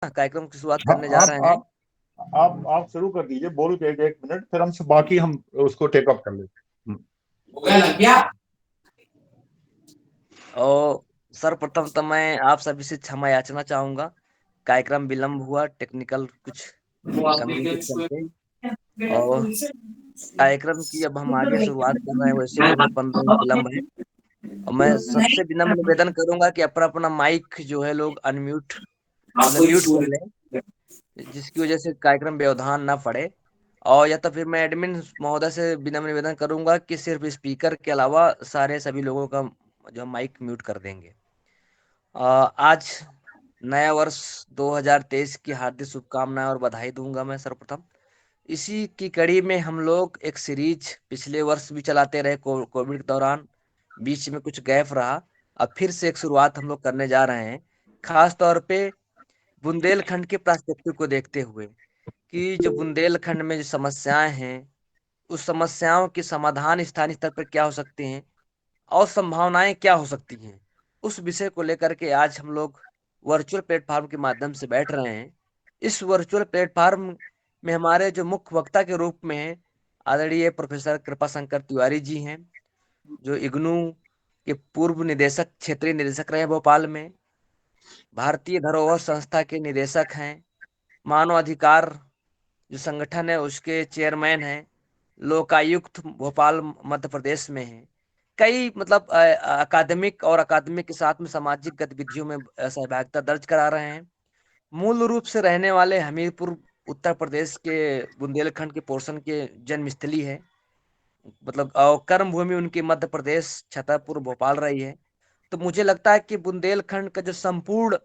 कार्यक्रम की शुरुआत हाँ, करने जा रहे हैं। आप शुरू कर दीजिए, बोल के एक मिनट, फिर हमसे बाकी हम उसको टेक अप कर लेते हैं। और सर्वप्रथम तो मैं आप सभी से क्षमा याचना चाहूंगा। कार्यक्रम विलंब हुआ, टेक्निकल कुछ कमी के चलते। और कार्यक्रम की अब हम आगे शुरुआत कर रहे हैं, वैसे भी हमें 15 मिनट विलंब है। और मैं सबसे विनम्र निवेदन करूंगा कि अपना अपना माइक जो है लोग अनम्यूट मतलब म्यूट कर लें, जिसकी वजह से कार्यक्रम व्यवधान ना पड़े। और या तो फिर मैं एडमिन महोदय से विनम्र निवेदन करूंगा कि सिर्फ स्पीकर के अलावा सारे सभी लोगों का जो माइक म्यूट कर देंगे। आज नया वर्ष 2023 की हार्दिक शुभकामनाएं और बधाई दूंगा मैं सर्वप्रथम। इसी की कड़ी में हम लोग एक सीरीज पिछले वर्ष भी चलाते रहे, कोविड के दौरान बीच में कुछ गैप रहा। अब फिर से एक शुरुआत हम लोग करने जा रहे हैं, खास तौर पे बुंदेलखंड के प्रास्पेक्टिव को देखते हुए कि जो बुंदेलखंड में जो समस्याएं हैं, उस समस्याओं के समाधान स्थानीय स्तर पर क्या हो सकते हैं और संभावनाएं क्या हो सकती हैं। उस विषय को लेकर के आज हम लोग वर्चुअल प्लेटफॉर्म के माध्यम से बैठ रहे हैं। इस वर्चुअल प्लेटफॉर्म में हमारे जो मुख्य वक्ता के रूप में हैं, आदरणीय प्रोफेसर कृपाशंकर तिवारी जी हैं, जो इग्नू के पूर्व निदेशक, क्षेत्रीय निदेशक रहे भोपाल में, भारतीय धरोहर संस्था के निदेशक हैं, मानव अधिकार जो संगठन है उसके चेयरमैन हैं, लोकायुक्त भोपाल मध्य प्रदेश में है। कई मतलब अकादमिक और अकादमिक के साथ में सामाजिक गतिविधियों में सहभागिता दर्ज करा रहे हैं। मूल रूप से रहने वाले हमीरपुर उत्तर प्रदेश के बुंदेलखंड के पोर्शन के जन्मस्थली है, मतलब कर्म भूमि उनकी मध्य प्रदेश छतरपुर भोपाल रही है। तो मुझे लगता है कि बुंदेलखंड का जो संपूर्ण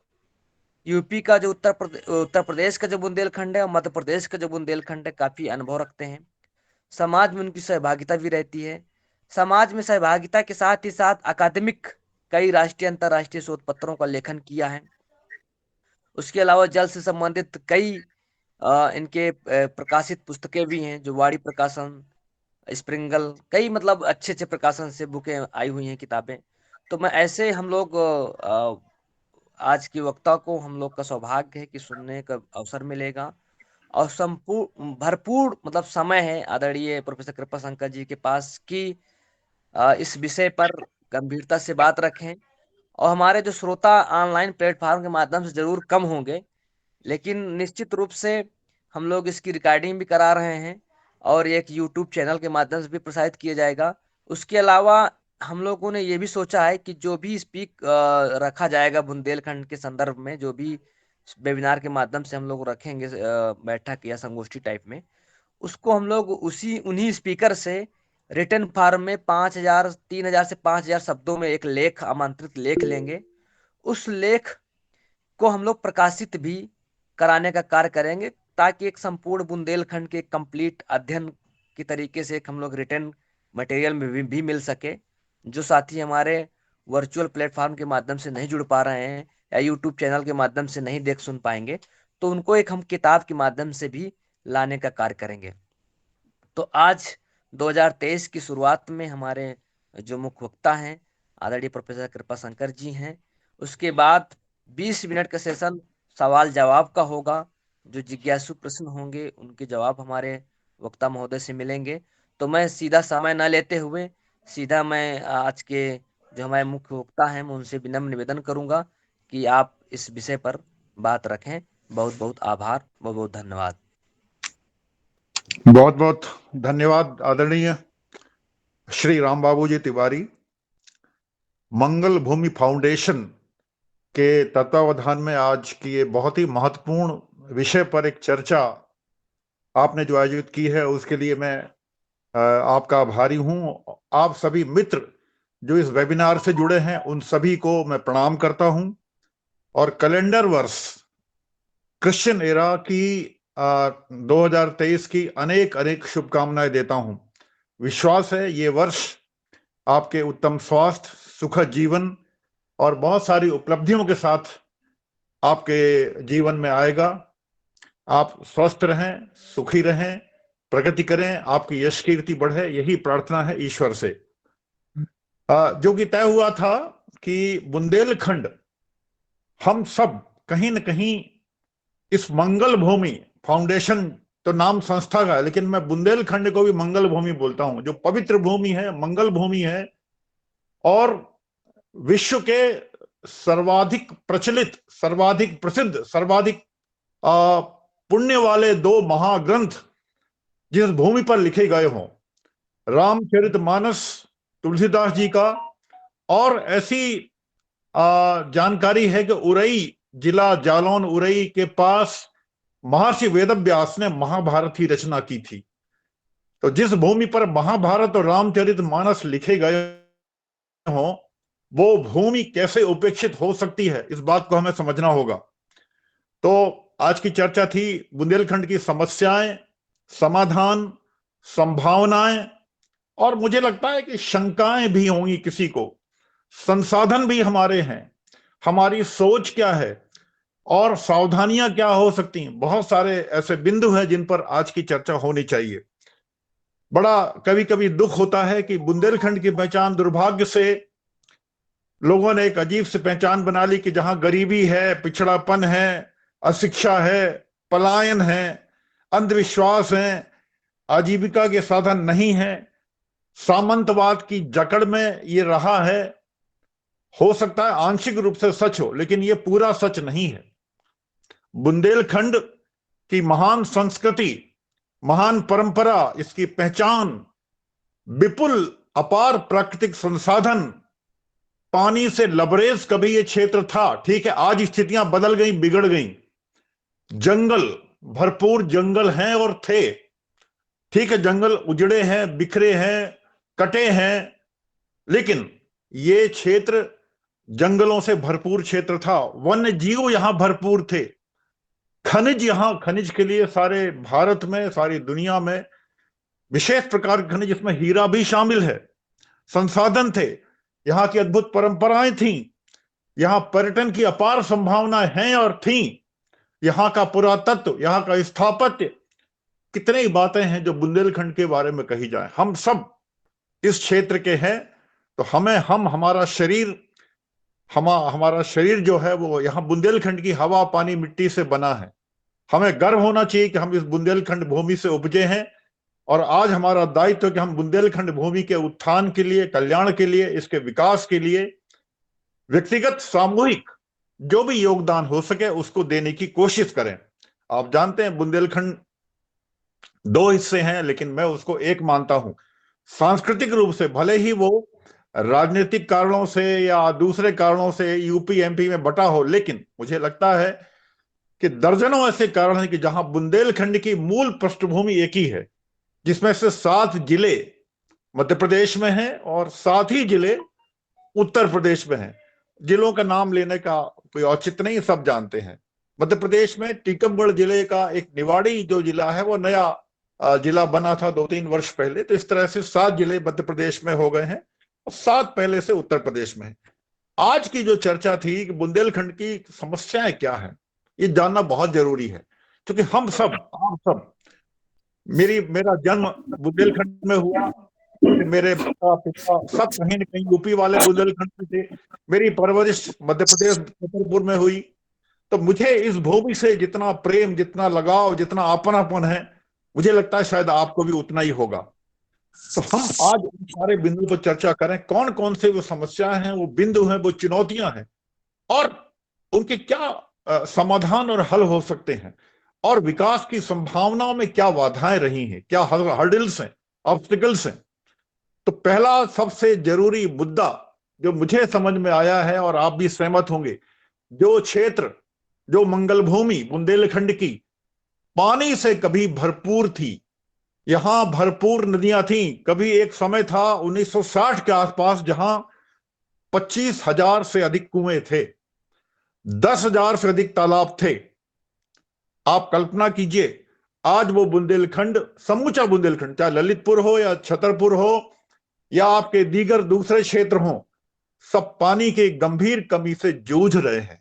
यूपी का जो उत्तर प्रदेश का जो बुंदेलखंड है और मध्य प्रदेश का जो बुंदेलखंड है, काफी अनुभव रखते हैं। समाज में उनकी सहभागिता भी रहती है। समाज में सहभागिता के साथ ही साथ अकादमिक कई राष्ट्रीय अंतर्राष्ट्रीय शोध पत्रों का लेखन किया है। उसके अलावा जल से संबंधित कई इनके प्रकाशित पुस्तकें भी हैं, जो वाणी प्रकाशन, स्प्रिंगल, कई मतलब अच्छे अच्छे प्रकाशन से बुकें आई हुई हैं, किताबें। तो मैं ऐसे हम लोग आज की वक्ता को हम लोग का सौभाग्य है कि सुनने का अवसर मिलेगा। और संपूर्ण भरपूर मतलब समय है आदरणीय प्रोफेसर कृपा शंकर जी के पास कि इस विषय पर गंभीरता से बात रखें। और हमारे जो श्रोता ऑनलाइन प्लेटफॉर्म के माध्यम से जरूर कम होंगे, लेकिन निश्चित रूप से हम लोग इसकी रिकॉर्डिंग भी करा रहे हैं और एक यूट्यूब चैनल के माध्यम से भी प्रसारित किया जाएगा। उसके अलावा हम लोगों ने ये भी सोचा है कि जो भी स्पीक रखा जाएगा बुंदेलखंड के संदर्भ में, जो भी वेबिनार के माध्यम से हम लोग रखेंगे बैठक या संगोष्ठी टाइप में, उसको हम लोग उसी उन्हीं स्पीकर से रिटर्न फॉर्म में 5,000 3,000 से 5,000 शब्दों में एक लेख, आमंत्रित लेख लेंगे। उस लेख को हम लोग प्रकाशित भी कराने का कार्य करेंगे, ताकि एक संपूर्ण बुंदेलखंड के कंप्लीट अध्ययन की तरीके से एक हम लोग रिटर्न मटेरियल में भी मिल सके। जो साथी हमारे वर्चुअल प्लेटफॉर्म के माध्यम से नहीं जुड़ पा रहे हैं या यूट्यूब चैनल के माध्यम से नहीं देख सुन पाएंगे, तो उनको एक हम किताब के माध्यम से भी लाने का कार्य करेंगे। तो आज 2023 की शुरुआत में हमारे जो मुख्य वक्ता हैं, आदरणीय प्रोफेसर कृपा शंकर जी हैं। उसके बाद 20 मिनट का सेशन सवाल जवाब का होगा। जो जिज्ञासु प्रश्न होंगे उनके जवाब हमारे वक्ता महोदय से मिलेंगे। तो मैं सीधा समय न लेते हुए सीधा मैं आज के जो हमारे मुख्य वक्ता हैं, मैं उनसे विनम्र निवेदन करूंगा कि आप इस विषय पर बात रखें। बहुत बहुत आभार, बहुत बहुत धन्यवाद। बहुत बहुत धन्यवाद आदरणीय श्री राम बाबू जी तिवारी। मंगल भूमि फाउंडेशन के तत्वावधान में आज की ये बहुत ही महत्वपूर्ण विषय पर एक चर्चा आपने जो आयोजित की है, उसके लिए मैं आपका आभारी हूं। आप सभी मित्र जो इस वेबिनार से जुड़े हैं, उन सभी को मैं प्रणाम करता हूं और कैलेंडर वर्ष क्रिश्चियन एरा की 2023 की अनेक अनेक शुभकामनाएं देता हूं। विश्वास है ये वर्ष आपके उत्तम स्वास्थ्य, सुखद जीवन और बहुत सारी उपलब्धियों के साथ आपके जीवन में आएगा। आप स्वस्थ रहें, सुखी रहें, प्रगति करें, आपकी यश कीर्ति बढ़े, यही प्रार्थना है ईश्वर से। जो कि तय हुआ था कि बुंदेलखंड हम सब कहीं न कहीं इस मंगल भूमि फाउंडेशन तो नाम संस्था का है, लेकिन मैं बुंदेलखंड को भी मंगल भूमि बोलता हूं, जो पवित्र भूमि है, मंगल भूमि है, और विश्व के सर्वाधिक प्रचलित, सर्वाधिक प्रसिद्ध, सर्वाधिक पुण्य वाले 2 महाग्रंथ जिस भूमि पर लिखे गए हों, रामचरितमानस तुलसीदास जी का, और ऐसी जानकारी है कि उरई, जिला जालौन उरई के पास महर्षि वेदव्यास ने महाभारत की रचना की थी। तो जिस भूमि पर महाभारत और रामचरितमानस लिखे गए हों, वो भूमि कैसे उपेक्षित हो सकती है, इस बात को हमें समझना होगा। तो आज की चर्चा थी बुंदेलखंड की समस्याएं, समाधान, संभावनाएं, और मुझे लगता है कि शंकाएं भी होंगी किसी को। संसाधन भी हमारे हैं, हमारी सोच क्या है और सावधानियां क्या हो सकती हैं। बहुत सारे ऐसे बिंदु हैं जिन पर आज की चर्चा होनी चाहिए। बड़ा कभी कभी दुख होता है कि बुंदेलखंड की पहचान दुर्भाग्य से लोगों ने एक अजीब सी पहचान बना ली कि जहां गरीबी है, पिछड़ापन है, अशिक्षा है, पलायन है, अंधविश्वास है, आजीविका के साधन नहीं है, सामंतवाद की जकड़ में ये रहा है। हो सकता है आंशिक रूप से सच हो, लेकिन ये पूरा सच नहीं है। बुंदेलखंड की महान संस्कृति, महान परंपरा, इसकी पहचान, विपुल अपार प्राकृतिक संसाधन, पानी से लबरेज कभी ये क्षेत्र था, ठीक है, आज स्थितियां बदल गई, बिगड़ गई। जंगल, भरपूर जंगल हैं और थे, ठीक है, जंगल उजड़े हैं, बिखरे हैं, कटे हैं, लेकिन ये क्षेत्र जंगलों से भरपूर क्षेत्र था। वन्य जीव यहां भरपूर थे। खनिज, यहां खनिज के लिए सारे भारत में, सारी दुनिया में विशेष प्रकार के खनिज, जिसमें हीरा भी शामिल है, संसाधन थे। यहां की अद्भुत परंपराएं थीं, यहां पर्यटन की अपार संभावनाएं हैं और थीं, यहां का पुरातत्व, यहां का स्थापत्य, कितने ही बातें हैं जो बुंदेलखंड के बारे में कही जाए। हम सब इस क्षेत्र के हैं, तो हमारा शरीर, हमारा शरीर जो है वो यहां बुंदेलखंड की हवा, पानी, मिट्टी से बना है। हमें गर्व होना चाहिए कि हम इस बुंदेलखंड भूमि से उपजे हैं, और आज हमारा दायित्व है कि हम बुंदेलखंड भूमि के उत्थान के लिए, कल्याण के लिए, इसके विकास के लिए व्यक्तिगत, सामूहिक जो भी योगदान हो सके उसको देने की कोशिश करें। आप जानते हैं बुंदेलखंड 2 हिस्से हैं, लेकिन मैं उसको एक मानता हूं। सांस्कृतिक रूप से भले ही वो राजनीतिक कारणों से या दूसरे कारणों से यूपी एमपी में बटा हो, लेकिन मुझे लगता है कि दर्जनों ऐसे कारण हैं कि जहां बुंदेलखंड की मूल पृष्ठभूमि एक ही है, जिसमें से 7 जिले मध्य प्रदेश में हैं और 7 ही जिले उत्तर प्रदेश में हैं। जिलों का नाम लेने का कोई औचित्य नहीं, सब जानते हैं। मध्य प्रदेश में टीकमगढ़ जिले का एक निवाड़ी जो जिला है वो नया जिला बना था 2-3 वर्ष पहले। तो इस तरह से 7 जिले मध्य प्रदेश में हो गए हैं और 7 पहले से उत्तर प्रदेश में है। आज की जो चर्चा थी कि बुंदेलखंड की समस्याएं क्या है, ये जानना बहुत जरूरी है, क्योंकि हम सब, आप सब, मेरा जन्म बुंदेलखंड में हुआ, मेरे माता पिता सब कहीं न कहीं यूपी वाले बुंदेलखंड में थे, मेरी परवरिश मध्य प्रदेश छतरपुर में हुई। तो मुझे इस भूमि से जितना प्रेम, जितना लगाव, जितना अपनापन है, मुझे लगता है शायद आपको भी उतना ही होगा। तो हम आज उन सारे बिंदु पर चर्चा करें, कौन कौन से वो समस्याएं हैं, वो बिंदु हैं, वो चुनौतियां हैं, और उनके क्या समाधान और हल हो सकते हैं, और विकास की संभावनाओं में क्या बाधाएं रही हैं, क्या हर्डल्स हैं, ऑब्स्टिकल्स हैं। तो पहला सबसे जरूरी मुद्दा जो मुझे समझ में आया है, और आप भी सहमत होंगे, जो क्षेत्र, जो मंगल भूमि बुंदेलखंड की पानी से कभी भरपूर थी, यहां भरपूर नदियां थीं। कभी एक समय था 1960 के आसपास जहां 25,000 से अधिक कुएं थे, 10,000 से अधिक तालाब थे। आप कल्पना कीजिए, आज वो बुंदेलखंड, समूचा बुंदेलखंड, चाहे ललितपुर हो या छतरपुर हो या आपके दीगर दूसरे क्षेत्र हों, सब पानी की गंभीर कमी से जूझ रहे हैं।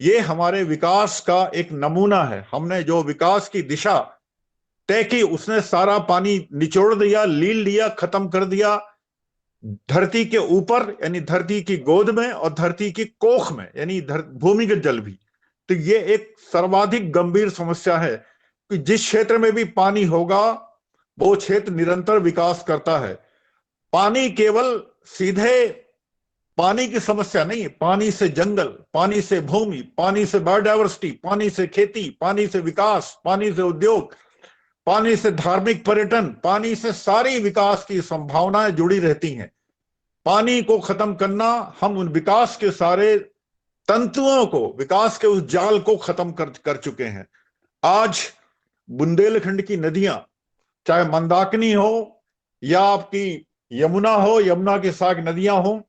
ये हमारे विकास का एक नमूना है। हमने जो विकास की दिशा तय की, उसने सारा पानी निचोड़ दिया, लील लिया, खत्म कर दिया धरती के ऊपर, यानी धरती की गोद में, और धरती की कोख में, यानी भूमिगत जल भी। तो ये एक सर्वाधिक गंभीर समस्या है कि जिस क्षेत्र में भी पानी होगा वो क्षेत्र निरंतर विकास करता है। पानी केवल सीधे पानी की समस्या नहीं है, पानी से जंगल, पानी से भूमि, पानी से बायोडायवर्सिटी, पानी से खेती, पानी से विकास, पानी से उद्योग, पानी से धार्मिक पर्यटन, पानी से सारी विकास की संभावनाएं जुड़ी रहती हैं। पानी को खत्म करना, हम उन विकास के सारे तंतुओं को, विकास के उस जाल को खत्म कर चुके हैं। आज बुंदेलखंड की नदियां, चाहे मंदाकिनी हो या आपकी यमुना हो, यमुना के साथ नदियां हो,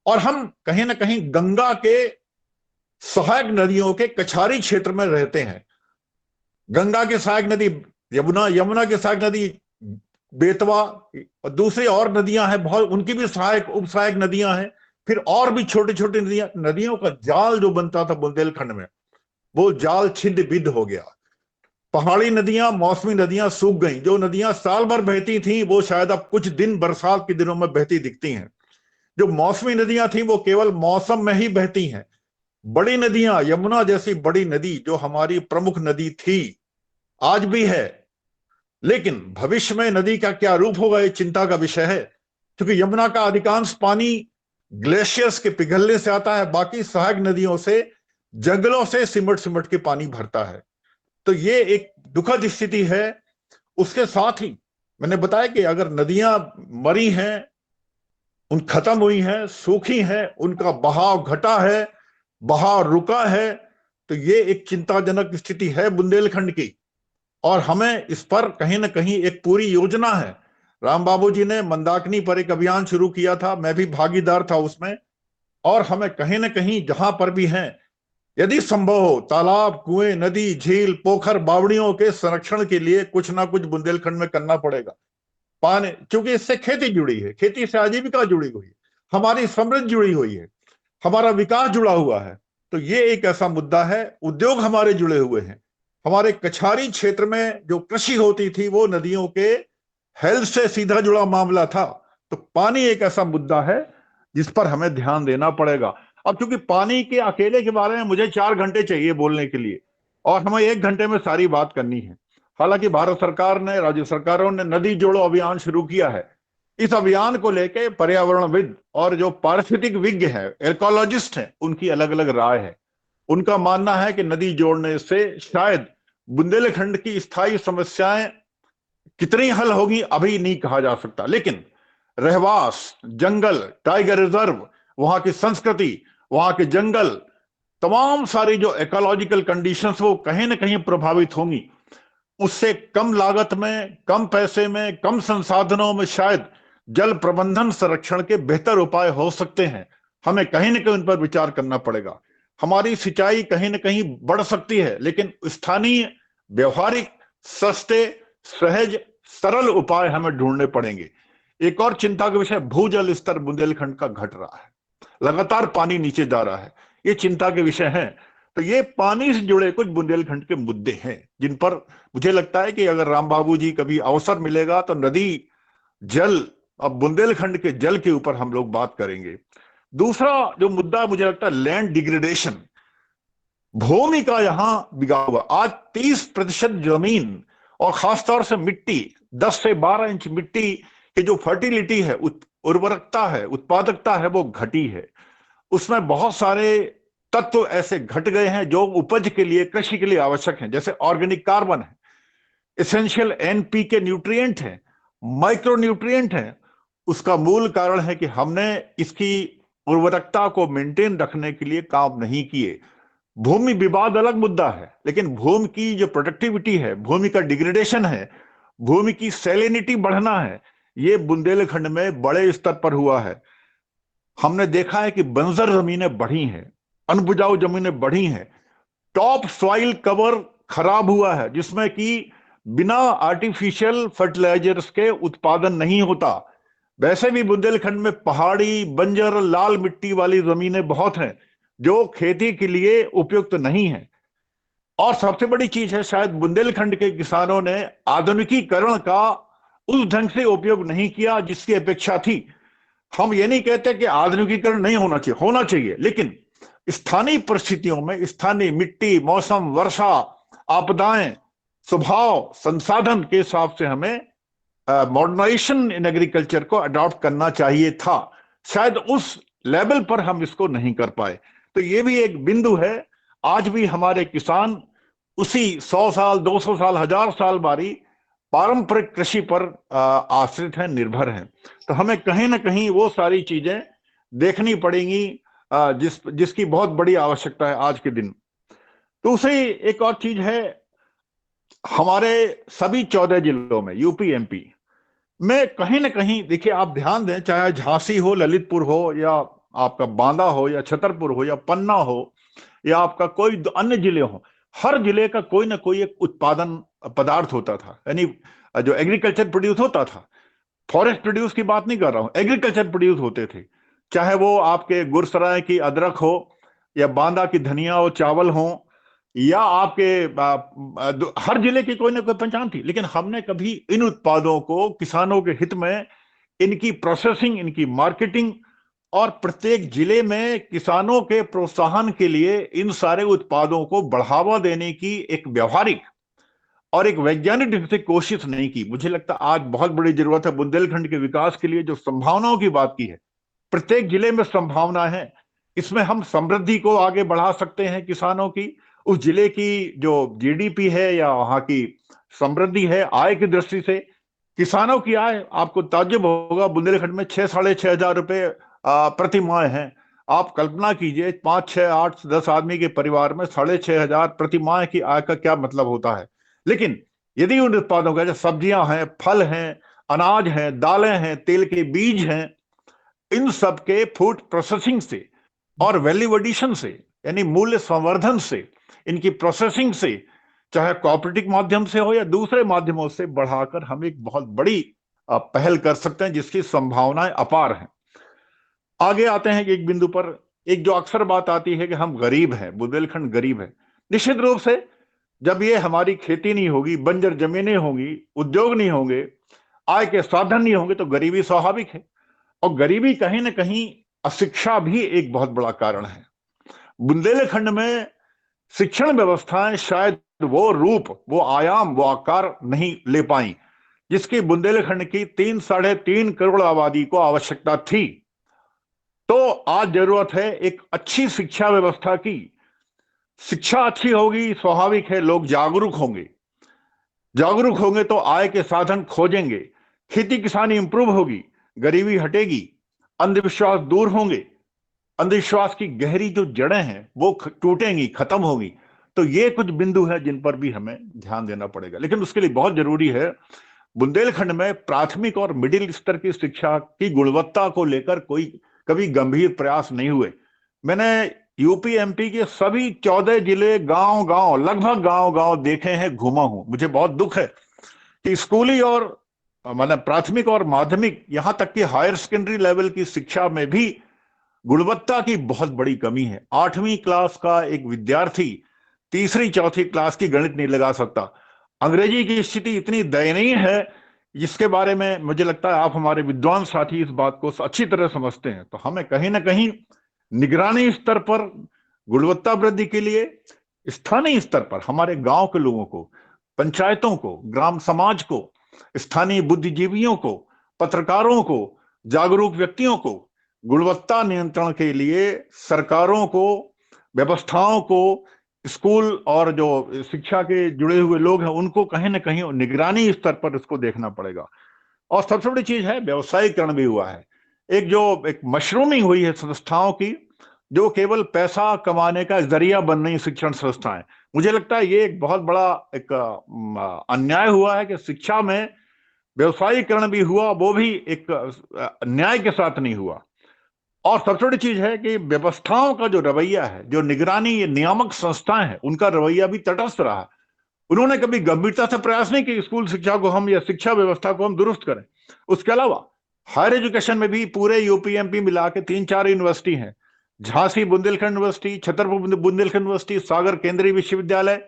और हम कहीं ना कहीं गंगा के सहायक नदियों के कछारी क्षेत्र में रहते हैं। गंगा की सहायक नदी यमुना, यमुना की सहायक नदी बेतवा, और दूसरी और नदियां हैं बहुत, उनकी भी सहायक उप सहायक नदियां हैं। फिर और भी छोटी छोटी नदियां, नदियों का जाल जो बनता था बुंदेलखंड में, वो जाल छिद बिद हो गया। पहाड़ी नदियां, मौसमी नदियां सूख गई। जो नदियां साल भर बहती थी वो शायद अब कुछ दिन बरसात के दिनों में बहती दिखती हैं। जो मौसमी नदियां थी वो केवल मौसम में ही बहती हैं। बड़ी नदियां, यमुना जैसी बड़ी नदी जो हमारी प्रमुख नदी थी, आज भी है, लेकिन भविष्य में नदी का क्या रूप होगा ये चिंता का विषय है। क्योंकि यमुना का अधिकांश पानी ग्लेशियर्स के पिघलने से आता है, बाकी सहायक नदियों से, जंगलों से सिमट सिमट के पानी भरता है। तो ये एक दुखद स्थिति है। उसके साथ ही मैंने बताया कि अगर नदियां मरी हैं, उन खत्म हुई हैं, सूखी हैं, उनका बहाव घटा है, बहाव रुका है, तो ये एक चिंताजनक स्थिति है बुंदेलखंड की। और हमें इस पर कहीं ना कहीं एक पूरी योजना है। राम बाबू जी ने मंदाकिनी पर एक अभियान शुरू किया था, मैं भी भागीदार था उसमें। और हमें कहीं ना कहीं जहां पर भी हैं, यदि संभव हो, तालाब, कुएं, नदी, झील, पोखर, बावड़ियों के संरक्षण के लिए कुछ ना कुछ बुंदेलखंड में करना पड़ेगा। पानी, क्योंकि इससे खेती जुड़ी है, खेती से आजीविका जुड़ी हुई है, हमारी समृद्धि जुड़ी हुई है, हमारा विकास जुड़ा हुआ है। तो ये एक ऐसा मुद्दा है। उद्योग हमारे जुड़े हुए हैं। हमारे कछारी क्षेत्र में जो कृषि होती थी वो नदियों के हेल्थ से सीधा जुड़ा मामला था। तो पानी एक ऐसा मुद्दा है जिस पर हमें ध्यान देना पड़ेगा। अब क्योंकि पानी के अकेले के बारे में मुझे 4 घंटे चाहिए बोलने के लिए, और हमें 1 घंटे में सारी बात करनी है। हालांकि भारत सरकार ने, राज्य सरकारों ने नदी जोड़ो अभियान शुरू किया है। इस अभियान को लेकर पर्यावरणविद और जो पारिस्थितिक विज्ञ है, इकोलॉजिस्ट हैं, उनकी अलग अलग राय है। उनका मानना है कि नदी जोड़ने से शायद बुंदेलखंड की स्थायी समस्याएं कितनी हल होगी अभी नहीं कहा जा सकता, लेकिन रहवास, जंगल, टाइगर रिजर्व, वहां की संस्कृति, वहां के जंगल, तमाम सारी जो इकोलॉजिकल कंडीशंस वो कहीं ना कहीं प्रभावित होंगी। उससे कम लागत में, कम पैसे में, कम संसाधनों में शायद जल प्रबंधन संरक्षण के बेहतर उपाय हो सकते हैं। हमें कहीं ना कहीं उन पर विचार करना पड़ेगा। हमारी सिंचाई कहीं ना कहीं बढ़ सकती है, लेकिन स्थानीय, व्यवहारिक, सस्ते, सहज, सरल उपाय हमें ढूंढने पड़ेंगे। एक और चिंता का विषय, भूजल स्तर बुंदेलखंड का घट रहा है, लगातार पानी नीचे जा रहा है, ये चिंता के विषय है। तो ये पानी से जुड़े कुछ बुंदेलखंड के मुद्दे हैं जिन पर मुझे लगता है कि अगर राम बाबू जी कभी अवसर मिलेगा तो नदी, जल, अब बुंदेलखंड के जल के ऊपर हम लोग बात करेंगे। दूसरा जो मुद्दा मुझे लगता है, लैंड डिग्रेडेशन, भूमि का यहां बिगाड़ हुआ। आज 30% जमीन और खासतौर से मिट्टी, 10 से 12 इंच मिट्टी की जो फर्टिलिटी है, उर्वरकता है, उत्पादकता है, वो घटी है। उसमें बहुत सारे तत्व ऐसे घट गए हैं जो उपज के लिए, कृषि के लिए आवश्यक हैं, जैसे ऑर्गेनिक कार्बन है, एसेंशियल एनपीके न्यूट्रिएंट है, माइक्रो न्यूट्रिएंट है। उसका मूल कारण है कि हमने इसकी उर्वरकता को मेंटेन रखने के लिए काम नहीं किए। भूमि विवाद अलग मुद्दा है, लेकिन भूमि की जो प्रोडक्टिविटी है, भूमि का डिग्रेडेशन है, भूमि की सैलिनिटी बढ़ना है, ये बुंदेलखंड में बड़े स्तर पर हुआ है। हमने देखा है कि बंजर जमीनें बढ़ी हैं, अनबुझाऊ जमीनें बढ़ी हैं, टॉप सॉइल कवर खराब हुआ है, जिसमें कि बिना आर्टिफिशियल फर्टिलाइजर्स के उत्पादन नहीं होता। वैसे भी बुंदेलखंड में पहाड़ी, बंजर, लाल मिट्टी वाली जमीनें बहुत हैं जो खेती के लिए उपयुक्त नहीं है। और सबसे बड़ी चीज है, शायद बुंदेलखंड के किसानों ने आधुनिकीकरण का उस ढंग से उपयोग नहीं किया जिसकी अपेक्षा थी। हम ये नहीं कहते कि आधुनिकीकरण नहीं होना चाहिए, होना चाहिए, लेकिन स्थानीय परिस्थितियों में स्थानीय मिट्टी, मौसम, वर्षा, आपदाएं, स्वभाव, संसाधन के हिसाब से हमें मॉडर्नाइजेशन इन एग्रीकल्चर को अडॉप्ट करना चाहिए था। शायद उस लेवल पर हम इसको नहीं कर पाए। तो ये भी एक बिंदु है। आज भी हमारे किसान उसी 100 साल, 200 साल, 1000 साल बारी पारंपरिक कृषि पर आश्रित हैं, निर्भर हैं। तो हमें कहीं ना कहीं वो सारी चीजें देखनी पड़ेंगी जिसकी बहुत बड़ी आवश्यकता है आज के दिन। दूसरी एक और चीज है, हमारे सभी 14 जिलों में, यूपी एमपी में कहीं ना कहीं, देखिए आप ध्यान दें, चाहे झांसी हो, ललितपुर हो, या आपका बांदा हो, या छतरपुर हो, या पन्ना हो, या आपका कोई अन्य जिले हो, हर जिले का कोई ना कोई एक उत्पादन पदार्थ होता था, यानी जो एग्रीकल्चर प्रोड्यूस होता था। फॉरेस्ट प्रोड्यूस की बात नहीं कर रहा हूं, एग्रीकल्चर प्रोड्यूस होते थे। चाहे वो आपके गुरसराय की अदरक हो, या बांदा की धनिया और चावल हो, या आपके हर जिले की कोई ना कोई पहचान थी। लेकिन हमने कभी इन उत्पादों को किसानों के हित में, इनकी प्रोसेसिंग, इनकी मार्केटिंग, और प्रत्येक जिले में किसानों के प्रोत्साहन के लिए इन सारे उत्पादों को बढ़ावा देने की एक व्यवहारिक और एक वैज्ञानिक ढंग से कोशिश नहीं की। मुझे लगता है आज बहुत बड़ी जरूरत है बुंदेलखंड के विकास के लिए। जो संभावनाओं की बात की है, प्रत्येक जिले में संभावना है, इसमें हम समृद्धि को आगे बढ़ा सकते हैं किसानों की। उस जिले की जो जीडीपी है या वहां की समृद्धि है आय की दृष्टि से, किसानों की आय, आपको ताज्जुब होगा, बुंदेलखंड में 6-6.5 हजार रुपए प्रति माह है। आप कल्पना कीजिए 5, 6, 8, 10 आदमी के परिवार में 6.5 हजार प्रति माह की आय का क्या मतलब होता है। लेकिन यदि उन उत्पादों का, जैसे सब्जियां हैं, फल हैं, अनाज हैं, दालें हैं, तेल के बीज हैं, इन सब के फूड प्रोसेसिंग से और वैल्यू एडिशन से, यानी मूल्य संवर्धन से, इनकी प्रोसेसिंग से, चाहे कोऑपरेटिव माध्यम से हो या दूसरे माध्यमों से बढ़ाकर हम एक बहुत बड़ी पहल कर सकते हैं, जिसकी संभावनाएं अपार हैं। आगे आते हैं एक बिंदु पर, एक जो अक्सर बात आती है कि हम गरीब हैं, बुंदेलखंड गरीब है। निश्चित रूप से जब ये हमारी खेती नहीं होगी, बंजर जमीनें होंगी, उद्योग नहीं होंगे, आय के साधन नहीं होंगे, तो गरीबी स्वाभाविक है। और गरीबी कहीं ना कहीं, अशिक्षा भी एक बहुत बड़ा कारण है। बुंदेलखंड में शिक्षण व्यवस्थाएं शायद वो रूप, वो आयाम, वो आकार नहीं ले पाई जिसकी बुंदेलखंड की 3-3.5 करोड़ आबादी को आवश्यकता थी। तो आज जरूरत है एक अच्छी शिक्षा व्यवस्था की। शिक्षा अच्छी होगी, स्वाभाविक है लोग जागरूक होंगे, जागरूक होंगे तो आय के साधन खोजेंगे, खेती किसानी इंप्रूव होगी, गरीबी हटेगी, अंधविश्वास दूर होंगे, अंधविश्वास की गहरी जो जड़ें हैं वो टूटेंगी, खत्म होगी। तो ये कुछ बिंदु है जिन पर भी हमें ध्यान देना पड़ेगा। लेकिन उसके लिए बहुत जरूरी है, बुंदेलखंड में प्राथमिक और मिडिल स्तर की शिक्षा की गुणवत्ता को लेकर कोई कभी गंभीर प्रयास नहीं हुए। मैंने यूपी एमपी के सभी 14 जिले, गांव गांव, लगभग गांव गांव देखे हैं, घूमा हूं। मुझे बहुत दुख है कि स्कूली और मतलब प्राथमिक और माध्यमिक, यहां तक कि हायर सेकेंडरी लेवल की शिक्षा में भी गुणवत्ता की बहुत बड़ी कमी है। 8वीं क्लास का एक विद्यार्थी तीसरी चौथी क्लास की गणित नहीं लगा सकता। अंग्रेजी की स्थिति इतनी दयनीय है जिसके बारे में मुझे लगता है आप हमारे विद्वान साथी इस बात को अच्छी तरह समझते हैं। तो हमें कहीं ना कहीं निगरानी स्तर पर गुणवत्ता वृद्धि के लिए स्थानीय स्तर पर हमारे गांव के लोगों को, पंचायतों को, ग्राम समाज को, स्थानीय बुद्धिजीवियों को, पत्रकारों को, जागरूक व्यक्तियों को गुणवत्ता नियंत्रण के लिए सरकारों को, व्यवस्थाओं को, स्कूल और जो शिक्षा के जुड़े हुए लोग हैं उनको कहीं ना कहीं निगरानी स्तर पर इसको देखना पड़ेगा। और सबसे बड़ी चीज है, व्यवसायीकरण भी हुआ है। एक मशरूमिंग हुई है संस्थाओं की, जो केवल पैसा कमाने का जरिया बन रही शिक्षण संस्थाएं। मुझे लगता है ये एक बहुत बड़ा एक अन्याय हुआ है कि शिक्षा में व्यवसायीकरण भी हुआ, वो भी एक न्याय के साथ नहीं हुआ। और सबसे बड़ी चीज है कि व्यवस्थाओं का जो रवैया है, जो निगरानी नियामक संस्थाएं हैं, उनका रवैया भी तटस्थ रहा। उन्होंने कभी गंभीरता से प्रयास नहीं कि स्कूल शिक्षा को हम या शिक्षा व्यवस्था को हम दुरुस्त करें। उसके अलावा हायर एजुकेशन में भी पूरे यूपी एमपी मिला के 3-4 यूनिवर्सिटी हैं। झांसी बुंदेलखंड यूनिवर्सिटी, छतरपुर बुंदेलखंड यूनिवर्सिटी, सागर केंद्रीय विश्वविद्यालय,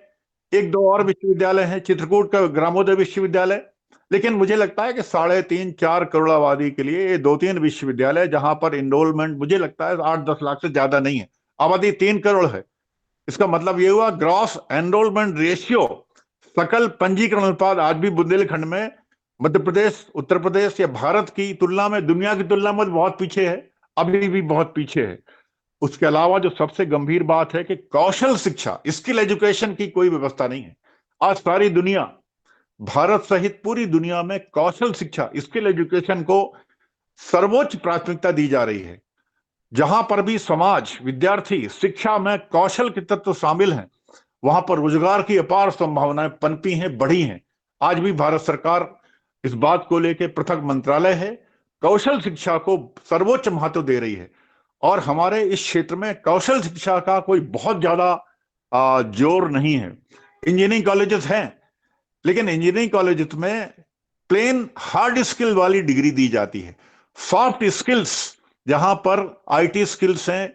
1-2 और विश्वविद्यालय हैं, चित्रकूट का ग्रामोदय विश्वविद्यालय। लेकिन मुझे लगता है कि 3.5-4 करोड़ आबादी के लिए ये 2-3 विश्वविद्यालय, जहां पर इनरोलमेंट मुझे लगता है 8-10 लाख से ज्यादा नहीं है। आबादी 3 करोड़ है। इसका मतलब ये हुआ ग्रॉस एनरोलमेंट रेशियो, सकल पंजीकरण अनुपात आज भी बुंदेलखंड में मध्य प्रदेश, उत्तर प्रदेश या भारत की तुलना में, दुनिया की तुलना में बहुत पीछे है, अभी भी बहुत पीछे है। उसके अलावा जो सबसे गंभीर बात है कि कौशल शिक्षा, स्किल एजुकेशन की कोई व्यवस्था नहीं है। आज सारी दुनिया, भारत सहित पूरी दुनिया में कौशल शिक्षा, स्किल एजुकेशन को सर्वोच्च प्राथमिकता दी जा रही है। जहां पर भी समाज, विद्यार्थी शिक्षा में कौशल के तत्व शामिल हैं, वहां पर रोजगार की अपार संभावनाएं पनपी हैं, बढ़ी हैं। आज भी भारत सरकार इस बात को लेकर पृथक मंत्रालय है, कौशल शिक्षा को सर्वोच्च महत्व दे रही है। और हमारे इस क्षेत्र में कौशल शिक्षा का कोई बहुत ज्यादा जोर नहीं है। इंजीनियरिंग कॉलेजेस हैं, लेकिन इंजीनियरिंग कॉलेजेस में प्लेन हार्ड स्किल वाली डिग्री दी जाती है। सॉफ्ट स्किल्स, जहां पर आईटी स्किल्स हैं,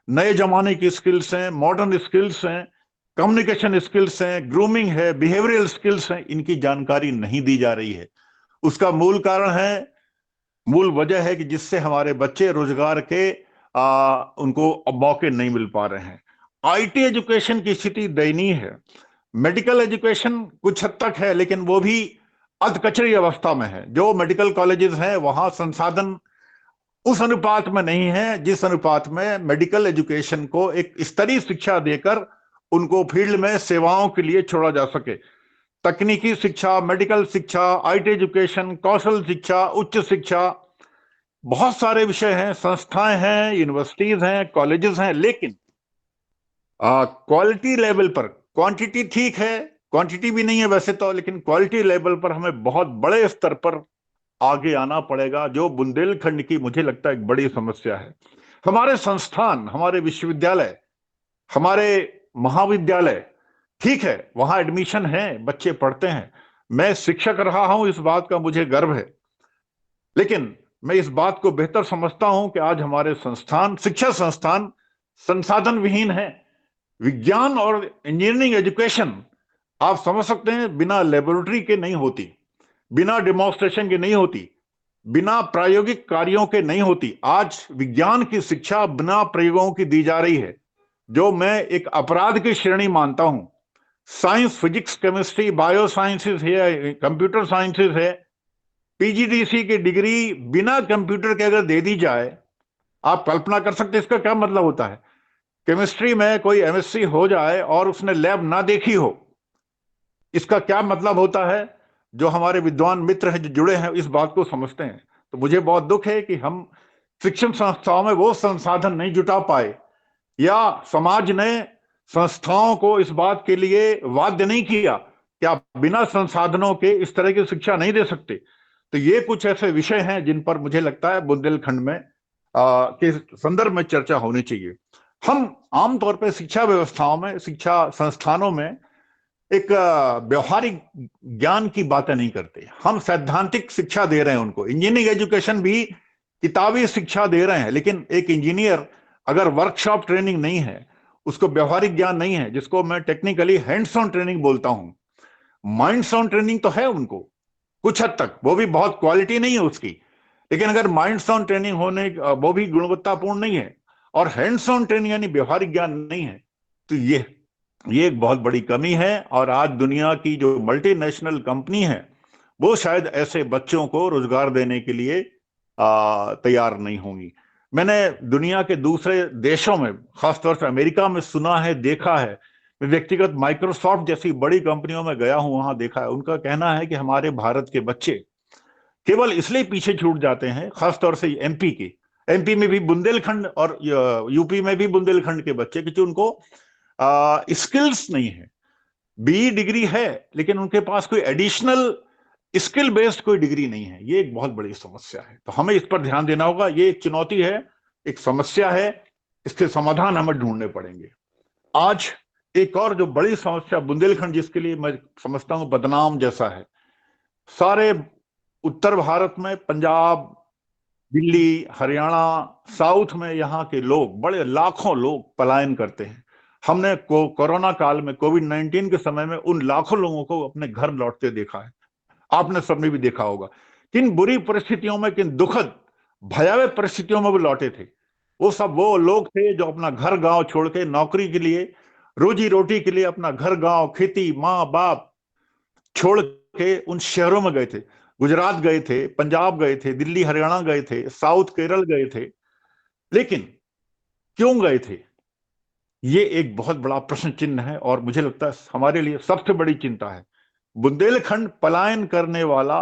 नए जमाने की स्किल्स हैं, मॉडर्न स्किल्स हैं, कम्युनिकेशन स्किल्स हैं, ग्रूमिंग है, बिहेवियरल स्किल्स हैं, इनकी जानकारी नहीं दी जा रही है। उसका मूल कारण है, मूल वजह है कि जिससे हमारे बच्चे रोजगार के उनको मौके नहीं मिल पा रहे हैं। आईटी एजुकेशन की स्थिति दयनीय है। मेडिकल एजुकेशन कुछ हद तक है, लेकिन वो भी अधकचरी अवस्था में है। जो मेडिकल कॉलेजेस हैं वहां संसाधन उस अनुपात में नहीं है जिस अनुपात में मेडिकल एजुकेशन को एक स्तरीय शिक्षा देकर उनको फील्ड में सेवाओं के लिए छोड़ा जा सके। तकनीकी शिक्षा, मेडिकल शिक्षा, आईटी एजुकेशन, कौशल शिक्षा, उच्च शिक्षा, बहुत सारे विषय हैं, संस्थाएं हैं, यूनिवर्सिटीज हैं, कॉलेजेस हैं, लेकिन क्वालिटी लेवल पर, क्वांटिटी ठीक है, क्वांटिटी भी नहीं है वैसे तो, लेकिन क्वालिटी लेवल पर हमें बहुत बड़े स्तर पर आगे आना पड़ेगा, जो बुंदेलखंड की मुझे लगता है एक बड़ी समस्या है। हमारे संस्थान, हमारे विश्वविद्यालय, हमारे महाविद्यालय, ठीक है, वहां एडमिशन है, बच्चे पढ़ते हैं, मैं शिक्षक रहा हूं, इस बात का मुझे गर्व है। लेकिन मैं इस बात को बेहतर समझता हूं कि आज हमारे संस्थान, शिक्षा संस्थान संसाधन विहीन है। विज्ञान और इंजीनियरिंग एजुकेशन आप समझ सकते हैं बिना लेबोरेटरी के नहीं होती, बिना डेमोन्स्ट्रेशन के नहीं होती, बिना प्रायोगिक कार्यों के नहीं होती। आज विज्ञान की शिक्षा बिना प्रयोगों की दी जा रही है, जो मैं एक अपराध की श्रेणी मानता हूं। Science, physics, chemistry, bio sciences है, कंप्यूटर साइंसेस है, पीजीडीसी की डिग्री बिना कंप्यूटर के अगर दे दी जाए, आप कल्पना कर सकते हैं इसका क्या मतलब होता है। केमिस्ट्री में कोई एमएससी हो जाए और उसने लैब ना देखी हो, इसका क्या मतलब होता है। जो हमारे विद्वान मित्र हैं जो जुड़े हैं इस बात को समझते हैं। तो मुझे बहुत दुख है कि हम शिक्षण संस्थाओं में वो संसाधन नहीं जुटा पाए, या समाज ने संस्थाओं को इस बात के लिए बाध्य नहीं किया कि आप बिना संसाधनों के इस तरह की शिक्षा नहीं दे सकते। तो ये कुछ ऐसे विषय हैं जिन पर मुझे लगता है बुंदेलखंड में के संदर्भ में चर्चा होनी चाहिए। हम आमतौर पर शिक्षा व्यवस्थाओं में, शिक्षा संस्थानों में एक व्यवहारिक ज्ञान की बातें नहीं करते, हम सैद्धांतिक शिक्षा दे रहे हैं उनको। इंजीनियरिंग एजुकेशन भी किताबी शिक्षा दे रहे हैं, लेकिन एक इंजीनियर अगर वर्कशॉप ट्रेनिंग नहीं है, उसको व्यवहारिक ज्ञान नहीं है, जिसको मैं टेक्निकली हैंड्स ऑन ट्रेनिंग बोलता हूं, माइंड्स ऑन ट्रेनिंग तो है उनको कुछ हद तक, वो भी बहुत क्वालिटी नहीं है उसकी, लेकिन अगर माइंड्स ऑन ट्रेनिंग होने वो भी गुणवत्तापूर्ण नहीं है, और हैंड्स ऑन ट्रेनिंग यानी व्यवहारिक ज्ञान नहीं है, तो ये एक बहुत बड़ी कमी है। और आज दुनिया की जो मल्टीनेशनल कंपनी है वो शायद ऐसे बच्चों को रोजगार देने के लिए तैयार नहीं होंगी। मैंने दुनिया के दूसरे देशों में, खासतौर से अमेरिका में सुना है, देखा है। मैं व्यक्तिगत माइक्रोसॉफ्ट जैसी बड़ी कंपनियों में गया हूं, वहां देखा है। उनका कहना है कि हमारे भारत के बच्चे केवल इसलिए पीछे छूट जाते हैं, खासतौर से एमपी में भी बुंदेलखंड और यूपी में भी बुंदेलखंड के बच्चे, क्योंकि उनको स्किल्स नहीं है। बीई डिग्री है लेकिन उनके पास कोई एडिशनल स्किल बेस्ड कोई डिग्री नहीं है। ये एक बहुत बड़ी समस्या है, तो हमें इस पर ध्यान देना होगा। ये एक चुनौती है, एक समस्या है, इसके समाधान हमें ढूंढने पड़ेंगे। आज एक और जो बड़ी समस्या बुंदेलखंड, जिसके लिए मैं समझता हूं बदनाम जैसा है, सारे उत्तर भारत में, पंजाब, दिल्ली, हरियाणा, साउथ में यहाँ के लोग, बड़े लाखों लोग पलायन करते हैं। हमने कोरोना काल में, कोविड-19 के समय में उन लाखों लोगों को अपने घर लौटते देखा है। आपने सबने भी देखा होगा किन बुरी परिस्थितियों में, किन दुखद भयावह परिस्थितियों में वो लौटे थे। वो लोग थे जो अपना घर गांव छोड़ के नौकरी के लिए, रोजी रोटी के लिए अपना घर गांव, खेती, माँ बाप छोड़ के उन शहरों में गए थे। गुजरात गए थे, पंजाब गए थे, दिल्ली हरियाणा गए थे, साउथ केरल गए थे। लेकिन क्यों गए थे, ये एक बहुत बड़ा प्रश्न चिन्ह है, और मुझे लगता है हमारे लिए सबसे बड़ी चिंता है। बुंदेलखंड पलायन करने वाला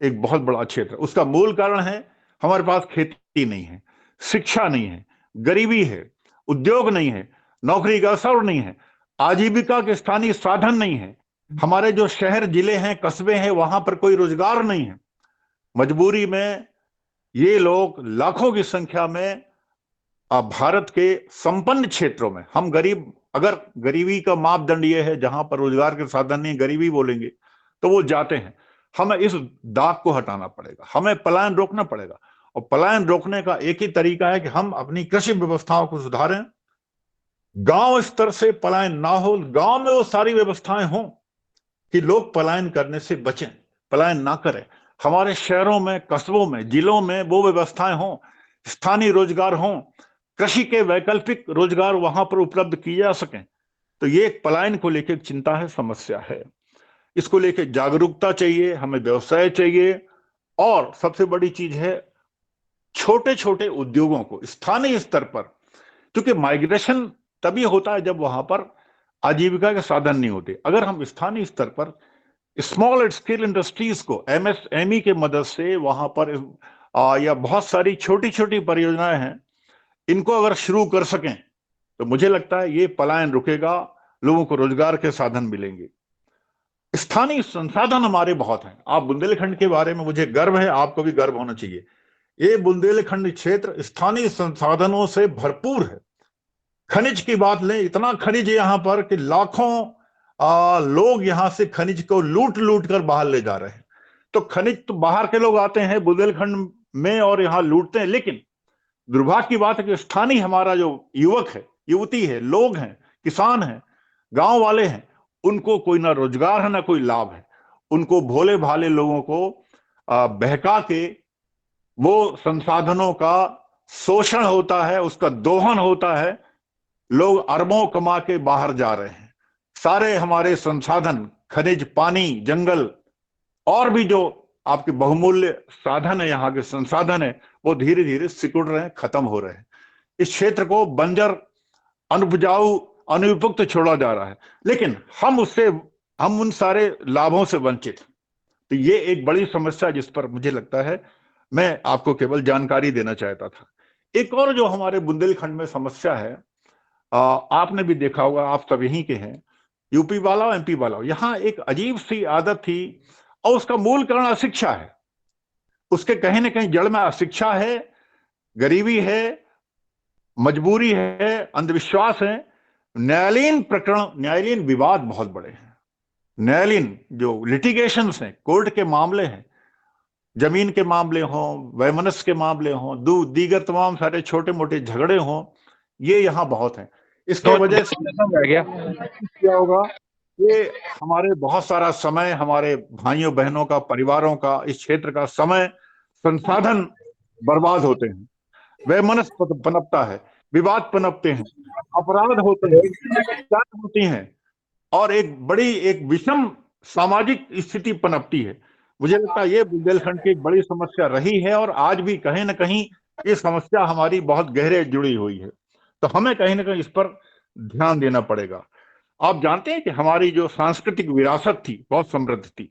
एक बहुत बड़ा क्षेत्र, उसका मूल कारण है हमारे पास खेती नहीं है, शिक्षा नहीं है, गरीबी है, उद्योग नहीं है, नौकरी का अवसर नहीं है, आजीविका के स्थानीय साधन नहीं है। हमारे जो शहर, जिले हैं, कस्बे हैं, वहां पर कोई रोजगार नहीं है। मजबूरी में ये लोग लाखों की संख्या में भारत के संपन्न क्षेत्रों में, हम गरीब, अगर गरीबी का मापदंड ये है जहां पर रोजगार के साधन नहीं, गरीबी बोलेंगे, तो वो जाते हैं। हमें इस दाग को हटाना पड़ेगा, हमें पलायन रोकना पड़ेगा। और पलायन रोकने का एक ही तरीका है कि हम अपनी कृषि व्यवस्थाओं को सुधारें, गांव स्तर से पलायन ना हो, गांव में वो सारी व्यवस्थाएं हों कि लोग पलायन करने से बचें, पलायन ना करें। हमारे शहरों में, कस्बों में, जिलों में वो व्यवस्थाएं हों, स्थानीय रोजगार हों, कृषि के वैकल्पिक रोजगार वहां पर उपलब्ध किए जा सकें। तो ये एक पलायन को लेकर चिंता है, समस्या है। इसको लेकर जागरूकता चाहिए, हमें व्यवसाय चाहिए, और सबसे बड़ी चीज है छोटे छोटे उद्योगों को स्थानीय स्तर पर, क्योंकि माइग्रेशन तभी होता है जब वहां पर आजीविका के साधन नहीं होते। अगर हम स्थानीय स्तर पर स्मॉल स्केल इंडस्ट्रीज को एमएसएमई के मदद से वहां पर या बहुत सारी छोटी छोटी परियोजनाएं हैं, इनको अगर शुरू कर सकें, तो मुझे लगता है ये पलायन रुकेगा, लोगों को रोजगार के साधन मिलेंगे। स्थानीय संसाधन हमारे बहुत हैं। आप बुंदेलखंड के बारे में, मुझे गर्व है, आपको भी गर्व होना चाहिए। ये बुंदेलखंड क्षेत्र स्थानीय संसाधनों से भरपूर है। खनिज की बात लें, इतना खनिज है यहाँ पर कि लाखों लोग यहाँ से खनिज को लूट लूट कर बाहर ले जा रहे हैं। तो खनिज तो बाहर के लोग आते हैं बुंदेलखंड में और यहाँ लूटते हैं, लेकिन दुर्भाग्य की बात है कि स्थानीय हमारा जो युवक है, युवती है, लोग हैं, किसान हैं, गांव वाले हैं, उनको कोई ना रोजगार है ना कोई लाभ है। उनको भोले भाले लोगों को बहका के वो संसाधनों का शोषण होता है, उसका दोहन होता है, लोग अरबों कमा के बाहर जा रहे हैं। सारे हमारे संसाधन, खनिज, पानी, जंगल और भी जो आपके बहुमूल्य साधन है, यहाँ के संसाधन है, वो धीरे धीरे सिकुड़ रहे हैं, खत्म हो रहे हैं। इस क्षेत्र को बंजर, अनुपजाऊ, अनुपयुक्त छोड़ा जा रहा है, लेकिन हम उन सारे लाभों से वंचित। तो ये एक बड़ी समस्या जिस पर मुझे लगता है मैं आपको केवल जानकारी देना चाहता था। एक और जो हमारे बुंदेलखंड में समस्या है, आपने भी देखा होगा, आप सब यहीं के हैं, यूपी वाला, एमपी वाला, यहाँ एक अजीब सी आदत थी, और उसका मूल कारण अशिक्षा है। उसके कहीं ना कहीं जड़ में अशिक्षा है, गरीबी है, मजबूरी है, अंधविश्वास है, न्यायालयीन प्रकरण, न्यायालयीन विवाद बहुत बड़े हैं। न्यायालयीन जो लिटिगेशंस हैं, कोर्ट के मामले हैं, जमीन के मामले हों, वैमनस्य के मामले हों, दीगर तमाम सारे छोटे मोटे झगड़े हों, ये यहाँ बहुत हैं। इसके वजह से क्या होगा, ये हमारे बहुत सारा समय, हमारे भाइयों बहनों का, परिवारों का, इस क्षेत्र का समय, संसाधन बर्बाद होते हैं। वैमनस्य पनपता है, विवाद पनपते हैं, अपराध होते हैं, हत्याएं होती हैं, और एक विषम सामाजिक स्थिति पनपती है। मुझे लगता है ये बुंदेलखंड की एक बड़ी समस्या रही है, और आज भी कहीं ना कहीं ये समस्या हमारी बहुत गहरे जुड़ी हुई है। तो हमें कहीं ना कहीं इस पर ध्यान देना पड़ेगा। आप जानते हैं कि हमारी जो सांस्कृतिक विरासत थी बहुत समृद्ध थी,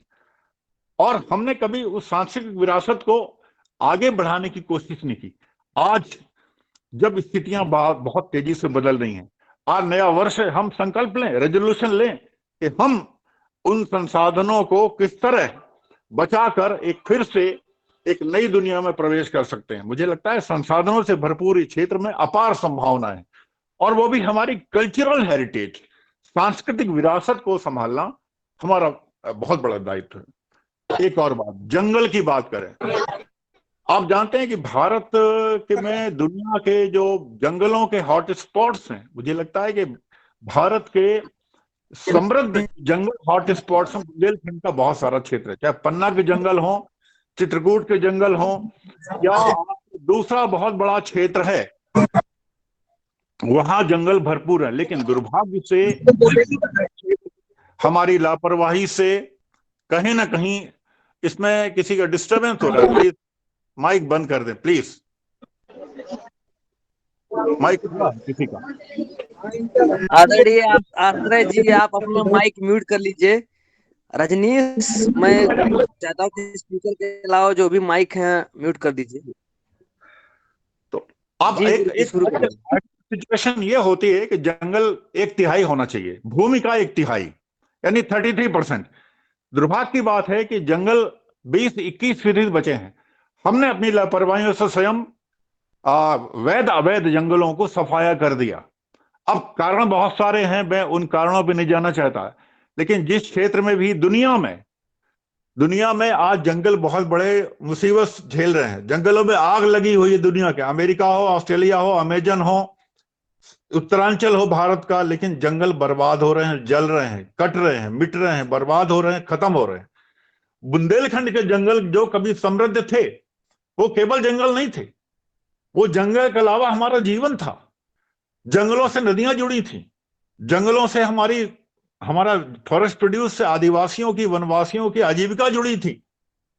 और हमने कभी उस सांस्कृतिक विरासत को आगे बढ़ाने की कोशिश नहीं की। आज जब स्थितियां बहुत तेजी से बदल रही हैं, आज नया वर्ष है, हम संकल्प लें, रेजोल्यूशन लें कि हम उन संसाधनों को किस तरह बचाकर फिर से एक नई दुनिया में प्रवेश कर सकते हैं। मुझे लगता है संसाधनों से भरपूर इस क्षेत्र में अपार संभावना है, और वो भी हमारी कल्चरल हेरिटेज, सांस्कृतिक विरासत को संभालना हमारा बहुत बड़ा दायित्व है। एक और बात, जंगल की बात करें, आप जानते हैं कि भारत के में दुनिया के जो जंगलों के हॉट स्पॉट्स हैं, मुझे लगता है कि भारत के समृद्ध जंगल हॉट स्पॉट्स में बुंदेलखंड का बहुत सारा क्षेत्र है। चाहे पन्ना के जंगल हो, चित्रकूट के जंगल हो, या दूसरा बहुत बड़ा क्षेत्र है वहां जंगल भरपूर है, लेकिन दुर्भाग्य से हमारी लापरवाही से कहीं ना कहीं इसमें किसी का डिस्टरबेंस हो रहा है। प्लीज माइक बंद कर दें, प्लीज। माइक खुला है किसी का? आदरणीय आश्रय जी, आप अपना माइक म्यूट कर लीजिए। रजनीश, मैं चाहता हूँ कि स्पीकर के अलावा जो भी माइक है म्यूट कर दीजिए। तो अब जी एक गुरु जी, एक शुरू करिए। सिचुएशन ये होती है कि जंगल 1/3 होना चाहिए, भूमि का 1/3, यानी 33%। दुर्भाग्य की बात है कि जंगल 20-21% बचे हैं। हमने अपनी लापरवाहियों से स्वयं वैध अवैध जंगलों को सफाया कर दिया। अब कारण बहुत सारे हैं, मैं उन कारणों पर नहीं जाना चाहता, लेकिन जिस क्षेत्र में भी दुनिया में आज जंगल बहुत बड़े मुसीबत झेल रहे हैं। जंगलों में आग लगी हुई है दुनिया के, अमेरिका हो, ऑस्ट्रेलिया हो, अमेजन हो, उत्तरांचल हो भारत का, लेकिन जंगल बर्बाद हो रहे हैं, जल रहे हैं, कट रहे हैं, मिट रहे हैं, बर्बाद हो रहे हैं, खत्म हो रहे हैं। बुंदेलखंड के जंगल जो कभी समृद्ध थे, वो केवल जंगल नहीं थे, वो जंगल के अलावा हमारा जीवन था। जंगलों से नदियां जुड़ी थी, जंगलों से हमारा फॉरेस्ट प्रोड्यूस से आदिवासियों की, वनवासियों की आजीविका जुड़ी थी।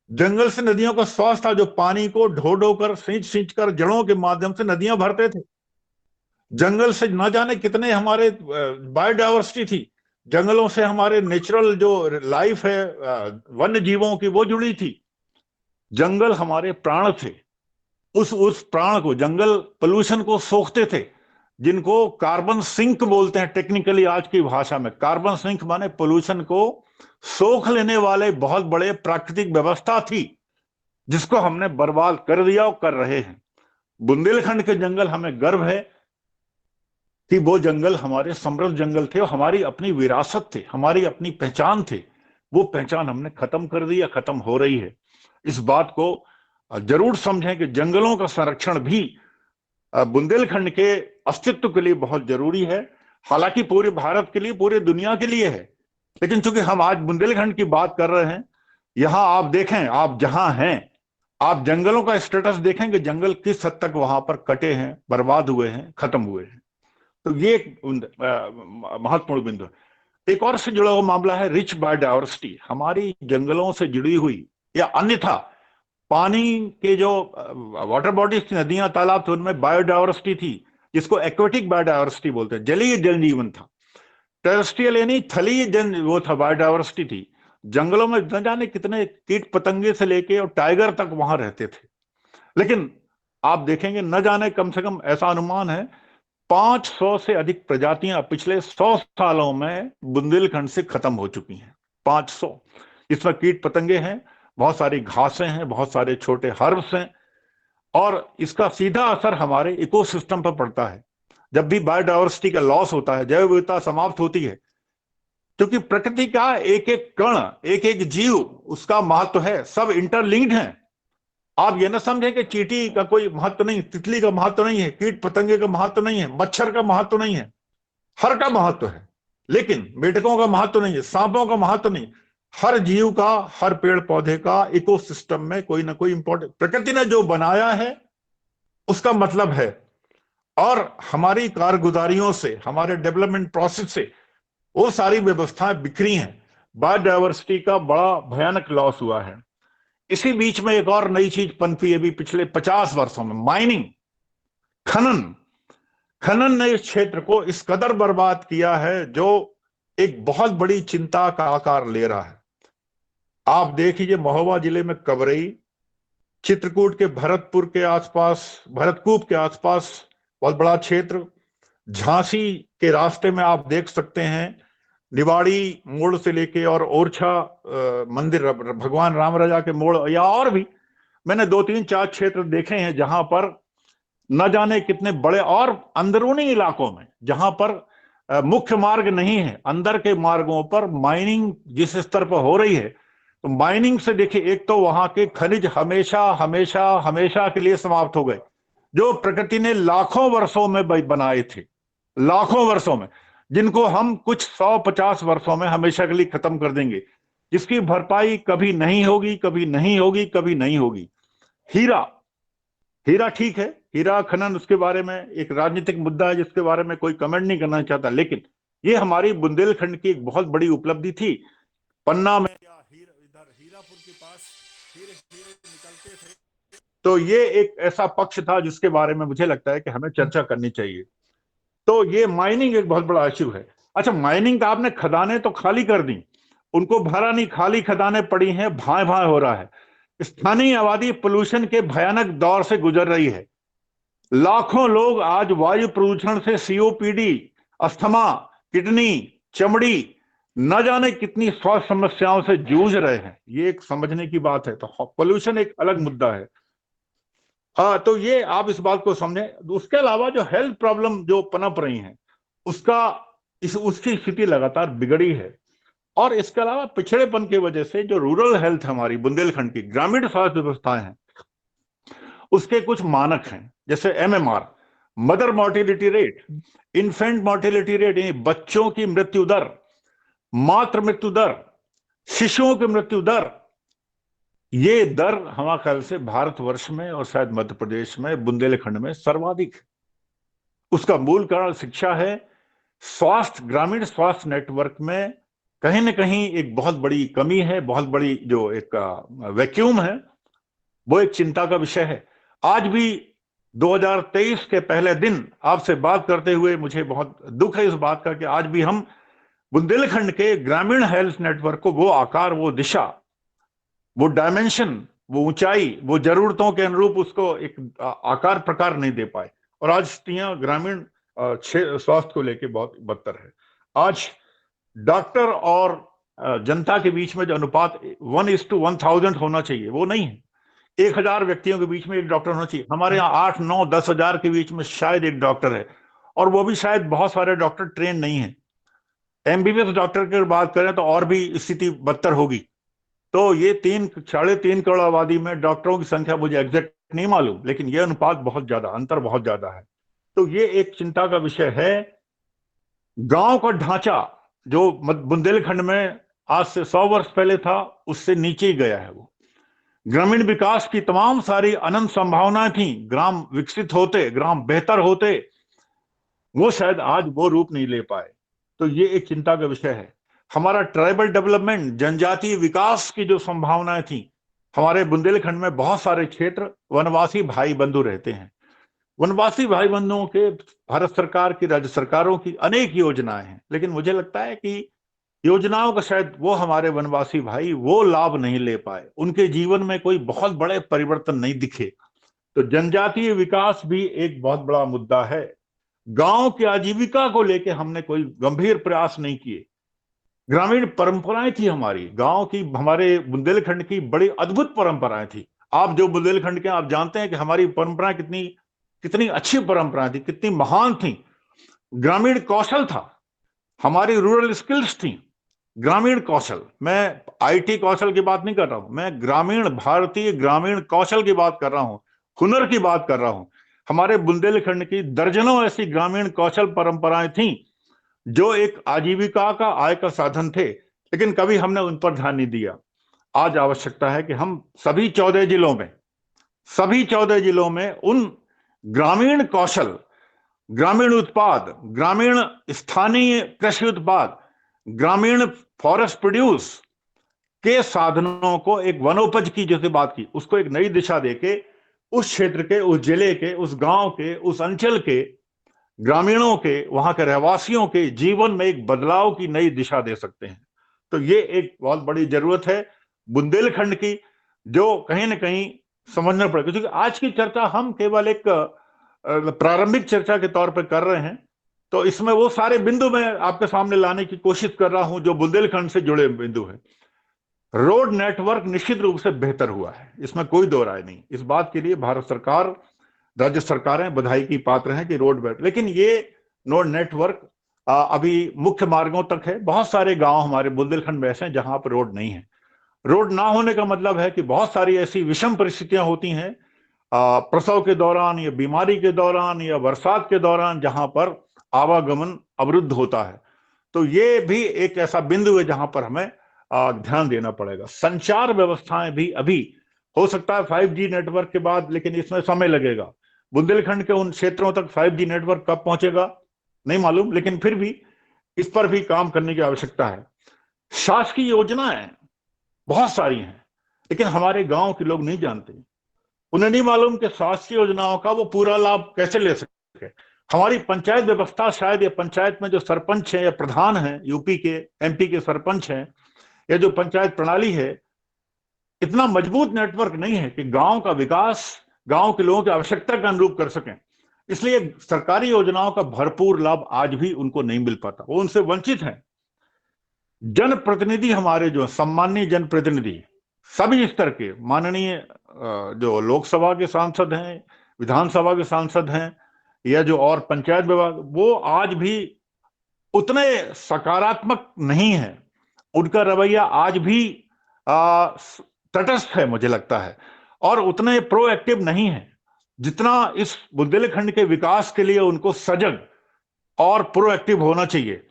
जंगल से नदियों का स्वास्थ्य था, जो पानी को ढो ढो कर, सींच सींच कर, जड़ों के माध्यम से नदियां भरते थे। जंगल से न जाने कितने हमारे बायोडाइवर्सिटी थी। जंगलों से हमारे नेचुरल जो लाइफ है वन्य जीवों की, वो जुड़ी थी। जंगल हमारे प्राण थे। उस प्राण को, जंगल पोल्यूशन को सोखते थे, जिनको कार्बन सिंक बोलते हैं टेक्निकली आज की भाषा में। कार्बन सिंक माने पोल्यूशन को सोख लेने वाले बहुत बड़े प्राकृतिक व्यवस्था थी, जिसको हमने बर्बाद कर दिया और कर रहे हैं। बुंदेलखंड के जंगल, हमें गर्व है कि वो जंगल हमारे समृद्ध जंगल थे और हमारी अपनी विरासत थे, हमारी अपनी पहचान थे। वो पहचान हमने खत्म कर दी या खत्म हो रही है। इस बात को जरूर समझें कि जंगलों का संरक्षण भी बुंदेलखंड के अस्तित्व के लिए बहुत जरूरी है। हालांकि पूरे भारत के लिए, पूरे दुनिया के लिए है, लेकिन चूंकि हम आज बुंदेलखंड की बात कर रहे हैं, यहां आप देखें, आप जहां हैं, आप जंगलों का स्टेटस देखें कि जंगल किस हद तक वहां पर कटे हैं, बर्बाद हुए हैं, खत्म हुए हैं। तो ये एक महत्वपूर्ण बिंदु है। एक और से जुड़ा हुआ मामला है रिच बायोडाइवर्सिटी। हमारी जंगलों से जुड़ी हुई या अन्यथा पानी के जो वाटर बॉडीज थी, नदियां, तालाब थे, उनमें बायोडाइवर्सिटी थी, जिसको एक्वेटिक बायोडाइवर्सिटी बोलते हैं। जलीय जनजीवन था। टेरेस्ट्रियल यानी थलीय जन, वो था, बायोडाइवर्सिटी थी। जंगलों में न जाने कितने कीट पतंगे से लेके और टाइगर तक वहां रहते थे। लेकिन आप देखेंगे, न जाने, कम से कम ऐसा अनुमान है, 500 से अधिक प्रजातियां पिछले 100 सालों में बुंदेलखंड से खत्म हो चुकी हैं। 500। इसमें कीट पतंगे हैं, बहुत सारी घासें हैं, बहुत सारे छोटे हर्ब्स हैं, और इसका सीधा असर हमारे इकोसिस्टम पर पड़ता है। जब भी बायोडाइवर्सिटी का लॉस होता है, जैव विविधता समाप्त होती है, क्योंकि प्रकृति का एक एक कण, एक एक जीव, उसका महत्व है, सब इंटरलिंक्ड हैं। आप ये ना समझें कि चींटी का कोई महत्व नहीं, तितली का महत्व नहीं है, कीट पतंगे का महत्व नहीं है, मच्छर का महत्व नहीं है। हर का महत्व है, लेकिन मेढकों का महत्व नहीं है, सांपों का महत्व नहीं। हर जीव का, हर पेड़ पौधे का इकोसिस्टम में कोई ना कोई इंपॉर्टेंट, प्रकृति ने जो बनाया है उसका मतलब है। और हमारी कारगुजारियों से, हमारे डेवलपमेंट प्रोसेस से वो सारी व्यवस्थाएं बिखरी हैं। बायोडाइवर्सिटी का बड़ा भयानक लॉस हुआ है। इसी बीच में एक और नई चीज पनपी है भी पिछले 50 वर्षों में, माइनिंग, खनन। खनन ने इस क्षेत्र को इस कदर बर्बाद किया है, जो एक बहुत बड़ी चिंता का आकार ले रहा है। आप देखिए, महोबा जिले में कबरई, चित्रकूट के भरतपुर के आसपास, भरतकूप के आसपास बहुत बड़ा क्षेत्र, झांसी के रास्ते में आप देख सकते हैं, निवाड़ी मोड़ से लेके और ओरछा मंदिर, भगवान राम राजा के मोड़, या और भी मैंने 2-3-4 क्षेत्र देखे हैं जहां पर न जाने कितने बड़े, और अंदरूनी इलाकों में जहां पर मुख्य मार्ग नहीं है, अंदर के मार्गों पर माइनिंग जिस स्तर पर हो रही है, तो माइनिंग से देखिए, एक तो वहां के खनिज हमेशा हमेशा हमेशा के लिए समाप्त हो गए, जो प्रकृति ने लाखों वर्षों में बनाए थे, लाखों वर्षों में, जिनको हम कुछ 100-50 वर्षों में हमेशा के लिए खत्म कर देंगे, जिसकी भरपाई कभी नहीं होगी, कभी नहीं होगी, कभी नहीं होगी। हीरा, हीरा ठीक है, हीरा खनन उसके बारे में एक राजनीतिक मुद्दा है जिसके बारे में कोई कमेंट नहीं करना चाहता, लेकिन ये हमारी बुंदेलखंड की एक बहुत बड़ी उपलब्धि थी। पन्ना में या इधर हीरापुर के पास हीरे हीरे निकलते थे, तो ये एक ऐसा पक्ष था जिसके बारे में मुझे लगता है कि हमें चर्चा करनी चाहिए। तो ये माइनिंग एक बहुत बड़ा इश्यू है। अच्छा, माइनिंग का आपने खदानें तो खाली कर दी, उनको भरा नहीं, खाली खदानें पड़ी हैं, भाए भाए हो रहा है। स्थानीय आबादी पोल्यूशन के भयानक दौर से गुजर रही है। लाखों लोग आज वायु प्रदूषण से सीओपीडी, अस्थमा, किडनी, चमड़ी, न जाने कितनी स्वास्थ्य समस्याओं से जूझ रहे हैं। ये एक समझने की बात है। तो पोल्यूशन एक अलग मुद्दा है। हाँ, तो ये आप इस बात को समझें। उसके अलावा जो हेल्थ प्रॉब्लम जो पनप रही हैं, उसकी स्थिति लगातार बिगड़ी है। और इसके अलावा पिछड़ेपन की वजह से जो रूरल हेल्थ हमारी बुंदेलखंड की ग्रामीण स्वास्थ्य व्यवस्थाएं हैं, उसके कुछ मानक हैं, जैसे MMR, mother mortality rate, infant mortality rate, यानी बच्चों की मृत्यु दर, मातृ मृत्यु दर, शिशुओं की मृत्यु दर। ये दर हमारे ख्याल से भारतवर्ष में और शायद मध्य प्रदेश में बुंदेलखंड में सर्वाधिक। उसका मूल कारण शिक्षा है। स्वास्थ्य, ग्रामीण स्वास्थ्य नेटवर्क में कहीं ना कहीं एक बहुत बड़ी कमी है, बहुत बड़ी जो एक वैक्यूम है, वो एक चिंता का विषय है। आज भी 2023 के पहले दिन आपसे बात करते हुए मुझे बहुत दुख है इस बात का कि आज भी हम बुंदेलखंड के ग्रामीण हेल्थ नेटवर्क को वो आकार, वो दिशा, वो डायमेंशन, वो ऊंचाई, वो जरूरतों के अनुरूप उसको एक आकार प्रकार नहीं दे पाए। और आज स्थितियां ग्रामीण स्वास्थ्य को लेकर बहुत बदतर है। आज डॉक्टर और जनता के बीच में जो अनुपात 1:1000 होना चाहिए, वो नहीं है। 1000 व्यक्तियों के बीच में एक डॉक्टर होना चाहिए। हमारे यहाँ 8, 9, 10 हजार के बीच में शायद एक डॉक्टर है, और वो भी शायद बहुत सारे डॉक्टर ट्रेन नहीं है। एमबीबीएस डॉक्टर की बात करें तो और भी स्थिति बदतर होगी। तो ये 3-3.5 करोड़ आबादी में डॉक्टरों की संख्या मुझे एग्जैक्ट नहीं मालूम, लेकिन ये अनुपात बहुत ज्यादा, अंतर बहुत ज्यादा है। तो ये एक चिंता का विषय है। गांव का ढांचा जो बुंदेलखंड में आज से 100 वर्ष पहले था, उससे नीचे ही गया है। वो ग्रामीण विकास की तमाम सारी अनंत संभावनाएं थी, ग्राम विकसित होते, ग्राम बेहतर होते, वो शायद आज वो रूप नहीं ले पाए। तो ये एक चिंता का विषय है। हमारा ट्राइबल डेवलपमेंट, जनजातीय विकास की जो संभावनाएं थी, हमारे बुंदेलखंड में बहुत सारे क्षेत्र वनवासी भाई बंधु रहते हैं। वनवासी भाई बंधुओं के भारत सरकार की, राज्य सरकारों की अनेक योजनाएं हैं, लेकिन मुझे लगता है कि योजनाओं का शायद वो हमारे वनवासी भाई वो लाभ नहीं ले पाए, उनके जीवन में कोई बहुत बड़े परिवर्तन नहीं दिखे। तो जनजातीय विकास भी एक बहुत बड़ा मुद्दा है। गांव की आजीविका को लेकर हमने कोई गंभीर प्रयास नहीं किए। ग्रामीण परंपराएं थी हमारी, गांव की, हमारे बुंदेलखंड की बड़ी अद्भुत परंपराएं थी। आप जो बुंदेलखंड के, आप जानते हैं कि हमारी परंपराएं कितनी कितनी अच्छी परंपराएं थी, कितनी महान थी। ग्रामीण कौशल था, हमारी रूरल स्किल्स थी, ग्रामीण कौशल। मैं आईटी कौशल की बात नहीं कर रहा हूं, मैं ग्रामीण, भारतीय ग्रामीण कौशल की बात कर रहा हूं, हुनर की बात कर रहा हूं। हमारे बुंदेलखंड की दर्जनों ऐसी ग्रामीण कौशल परंपराएं थीं जो एक आजीविका का, आय का साधन थे, लेकिन कभी हमने उन पर ध्यान नहीं दिया। आज आवश्यकता है कि हम सभी 14 जिलों में उन ग्रामीण कौशल, ग्रामीण उत्पाद, ग्रामीण स्थानीय कृषि उत्पाद, ग्रामीण फॉरेस्ट प्रोड्यूस के साधनों को, एक वनोपज की जैसे बात की, उसको एक नई दिशा देके उस क्षेत्र के, उस जिले के, उस गांव के, उस अंचल के ग्रामीणों के, वहां के रहवासियों के जीवन में एक बदलाव की नई दिशा दे सकते हैं। तो ये एक बहुत बड़ी जरूरत है बुंदेलखंड की, जो कहीं ना कहीं समझना पड़ेगा। क्योंकि आज की चर्चा हम केवल एक प्रारंभिक चर्चा के तौर पर कर रहे हैं, तो इसमें वो सारे बिंदु मैं आपके सामने लाने की कोशिश कर रहा हूं जो बुंदेलखंड से जुड़े बिंदु हैं। रोड नेटवर्क निश्चित रूप से बेहतर हुआ है, इसमें कोई दो राय नहीं। इस बात के लिए भारत सरकार, राज्य सरकारें बधाई की पात्र हैं कि रोड बेहतर, लेकिन ये रोड नेटवर्क अभी मुख्य मार्गों तक है। बहुत सारे गांव हमारे बुंदेलखंड में ऐसे हैं जहां पर रोड नहीं है। रोड ना होने का मतलब है कि बहुत सारी ऐसी विषम परिस्थितियां होती हैं प्रसव के दौरान, या बीमारी के दौरान, या बरसात के दौरान, जहां पर आवागमन अवरुद्ध होता है। तो ये भी एक ऐसा बिंदु है जहां पर हमें ध्यान देना पड़ेगा। संचार व्यवस्थाएं भी अभी हो सकता है 5G नेटवर्क के बाद, लेकिन इसमें समय लगेगा। बुंदेलखंड के उन क्षेत्रों तक 5G नेटवर्क कब पहुंचेगा नहीं मालूम, लेकिन फिर भी इस पर भी काम करने की आवश्यकता है। शासकीय योजनाएं बहुत सारी हैं, लेकिन हमारे गांव के लोग नहीं जानते, उन्हें नहीं मालूम कि शासकीय योजनाओं का वो पूरा लाभ कैसे ले सके। हमारी पंचायत व्यवस्था, शायद ये पंचायत में जो सरपंच है या प्रधान है, यूपी के MP के सरपंच हैं, या जो पंचायत प्रणाली है, इतना मजबूत नेटवर्क नहीं है कि गांव का विकास गांव के लोगों की आवश्यकता के अनुरूप कर सकें। इसलिए सरकारी योजनाओं का भरपूर लाभ आज भी उनको नहीं मिल पाता, वो उनसे वंचित हैं। जनप्रतिनिधि हमारे जो सम्मानीय जनप्रतिनिधि सभी स्तर के, माननीय जो लोकसभा के सांसद हैं, विधानसभा के सांसद हैं, या जो और पंचायत विभाग, वो आज भी उतने सकारात्मक नहीं है। उनका रवैया आज भी तटस्थ है मुझे लगता है, और उतने प्रोएक्टिव नहीं है जितना इस बुंदेलखंड के विकास के लिए उनको सजग और प्रोएक्टिव होना चाहिए।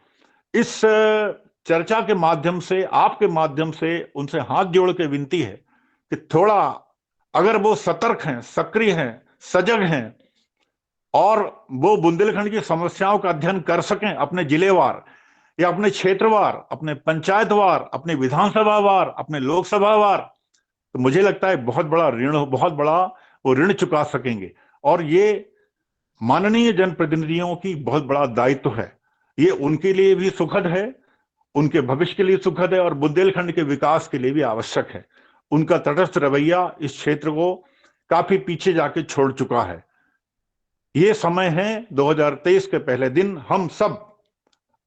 इस चर्चा के माध्यम से, आपके माध्यम से उनसे हाथ जोड़ के विनती है कि थोड़ा अगर वो सतर्क हैं, सक्रिय हैं, सजग हैं, और वो बुंदेलखंड की समस्याओं का अध्ययन कर सकें अपने जिलेवार या अपने क्षेत्रवार, अपने पंचायतवार, अपने विधानसभावार, अपने लोकसभावार, तो मुझे लगता है बहुत बड़ा वो ऋण चुका सकेंगे। और ये माननीय जनप्रतिनिधियों की बहुत बड़ा दायित्व है। ये उनके लिए भी सुखद है, उनके भविष्य के लिए सुखद है, और बुंदेलखंड के विकास के लिए भी आवश्यक है। उनका तटस्थ रवैया इस क्षेत्र को काफी पीछे जाके छोड़ चुका है। ये समय है 2023 के पहले दिन हम सब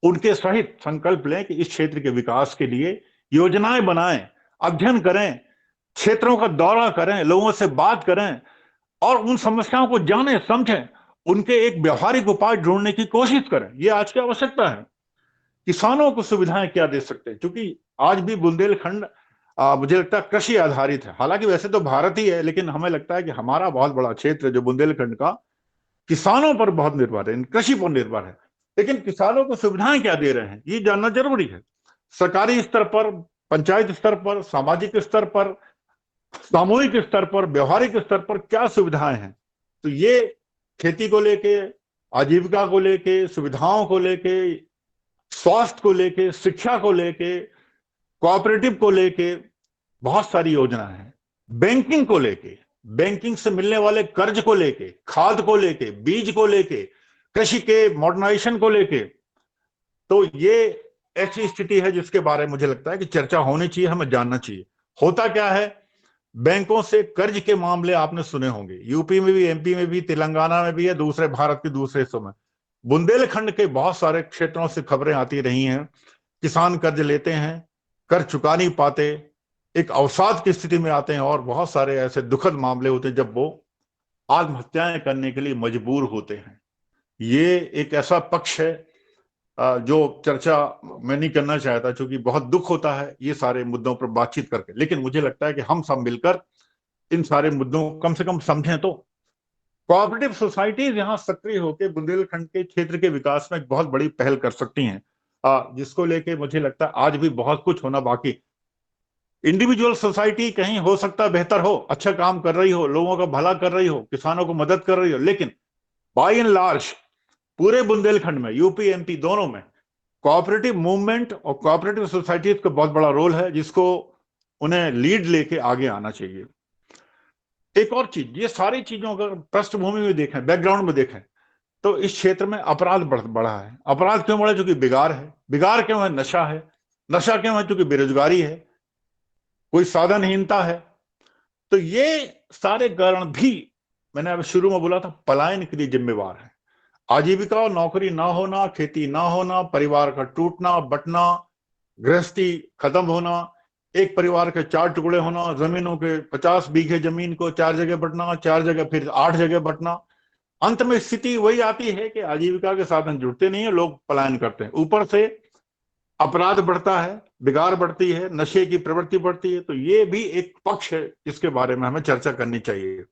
उनके सहित संकल्प लें कि इस क्षेत्र के विकास के लिए योजनाएं बनाएं, अध्ययन करें, क्षेत्रों का दौरा करें, लोगों से बात करें, और उन समस्याओं को जानें, समझें, उनके एक व्यवहारिक उपाय ढूंढने की कोशिश करें। ये आज की आवश्यकता है। किसानों को सुविधाएं क्या दे सकते हैं, क्योंकि आज भी बुंदेलखंड मुझे लगता है कृषि आधारित है। हालांकि वैसे तो भारत ही है, लेकिन हमें लगता है कि हमारा बहुत बड़ा क्षेत्र जो बुंदेलखंड का किसानों पर बहुत निर्भर है, कृषि पर निर्भर है। लेकिन किसानों को सुविधाएं क्या दे रहे हैं, ये जानना जरूरी है। सरकारी स्तर पर, पंचायत स्तर पर, सामाजिक स्तर पर, सामूहिक स्तर पर, व्यवहारिक स्तर पर क्या सुविधाएं हैं। तो ये खेती को लेके, आजीविका को लेके, सुविधाओं को लेके, स्वास्थ्य को लेके, शिक्षा को लेके, कोऑपरेटिव को लेके बहुत सारी योजनाएं हैं। बैंकिंग को लेके, बैंकिंग से मिलने वाले कर्ज को लेके, खाद को लेके, बीज को लेके, कृषि के मॉडर्नाइजेशन को लेके, तो ये ऐसी स्थिति है जिसके बारे में मुझे लगता है कि चर्चा होनी चाहिए, हमें जानना चाहिए। होता क्या है, बैंकों से कर्ज के मामले आपने सुने होंगे, यूपी में भी, MP में भी, तेलंगाना में भी है, दूसरे भारत के दूसरे हिस्सों में। बुंदेलखंड के बहुत सारे क्षेत्रों से खबरें आती रही हैं, किसान कर्ज लेते हैं, कर चुका नहीं पाते, एक अवसाद की स्थिति में आते हैं, और बहुत सारे ऐसे दुखद मामले होते हैं जब वो आत्महत्याएं करने के लिए मजबूर होते हैं। ये एक ऐसा पक्ष है जो चर्चा मैं नहीं करना चाहता, क्योंकि बहुत दुख होता है ये सारे मुद्दों पर बातचीत करके। लेकिन मुझे लगता है कि हम सब मिलकर इन सारे मुद्दों को कम से कम समझें। तो कोऑपरेटिव सोसाइटीज यहाँ सक्रिय होकर बुंदेलखंड के क्षेत्र के विकास में एक बहुत बड़ी पहल कर सकती हैं, जिसको लेके मुझे लगता है आज भी बहुत कुछ होना बाकी। इंडिविजुअल सोसाइटी कहीं हो सकता है बेहतर हो, अच्छा काम कर रही हो, लोगों का भला कर रही हो, किसानों को मदद कर रही हो, लेकिन बाय एंड लार्ज पूरे बुंदेलखंड में, यूपी MP दोनों में, कोऑपरेटिव मूवमेंट और कोऑपरेटिव सोसाइटीज का बहुत बड़ा रोल है, जिसको उन्हें लीड लेके आगे आना चाहिए। एक और चीज, ये सारी चीजों का पृष्ठभूमि में देखें, बैकग्राउंड में देखें, तो इस क्षेत्र में अपराध बढ़ा है। अपराध क्यों बढ़ा? क्योंकि बिगाड़ है। बिगाड़ क्यों है? नशा है। नशा क्यों है? क्योंकि बेरोजगारी है, कोई साधनहीनता है। तो ये सारे कारण भी, मैंने अब शुरू में बोला था, पलायन के लिए जिम्मेवार है। आजीविका और नौकरी ना होना, खेती ना होना, परिवार का टूटना बटना, गृहस्थी खत्म होना, एक परिवार के 4 टुकड़े होना, जमीनों के 50 बीघे जमीन को 4 जगह बंटना, 4 जगह फिर 8 जगह बंटना। अंत में स्थिति वही आती है कि आजीविका के साधन जुड़ते नहीं है, लोग पलायन करते हैं। ऊपर से अपराध बढ़ता है, बिगाड़ बढ़ती है, नशे की प्रवृत्ति बढ़ती है। तो ये भी एक पक्ष है जिसके बारे में हमें चर्चा करनी चाहिए।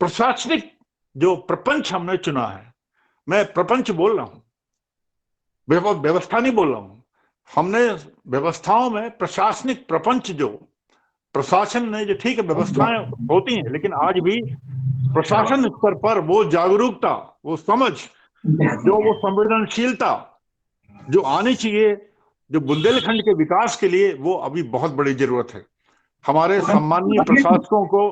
प्रशासनिक जो प्रपंच हमने चुना है, मैं प्रपंच बोल रहा हूं, व्यवस्था नहीं बोल रहा हूं, हमने व्यवस्थाओं में प्रशासनिक प्रपंच जो प्रशासन ने जो, ठीक है व्यवस्थाएं होती हैं, लेकिन आज भी प्रशासन स्तर पर वो जागरूकता, वो समझ, वो संवेदनशीलता जो आनी चाहिए, जो बुंदेलखंड के विकास के लिए, वो अभी बहुत बड़ी जरूरत है। हमारे सम्माननीय प्रशासकों को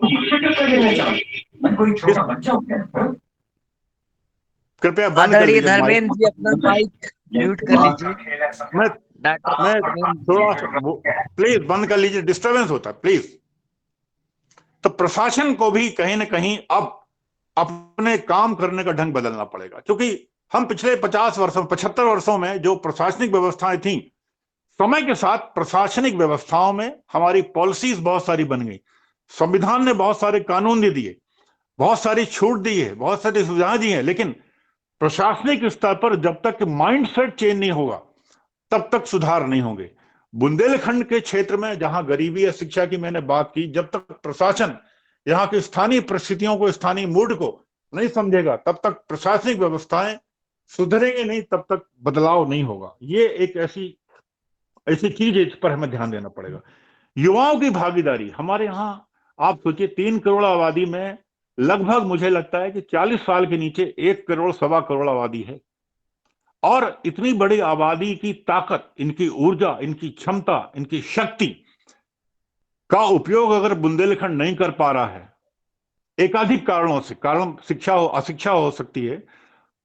कृपया बंद कर आदरणीय लीजिए माइक। धर्मेंद्र जी अपना माइक म्यूट कर लीजिए। मैं डॉक्टर मैं धर्मेंद्र थोड़ा जी। प्लीज बंद कर लीजिए, डिस्टरबेंस होता है प्लीज। तो प्रशासन को भी कहीं ना कहीं अब अपने काम करने का ढंग बदलना पड़ेगा, क्योंकि हम पिछले 50 वर्षों 75 वर्षों में जो प्रशासनिक व्यवस्थाएं थी, समय के साथ प्रशासनिक व्यवस्थाओं में हमारी पॉलिसीज बहुत सारी बन गई, संविधान ने बहुत सारे कानून दे दिए, बहुत सारी छूट दी है, बहुत सारी सुविधाएं दी है, लेकिन प्रशासनिक स्तर पर जब तक माइंडसेट चेंज नहीं होगा तब तक सुधार नहीं होंगे। बुंदेलखंड के क्षेत्र में जहां गरीबी या शिक्षा की मैंने बात की, जब तक प्रशासन यहाँ की स्थानीय परिस्थितियों को, स्थानीय मूड को नहीं समझेगा, तब तक प्रशासनिक व्यवस्थाएं सुधरेंगे नहीं, तब तक बदलाव नहीं होगा। ये एक ऐसी ऐसी चीज है, इस पर हमें ध्यान देना पड़ेगा। युवाओं की भागीदारी हमारे यहाँ, आप सोचिए 3 करोड़ आबादी में लगभग मुझे लगता है कि 40 साल के नीचे 1 करोड़ सवा करोड़ आबादी है, और इतनी बड़ी आबादी की ताकत, इनकी ऊर्जा, इनकी क्षमता, इनकी शक्ति का उपयोग अगर बुंदेलखंड नहीं कर पा रहा है, एकाधिक कारणों से, कारण शिक्षा हो, अशिक्षा हो सकती है,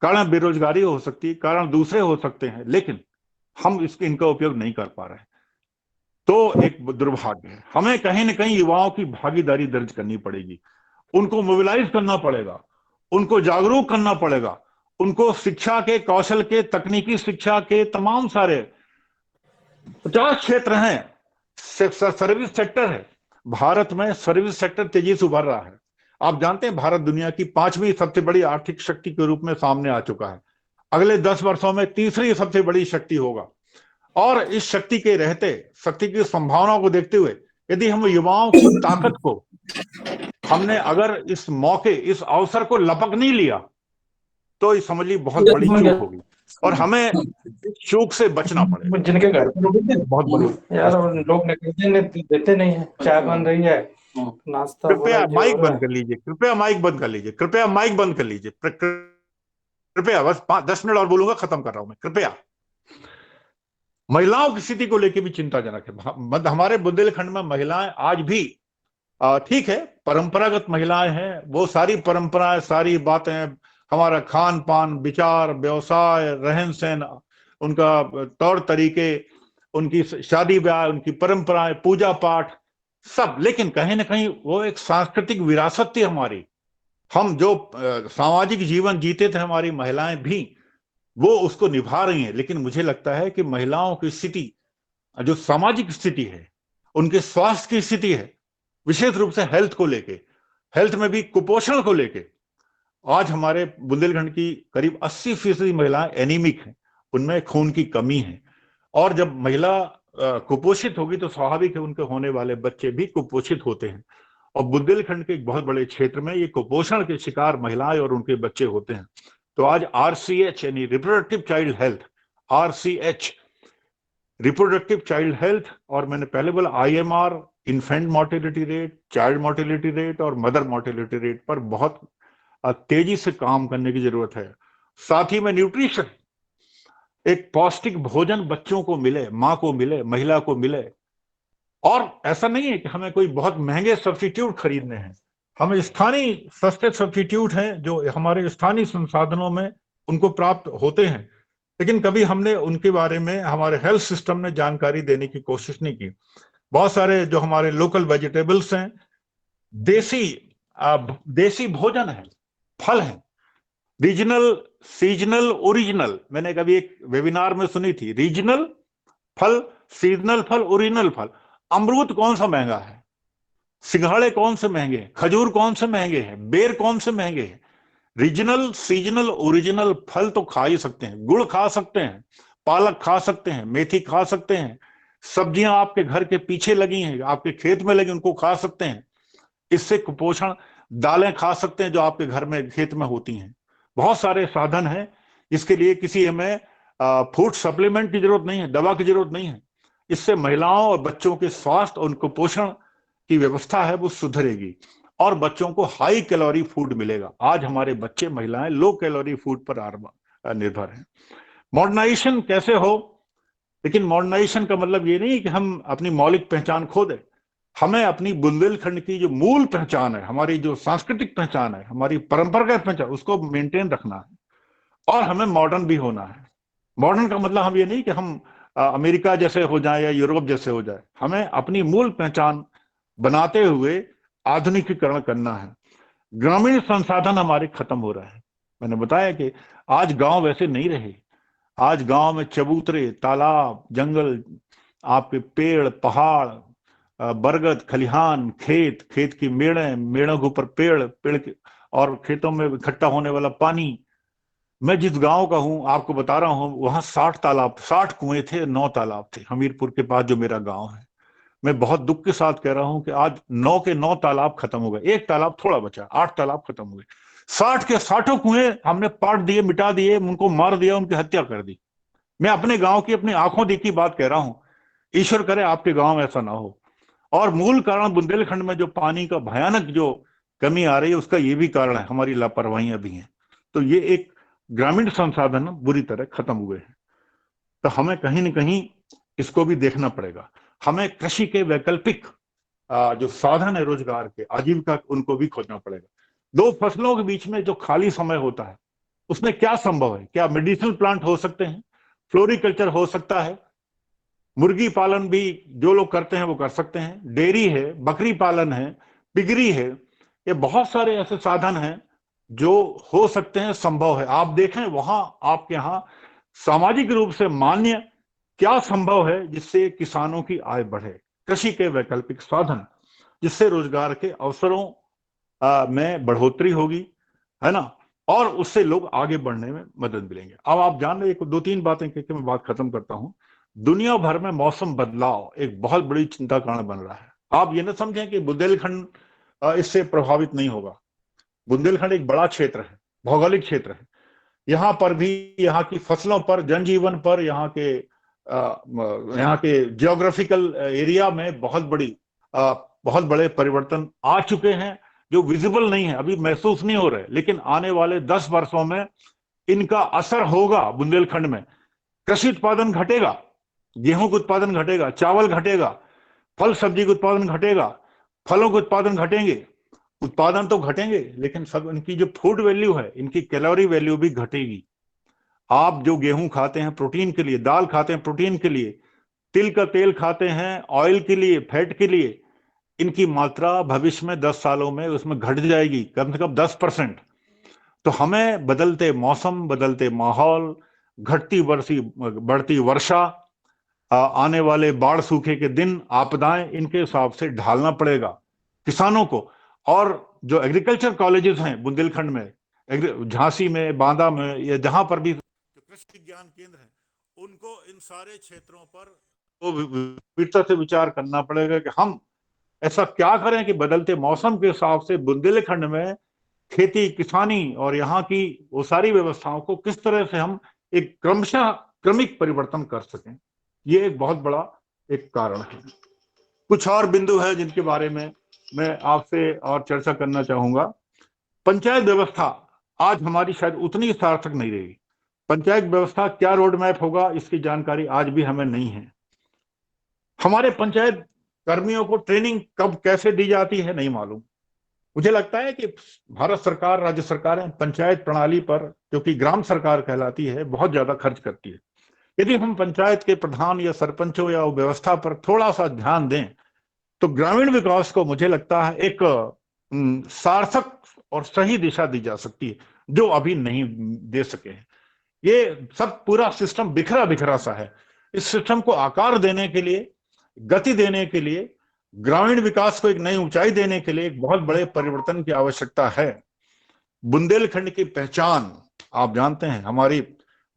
कारण बेरोजगारी हो सकती है, कारण दूसरे हो सकते हैं, लेकिन हम इनका उपयोग नहीं कर पा रहे हैं, तो एक दुर्भाग्य है। हमें कहीं ना कहीं युवाओं की भागीदारी दर्ज करनी पड़ेगी, उनको मोबिलाइज करना पड़ेगा, उनको जागरूक करना पड़ेगा, उनको शिक्षा के, कौशल के, तकनीकी शिक्षा के तमाम सारे 50 क्षेत्र हैं, सर्विस सेक्टर है। भारत में सर्विस सेक्टर तेजी से उभर रहा है। आप जानते हैं भारत दुनिया की 5वीं सबसे बड़ी आर्थिक शक्ति के रूप में सामने आ चुका है, अगले 10 वर्षों में तीसरी सबसे बड़ी शक्ति होगा। और इस शक्ति के रहते, शक्ति की संभावनाओं को देखते हुए, यदि हम युवाओं की ताकत को, हमने अगर इस मौके, इस अवसर को लपक नहीं लिया, तो ये समझ ली बहुत बड़ी चूक होगी, और हमें इस चूक से बचना पड़ेगा। जिनके घर पर रुके थे बहुत बड़ी यार, और लोग निकलते देते नहीं है, चाय बन रही है, नाश्ता हो रहा कृपया है, जो हो माइक रहा बंद कर लीजिए, कृपया माइक बंद कर लीजिए, कृपया माइक बंद कर लीजिए, कृपया बस 10 मिनट और बोलूंगा, खत्म कर रहा हूं मैं। कृपया, महिलाओं की स्थिति को लेकर भी चिंताजनक है। हमारे बुंदेलखंड में महिलाएं आज भी, ठीक है, परंपरागत महिलाएं हैं, वो सारी परंपराएं, सारी बातें, हमारा खान पान, विचार, व्यवसाय, रहन सहन, उनका तौर तरीके, उनकी शादी ब्याह, उनकी परंपराएं, पूजा पाठ, सब, लेकिन कहीं ना कहीं वो एक सांस्कृतिक विरासत थी हमारी। हम जो सामाजिक जीवन जीते थे, हमारी महिलाएं भी वो उसको निभा रही हैं, लेकिन मुझे लगता है कि महिलाओं की स्थिति, जो सामाजिक स्थिति है, उनके स्वास्थ्य की स्थिति है, विशेष रूप से हेल्थ को लेके, हेल्थ में भी कुपोषण को लेके, आज हमारे बुंदेलखंड की करीब 80% महिलाएं एनीमिक हैं, उनमें खून की कमी है। और जब महिला कुपोषित होगी तो स्वाभाविक है उनके होने वाले बच्चे भी कुपोषित होते हैं, और बुंदेलखंड के एक बहुत बड़े क्षेत्र में ये कुपोषण के शिकार महिलाएं और उनके बच्चे होते हैं। तो आज RCH यानी reproductive child health, RCH reproductive child health, और मैंने पहले बोला IMR, infant mortality rate, child mortality rate और मदर मोर्टेलिटी रेट पर बहुत तेजी से काम करने की जरूरत है। साथ ही में न्यूट्रिशन, एक पौष्टिक भोजन बच्चों को मिले, मां को मिले, महिला को मिले। और ऐसा नहीं है कि हमें कोई बहुत महंगे सब्स्टिट्यूट खरीदने हैं, हमें स्थानीय सस्ते सब्स्टिट्यूट हैं जो हमारे स्थानीय संसाधनों में उनको प्राप्त होते हैं, लेकिन कभी हमने उनके बारे में, हमारे हेल्थ सिस्टम में जानकारी देने की कोशिश नहीं की। बहुत सारे जो हमारे लोकल वेजिटेबल्स हैं, देसी भोजन है, फल है, रीजनल, सीजनल, ओरिजिनल, मैंने कभी एक वेबिनार में सुनी थी, रीजनल फल, सीजनल फल, ओरिजिनल फल। अमरूद कौन सा महंगा है, सिंघाड़े कौन से महंगे हैं, खजूर कौन से महंगे हैं, बेर कौन से महंगे हैं? रीजनल, सीजनल, ओरिजिनल फल तो खा ही सकते हैं, गुड़ खा सकते हैं, पालक खा सकते हैं, मेथी खा सकते हैं, सब्जियां आपके घर के पीछे लगी हैं, आपके खेत में लगी, उनको खा सकते हैं, इससे कुपोषण, दालें खा सकते हैं जो आपके घर में खेत में होती हैं। बहुत सारे साधन हैं, इसके लिए किसी हमें फूड सप्लीमेंट की जरूरत नहीं है, दवा की जरूरत नहीं है। इससे महिलाओं और बच्चों के स्वास्थ्य और कुपोषण की व्यवस्था है वो सुधरेगी और बच्चों को हाई कैलोरी फूड मिलेगा। आज हमारे बच्चे महिलाएं लो कैलोरी फूड पर निर्भर हैं। मॉडर्नाइजेशन कैसे हो, लेकिन मॉडर्नाइजेशन का मतलब ये नहीं कि हम अपनी मौलिक पहचान खो दें। हमें अपनी बुंदेलखंड की जो मूल पहचान है, हमारी जो सांस्कृतिक पहचान है, हमारी परंपरागत पहचान, उसको मेंटेन रखना है और हमें मॉडर्न भी होना है। मॉडर्न का मतलब हम ये नहीं कि हम अमेरिका जैसे हो जाए या यूरोप जैसे हो जाए, हमें अपनी मूल पहचान बनाते हुए आधुनिकीकरण करना है। ग्रामीण संसाधन हमारे खत्म हो रहे हैं। मैंने बताया कि आज गांव वैसे नहीं रहे। आज गांव में चबूतरे, तालाब, जंगल, आपके पेड़, पहाड़, बरगद, खलिहान, खेत, खेत की मेड़ें, मेड़ों के ऊपर पेड़, पेड़ के और खेतों में इकट्ठा होने वाला पानी। मैं जिस गांव का हूं आपको बता रहा हूं, वहां 60 तालाब, 60 कुएं थे, 9 तालाब थे। हमीरपुर के पास जो मेरा गांव है, मैं बहुत दुख के साथ कह रहा हूं कि आज 9 के 9 तालाब खत्म हो गए। एक तालाब थोड़ा बचा, 8 तालाब खत्म हो गए। 60 के 60 कुएं हमने पाट दिए, मिटा दिए, उनको मार दिया, उनकी हत्या कर दी। मैं अपने गांव की, अपनी आंखों देखी बात कह रहा हूं। ईश्वर करे आपके गांव में ऐसा ना हो। और मूल कारण बुंदेलखंड में जो पानी का भयानक जो कमी आ रही है, उसका ये भी कारण है, हमारी लापरवाहियां भी हैं। तो ये एक ग्रामीण संसाधन बुरी तरह खत्म हुए हैं। तो हमें कहीं ना कहीं इसको भी देखना पड़ेगा। हमें कृषि के वैकल्पिक जो साधन है रोजगार के, आजीविका, उनको भी खोजना पड़ेगा। दो फसलों के बीच में जो खाली समय होता है, उसमें क्या संभव है? क्या मेडिसिनल प्लांट हो सकते हैं? फ्लोरिकल्चर हो सकता है? मुर्गी पालन भी जो लोग करते हैं वो कर सकते हैं। डेयरी है, बकरी पालन है, पिगरी है। ये बहुत सारे ऐसे साधन हैं जो हो सकते हैं, संभव है। आप देखें वहां आपके यहां सामाजिक रूप से मान्य क्या संभव है जिससे किसानों की आय बढ़े। कृषि के वैकल्पिक साधन, जिससे रोजगार के अवसरों में बढ़ोतरी होगी, है ना, और उससे लोग आगे बढ़ने में मदद मिलेंगे। अब आप जान रहे, 2-3 बातें कहकर मैं बात खत्म करता हूं। दुनिया भर में मौसम बदलाव एक बहुत बड़ी चिंता का कारण बन रहा है। आप ये ना समझें कि बुंदेलखंड इससे प्रभावित नहीं होगा। बुंदेलखंड एक बड़ा क्षेत्र है, भौगोलिक क्षेत्र है। यहाँ पर भी, यहाँ की फसलों पर, जनजीवन पर, यहाँ के जियोग्राफिकल एरिया में बहुत बड़े परिवर्तन आ चुके हैं, जो विजिबल नहीं है, अभी महसूस नहीं हो रहे, लेकिन आने वाले 10 वर्षों में इनका असर होगा। बुंदेलखंड में कृषि उत्पादन घटेगा, गेहूं का उत्पादन घटेगा, चावल घटेगा, फल सब्जी का उत्पादन घटेगा, फलों के उत्पादन घटेंगे। उत्पादन तो घटेंगे, लेकिन सब इनकी जो फूड वैल्यू है, इनकी कैलोरी वैल्यू भी घटेगी। आप जो गेहूं खाते हैं प्रोटीन के लिए, दाल खाते हैं प्रोटीन के लिए, तिल का तेल खाते हैं ऑयल के लिए, फैट के लिए, इनकी मात्रा भविष्य में 10 सालों में उसमें घट जाएगी, कम से कम 10%। तो हमें बदलते मौसम, बदलते माहौल, घटती बढ़ती वर्षा, आने वाले बाढ़ सूखे के दिन, आपदाएं, इनके हिसाब से ढालना पड़ेगा किसानों को। और जो एग्रीकल्चर कॉलेजेस हैं बुंदेलखंड में, झांसी में, बांदा में, या जहां पर भी कृषि विज्ञान केंद्र है, उनको इन सारे क्षेत्रों पर गंभीरता से विचार करना पड़ेगा कि हम ऐसा क्या करें कि बदलते मौसम के हिसाब से बुंदेलखंड में खेती, किसानी और यहाँ की वो सारी व्यवस्थाओं को किस तरह से हम एक क्रमिक परिवर्तन कर सकें। ये एक बहुत बड़ा एक कारण है। कुछ और बिंदु है जिनके बारे में मैं आपसे और चर्चा करना चाहूंगा। पंचायत व्यवस्था आज हमारी शायद उतनी सार्थक नहीं रहेगी। पंचायत व्यवस्था क्या रोड मैप होगा, इसकी जानकारी आज भी हमें नहीं है। हमारे पंचायत कर्मियों को ट्रेनिंग कब कैसे दी जाती है, नहीं मालूम। मुझे लगता है कि भारत सरकार, राज्य सरकारें पंचायत प्रणाली पर, जो कि ग्राम सरकार कहलाती है, बहुत ज्यादा खर्च करती है। यदि हम पंचायत के प्रधान या सरपंचों या व्यवस्था पर थोड़ा सा ध्यान दें, तो ग्रामीण विकास को मुझे लगता है एक सार्थक और सही दिशा दी जा सकती है, जो अभी नहीं दे सके हैं। ये सब पूरा सिस्टम बिखरा बिखरा सा है। इस सिस्टम को आकार देने के लिए, गति देने के लिए, ग्रामीण विकास को एक नई ऊंचाई देने के लिए एक बहुत बड़े परिवर्तन की आवश्यकता है। बुंदेलखंड की पहचान आप जानते हैं, हमारी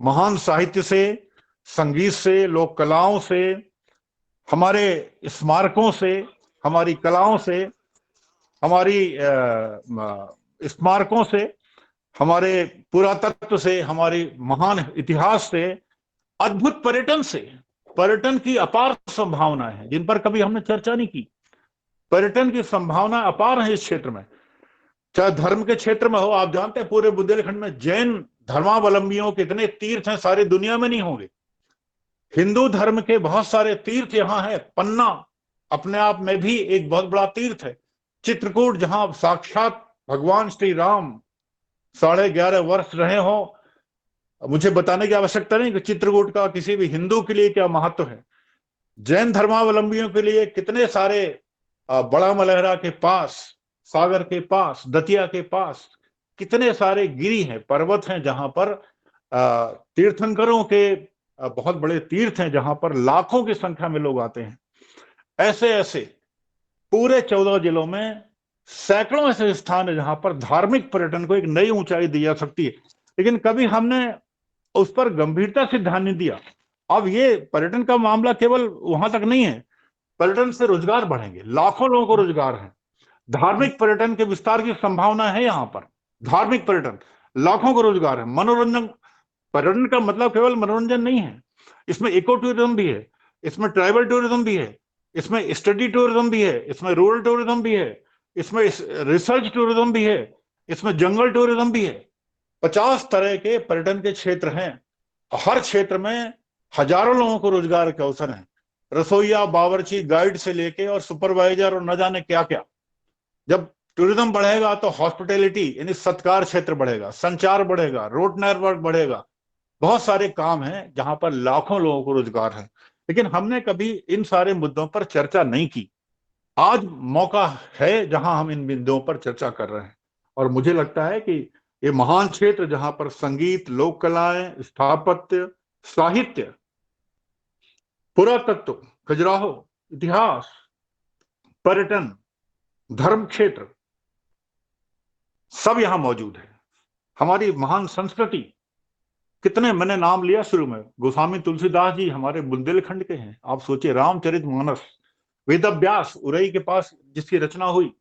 महान साहित्य से, संगीत से, लोक कलाओं से, हमारे स्मारकों से, हमारी कलाओं से, हमारी स्मारकों से, हमारे पुरातत्व से, हमारी महान इतिहास से, अद्भुत पर्यटन से, पर्यटन की अपार संभावना है जिन पर कभी हमने चर्चा नहीं की। पर्यटन की संभावना अपार है इस क्षेत्र में, चाहे धर्म के क्षेत्र में हो। आप जानते हैं पूरे बुंदेलखंड में जैन धर्मावलंबियों के इतने तीर्थ हैं, सारी दुनिया में नहीं होंगे। हिंदू धर्म के बहुत सारे तीर्थ यहाँ हैं। पन्ना अपने आप में भी एक बहुत बड़ा तीर्थ है। चित्रकूट, जहां साक्षात भगवान श्री राम 11.5 वर्ष रहे हो, मुझे बताने की आवश्यकता नहीं कि चित्रकूट का किसी भी हिंदू के लिए क्या महत्व है। जैन धर्मावलंबियों के लिए कितने सारे बड़ा मलहरा के पास, सागर के पास, दतिया के पास कितने सारे गिरी हैं, पर्वत हैं, जहां पर तीर्थंकरों के बहुत बड़े तीर्थ हैं, जहां पर लाखों की संख्या में लोग आते हैं। ऐसे ऐसे पूरे 14 जिलों में सैकड़ों ऐसे स्थान है जहां पर धार्मिक पर्यटन को एक नई ऊंचाई दी जा सकती है, लेकिन कभी हमने उस पर गंभीरता से ध्यान नहीं दिया। अब ये पर्यटन का मामला केवल वहां तक नहीं है, पर्यटन से रोजगार बढ़ेंगे, लाखों लोगों को रोजगार है। धार्मिक पर्यटन के विस्तार की संभावना है यहाँ पर। धार्मिक पर्यटन, लाखों को रोजगार है। मनोरंजन, पर्यटन का मतलब केवल मनोरंजन नहीं है, इसमें इको टूरिज्म भी है, इसमें ट्राइबल टूरिज्म भी है, इसमें स्टडी टूरिज्म भी है, इसमें रूरल टूरिज्म भी है, इसमें रिसर्च टूरिज्म भी है, इसमें जंगल टूरिज्म भी है। 50 तरह के पर्यटन के क्षेत्र हैं। हर क्षेत्र में हजारों लोगों को रोजगार के अवसर हैं। रसोईया, बावर्ची, गाइड से लेके और सुपरवाइजर और न जाने क्या क्या। जब टूरिज्म बढ़ेगा तो हॉस्पिटैलिटी यानी सत्कार क्षेत्र बढ़ेगा, संचार बढ़ेगा, रोड नेटवर्क बढ़ेगा। बहुत सारे काम हैं जहां पर लाखों लोगों को रोजगार है, लेकिन हमने कभी इन सारे मुद्दों पर चर्चा नहीं की। आज मौका है जहां हम इन बिंदुओं पर चर्चा कर रहे हैं, और मुझे लगता है कि ये महान क्षेत्र जहां पर संगीत, लोक कलाएं, स्थापत्य, साहित्य, पुरातत्व, खजुराहो, इतिहास, पर्यटन, धर्म क्षेत्र सब यहां मौजूद है। हमारी महान संस्कृति, कितने मैंने नाम लिया शुरू में, गोस्वामी तुलसीदास जी हमारे बुंदेलखंड के हैं। आप सोचिए, रामचरितमानस, वेदव्यास उरई के पास जिसकी रचना हुई,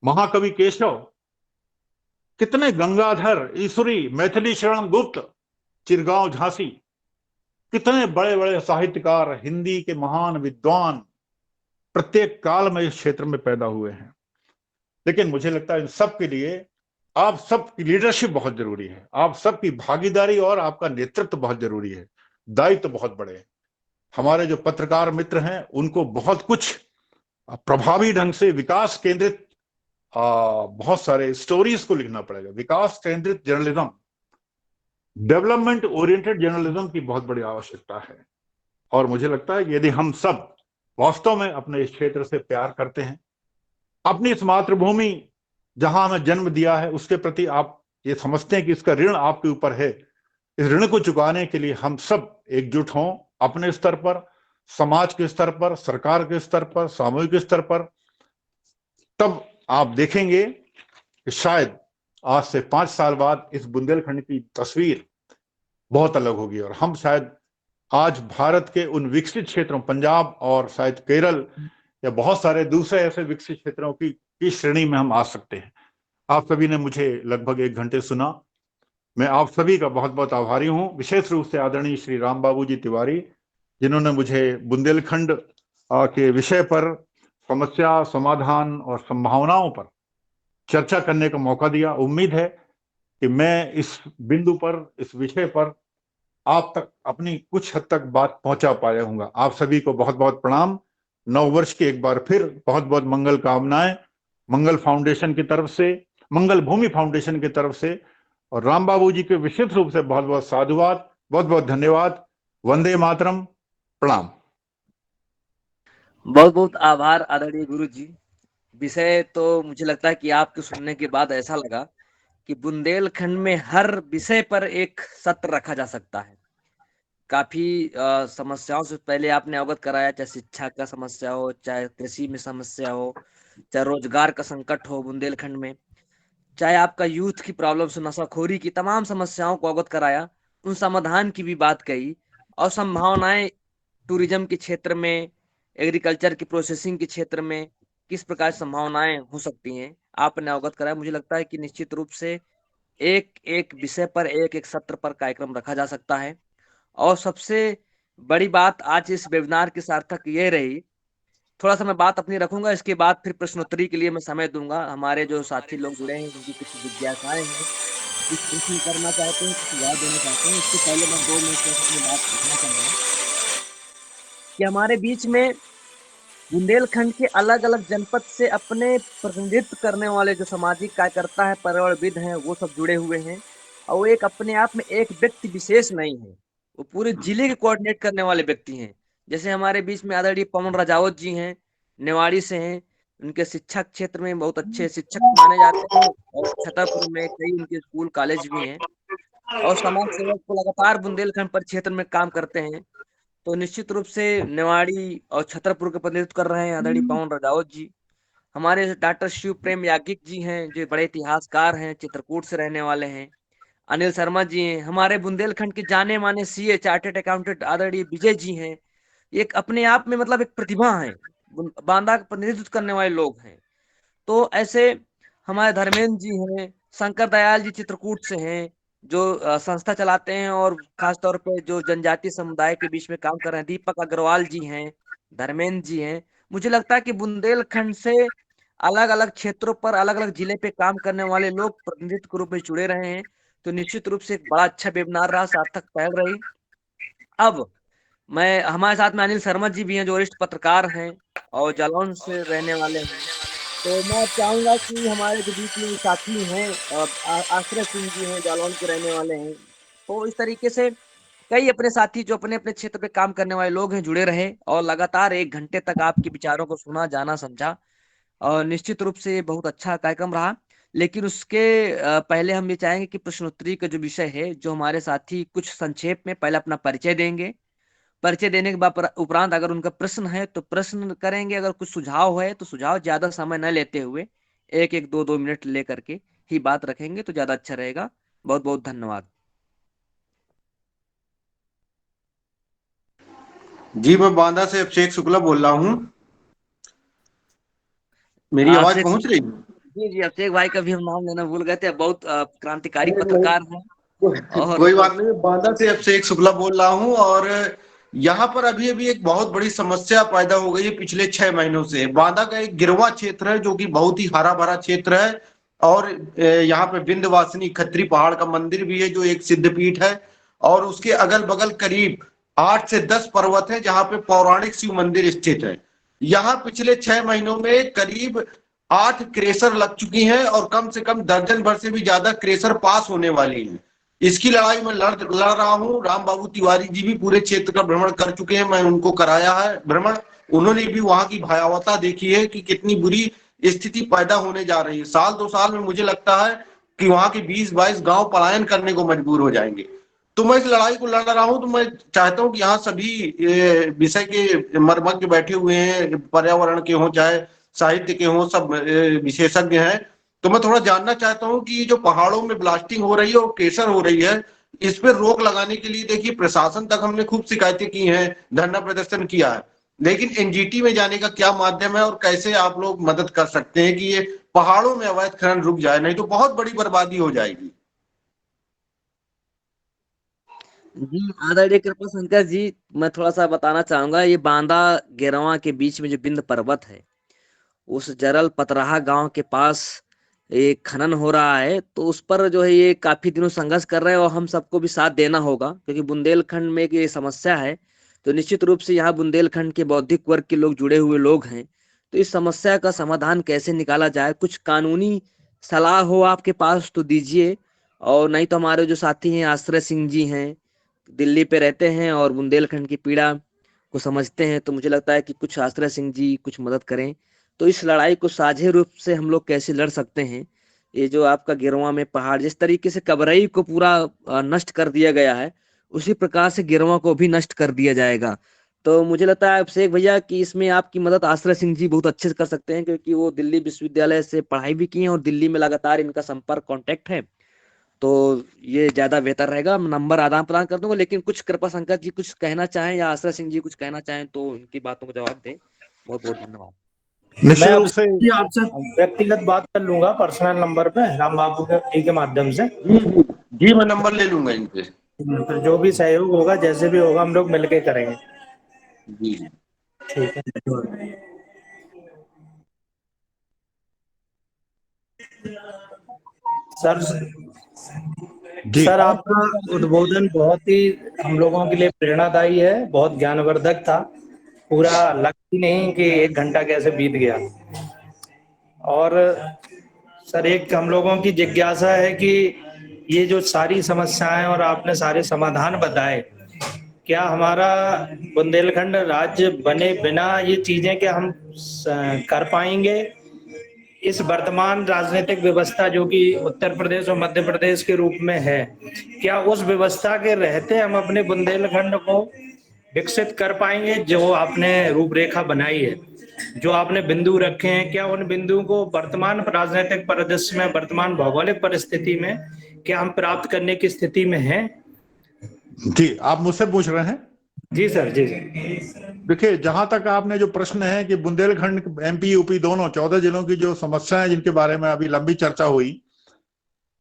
महाकवि केशव, कितने गंगाधर, ईश्वरी, मैथिली शरण गुप्त, चिरगांव झांसी, कितने बड़े बड़े साहित्यकार, हिंदी के महान विद्वान प्रत्येक काल में इस क्षेत्र में पैदा हुए हैं। लेकिन मुझे लगता है इन सब के लिए आप सबकी लीडरशिप बहुत जरूरी है, आप सबकी भागीदारी और आपका नेतृत्व बहुत जरूरी है, दायित्व तो बहुत बड़े हैं। हमारे जो पत्रकार मित्र हैं उनको बहुत कुछ प्रभावी ढंग से विकास केंद्रित बहुत सारे स्टोरीज को लिखना पड़ेगा। विकास केंद्रित जर्नलिज्म, डेवलपमेंट ओरिएंटेड जर्नलिज्म की बहुत बड़ी आवश्यकता है। और मुझे लगता है कि यदि हम सब वास्तव में अपने इस क्षेत्र से प्यार करते हैं, अपनी इस मातृभूमि जहां हमें जन्म दिया है उसके प्रति आप ये समझते हैं कि इसका ऋण आपके ऊपर है, इस ऋण को चुकाने के लिए हम सब एकजुट हों, अपने स्तर पर, समाज के स्तर पर, सरकार के स्तर पर, सामूहिक स्तर पर। तब आप देखेंगे कि शायद आज से 5 साल बाद इस बुंदेलखंड की तस्वीर बहुत अलग होगी, और हम शायद आज भारत के उन विकसित क्षेत्रों, पंजाब और शायद केरल या बहुत सारे दूसरे ऐसे विकसित क्षेत्रों की श्रेणी में हम आ सकते हैं। आप सभी ने मुझे लगभग 1 घंटे सुना। मैं आप सभी का बहुत बहुत आभारी हूं, विशेष रूप से आदरणीय श्री राम बाबू जी तिवारी, जिन्होंने मुझे बुंदेलखंड के विषय पर समस्या, समाधान और संभावनाओं पर चर्चा करने का मौका दिया। उम्मीद है कि मैं इस बिंदु पर, इस विषय पर आप तक अपनी कुछ हद तक बात पहुंचा पाया हूंगा। आप सभी को बहुत बहुत प्रणाम। नववर्ष की एक बार फिर बहुत बहुत मंगल कामनाएं, मंगल फाउंडेशन की तरफ से, मंगल भूमि फाउंडेशन की तरफ से, और राम बाबू जी के विशेष रूप से बहुत बहुत साधुवाद, बहुत बहुत धन्यवाद। वंदे मातरम, प्रणाम। बहुत बहुत आभार आदरणीय गुरु जी। विषय तो मुझे लगता है कि आपके सुनने के बाद ऐसा लगा कि बुंदेलखंड में हर विषय पर एक सत्र रखा जा सकता है। काफी समस्याओं से पहले आपने अवगत कराया, चाहे शिक्षा का समस्या हो, चाहे कृषि में समस्या हो, चाहे रोजगार का संकट हो बुंदेलखंड में, चाहे आपका यूथ की प्रॉब्लम से, नशाखोरी की तमाम समस्याओं को अवगत कराया, उन समाधान की भी बात कही, और संभावनाएं टूरिज्म के क्षेत्र में, एग्रीकल्चर की प्रोसेसिंग के क्षेत्र में किस प्रकार संभावनाएं हो सकती हैं आपने अवगत कराया। मुझे लगता है कि निश्चित रूप से एक एक विषय पर, एक एक सत्र पर कार्यक्रम रखा जा सकता है। और सबसे बड़ी बात आज इस वेबिनार की सार्थक ये रही थोड़ा सा मैं बात अपनी रखूंगा, इसके बाद फिर प्रश्नोत्तरी के लिए मैं समय दूंगा। हमारे जो साथी लोग जुड़े हैं जिनकी कुछ जिज्ञासाएं हैं, कुछ प्रश्न करना चाहते हैं, कुछ सुझाव देना चाहते हैं, इससे पहले मैं 2 मिनट तक अपनी बात रखना चाहूंगा कि हमारे बीच में बुंदेलखंड के अलग अलग जनपद से अपने प्रतिनिधित्व करने वाले जो सामाजिक कार्यकर्ता है, पर्यावरणविद हैं, वो सब जुड़े हुए हैं। और वो एक अपने आप में एक व्यक्ति विशेष नहीं है, वो पूरे जिले के कोऑर्डिनेट करने वाले व्यक्ति हैं। जैसे हमारे बीच में आदरणीय पवन राजावत जी हैं, नेवाड़ी से हैं। उनके शिक्षा क्षेत्र में बहुत अच्छे शिक्षक माने जाते हैं, और छतरपुर में कई उनके स्कूल कॉलेज भी हैं, और समाज सेवक को लगातार बुंदेलखंड परिक्षेत्र में काम करते हैं। तो निश्चित रूप से नेवाड़ी और छतरपुर का प्रतिनिधित्व कर रहे हैं आदरणीय पवन राजावत जी। हमारे डॉक्टर शिव प्रेम याज्ञिक जी हैं, जो बड़े इतिहासकार हैं, चित्रकूट से रहने वाले हैं। अनिल शर्मा जी हैं। हमारे बुंदेलखंड के जाने माने सीए चार्टेड अकाउंटेंट आदरणीय विजय जी हैं। एक अपने आप में मतलब एक प्रतिभा है, बांदा का प्रतिनिधित्व करने वाले लोग हैं। तो ऐसे हमारे धर्मेंद्र जी हैं, शंकर दयाल जी चित्रकूट से हैं, जो संस्था चलाते हैं और खास तौर पे जो जनजातीय समुदाय के बीच में काम कर रहे हैं। दीपक अग्रवाल जी हैं, धर्मेंद्र जी हैं। मुझे लगता है कि बुंदेलखंड से अलग अलग क्षेत्रों पर, अलग अलग जिले पे काम करने वाले लोग प्रतिनिधित्व के रूप में जुड़े रहे हैं। तो निश्चित रूप से एक बड़ा अच्छा वेबिनार रहा, सार्थक पहल रही। अब मैं हमारे साथ में अनिल शर्मा जी भी हैं, जो वरिष्ठ पत्रकार हैं और जालौन से रहने वाले हैं। तो मैं चाहूंगा कि हमारे जो बीच में साथी हैं, आश्रय सिंह जी हैं, जालौन के रहने वाले हैं। तो इस तरीके से कई अपने साथी जो अपने अपने क्षेत्र पे काम करने वाले लोग हैं जुड़े रहे, और लगातार 1 घंटे तक आपके विचारों को सुना, जाना, समझा। और निश्चित रूप से ये बहुत अच्छा कार्यक्रम रहा। लेकिन उसके पहले हम ये चाहेंगे कि प्रश्नोत्तरी का जो विषय है, जो हमारे साथी कुछ संक्षेप में पहले अपना परिचय देंगे। परिचय देने के बाद उपरांत अगर उनका प्रश्न है तो प्रश्न करेंगे, अगर कुछ सुझाव है तो सुझाव, ज्यादा समय न लेते हुए 1-1, 2-2 मिनट लेकर के ही बात रखेंगे तो ज्यादा अच्छा रहेगा। बहुत बहुत धन्यवाद। जी, मैं बांदा से अभिषेक शुक्ला बोल रहा हूँ। मेरी आवाज अभिषेक, पहुंच रही है? जी जी, अभिषेक भाई का भी हम नाम लेना भूल गए थे। बहुत क्रांतिकारी पत्रकार हैं। और कोई बात नहीं, बांदा से अभिषेक शुक्ला बोल रहा हूँ। और यहाँ पर अभी अभी एक बहुत बड़ी समस्या पैदा हो गई है पिछले 6 महीनों से। बांदा का एक गिरवा क्षेत्र है जो कि बहुत ही हरा भरा क्षेत्र है, और यहाँ पे विंध्यवासिनी खत्री पहाड़ का मंदिर भी है जो एक सिद्धपीठ है, और उसके अगल बगल करीब 8 से 10 पर्वत है जहाँ पे पौराणिक शिव मंदिर स्थित है। यहाँ पिछले 6 महीनों में करीब 8 क्रेशर लग चुकी हैं, और कम से कम दर्जन भर से भी ज्यादा क्रेशर पास होने वाली हैं। इसकी लड़ाई मैं लड़ रहा हूँ। राम बाबू तिवारी जी भी पूरे क्षेत्र का भ्रमण कर चुके हैं, मैं उनको कराया है भ्रमण। उन्होंने भी वहां की भयावहता देखी है कि कितनी बुरी स्थिति पैदा होने जा रही है। साल 2 साल में मुझे लगता है कि वहां के 20-22 गांव पलायन करने को मजबूर हो जाएंगे। तो मैं इस लड़ाई को लड़ रहा हूं। तो मैं चाहता हूं कि यहाँ सभी विषय के मर्मज्ञ बैठे हुए हैं, पर्यावरण के हों चाहे साहित्य के हों, सब विशेषज्ञ हैं। तो मैं थोड़ा जानना चाहता हूँ कि जो पहाड़ों में ब्लास्टिंग हो रही है और केसर हो रही है, इस पर रोक लगाने के लिए देखिए प्रशासन तक हमने खूब शिकायतें की हैं, धरना प्रदर्शन किया है, लेकिन एनजीटी में जाने का क्या माध्यम है और कैसे आप लोग मदद कर सकते हैं कि ये पहाड़ों में अवैध खनन रुक जाए, नहीं तो बहुत बड़ी बर्बादी हो जाएगी। जी, आदरणीय कृपा शंकर जी, मैं थोड़ा सा बताना चाहूंगा। ये बांदा गेरवा के बीच में जो बिंद पर्वत है, उस जरल पतराहा गांव के पास एक खनन हो रहा है। तो उस पर जो है ये काफी दिनों संघर्ष कर रहे हैं, और हम सबको भी साथ देना होगा, क्योंकि बुंदेलखंड में एक ये समस्या है। तो निश्चित रूप से यहाँ बुंदेलखंड के बौद्धिक वर्ग के लोग जुड़े हुए लोग हैं। तो इस समस्या का समाधान कैसे निकाला जाए, कुछ कानूनी सलाह हो आपके पास तो दीजिए। और नहीं तो हमारे जो साथी हैं, आश्रय सिंह जी हैं, दिल्ली पे रहते हैं और बुंदेलखंड की पीड़ा को समझते हैं। तो मुझे लगता है कि कुछ आश्रय सिंह जी कुछ मदद करें। तो इस लड़ाई को साझे रूप से हम लोग कैसे लड़ सकते हैं। ये जो आपका गिरवा में पहाड़ जिस तरीके से कबरई को पूरा नष्ट कर दिया गया है, उसी प्रकार से गिरवा को भी नष्ट कर दिया जाएगा। तो मुझे लगता है अभिषेक भैया कि इसमें आपकी मदद आश्रय सिंह जी बहुत अच्छे से कर सकते हैं, क्योंकि वो दिल्ली विश्वविद्यालय से पढ़ाई भी की है और दिल्ली में लगातार इनका संपर्क कांटेक्ट है। तो ये ज्यादा बेहतर रहेगा। मैं नंबर आदान प्रदान कर दूंगा, लेकिन कुछ कृपा शंकर जी कुछ कहना चाहें या आश्रय सिंह जी कुछ कहना चाहें तो इनकी बातों को जवाब दें। बहुत बहुत धन्यवाद। निश्चित मैं रूप से आपसे आपसे व्यक्तिगत बात कर लूंगा पर्सनल नंबर पे राम बाबू के जी के माध्यम से। जी जी जी, मैं नंबर ले लूंगा इनसे। फिर जो भी सहयोग होगा, जैसे भी होगा, हम लोग मिलके करेंगे। जी जी। ठीक है। सर जी सर आपका उद्बोधन बहुत ही हम लोगों के लिए प्रेरणादायी है, बहुत ज्ञानवर्धक था। पूरा लगता ही नहीं कि 1 घंटा कैसे बीत गया। और सर एक हम लोगों की जिज्ञासा है कि ये जो सारी समस्याएं और आपने सारे समाधान बताए, क्या हमारा बुंदेलखंड राज्य बने बिना ये चीजें क्या हम कर पाएंगे? इस वर्तमान राजनीतिक व्यवस्था जो कि उत्तर प्रदेश और मध्य प्रदेश के रूप में है, क्या उस व्यवस्था के रहते हम अपने बुंदेलखंड को विकसित कर पाएंगे? जो आपने रूपरेखा बनाई है, जो आपने बिंदु रखे हैं, क्या उन बिंदुओं को वर्तमान राजनीतिक परिदृश्य में, वर्तमान भौगोलिक परिस्थिति में क्या हम प्राप्त करने की स्थिति में हैं? जी, आप मुझसे पूछ रहे हैं? जी सर, जी सर। देखिए, जहां तक आपने जो प्रश्न है कि बुंदेलखंड एमपी यूपी दोनों 14 जिलों की जो समस्याएं जिनके बारे में अभी लंबी चर्चा हुई,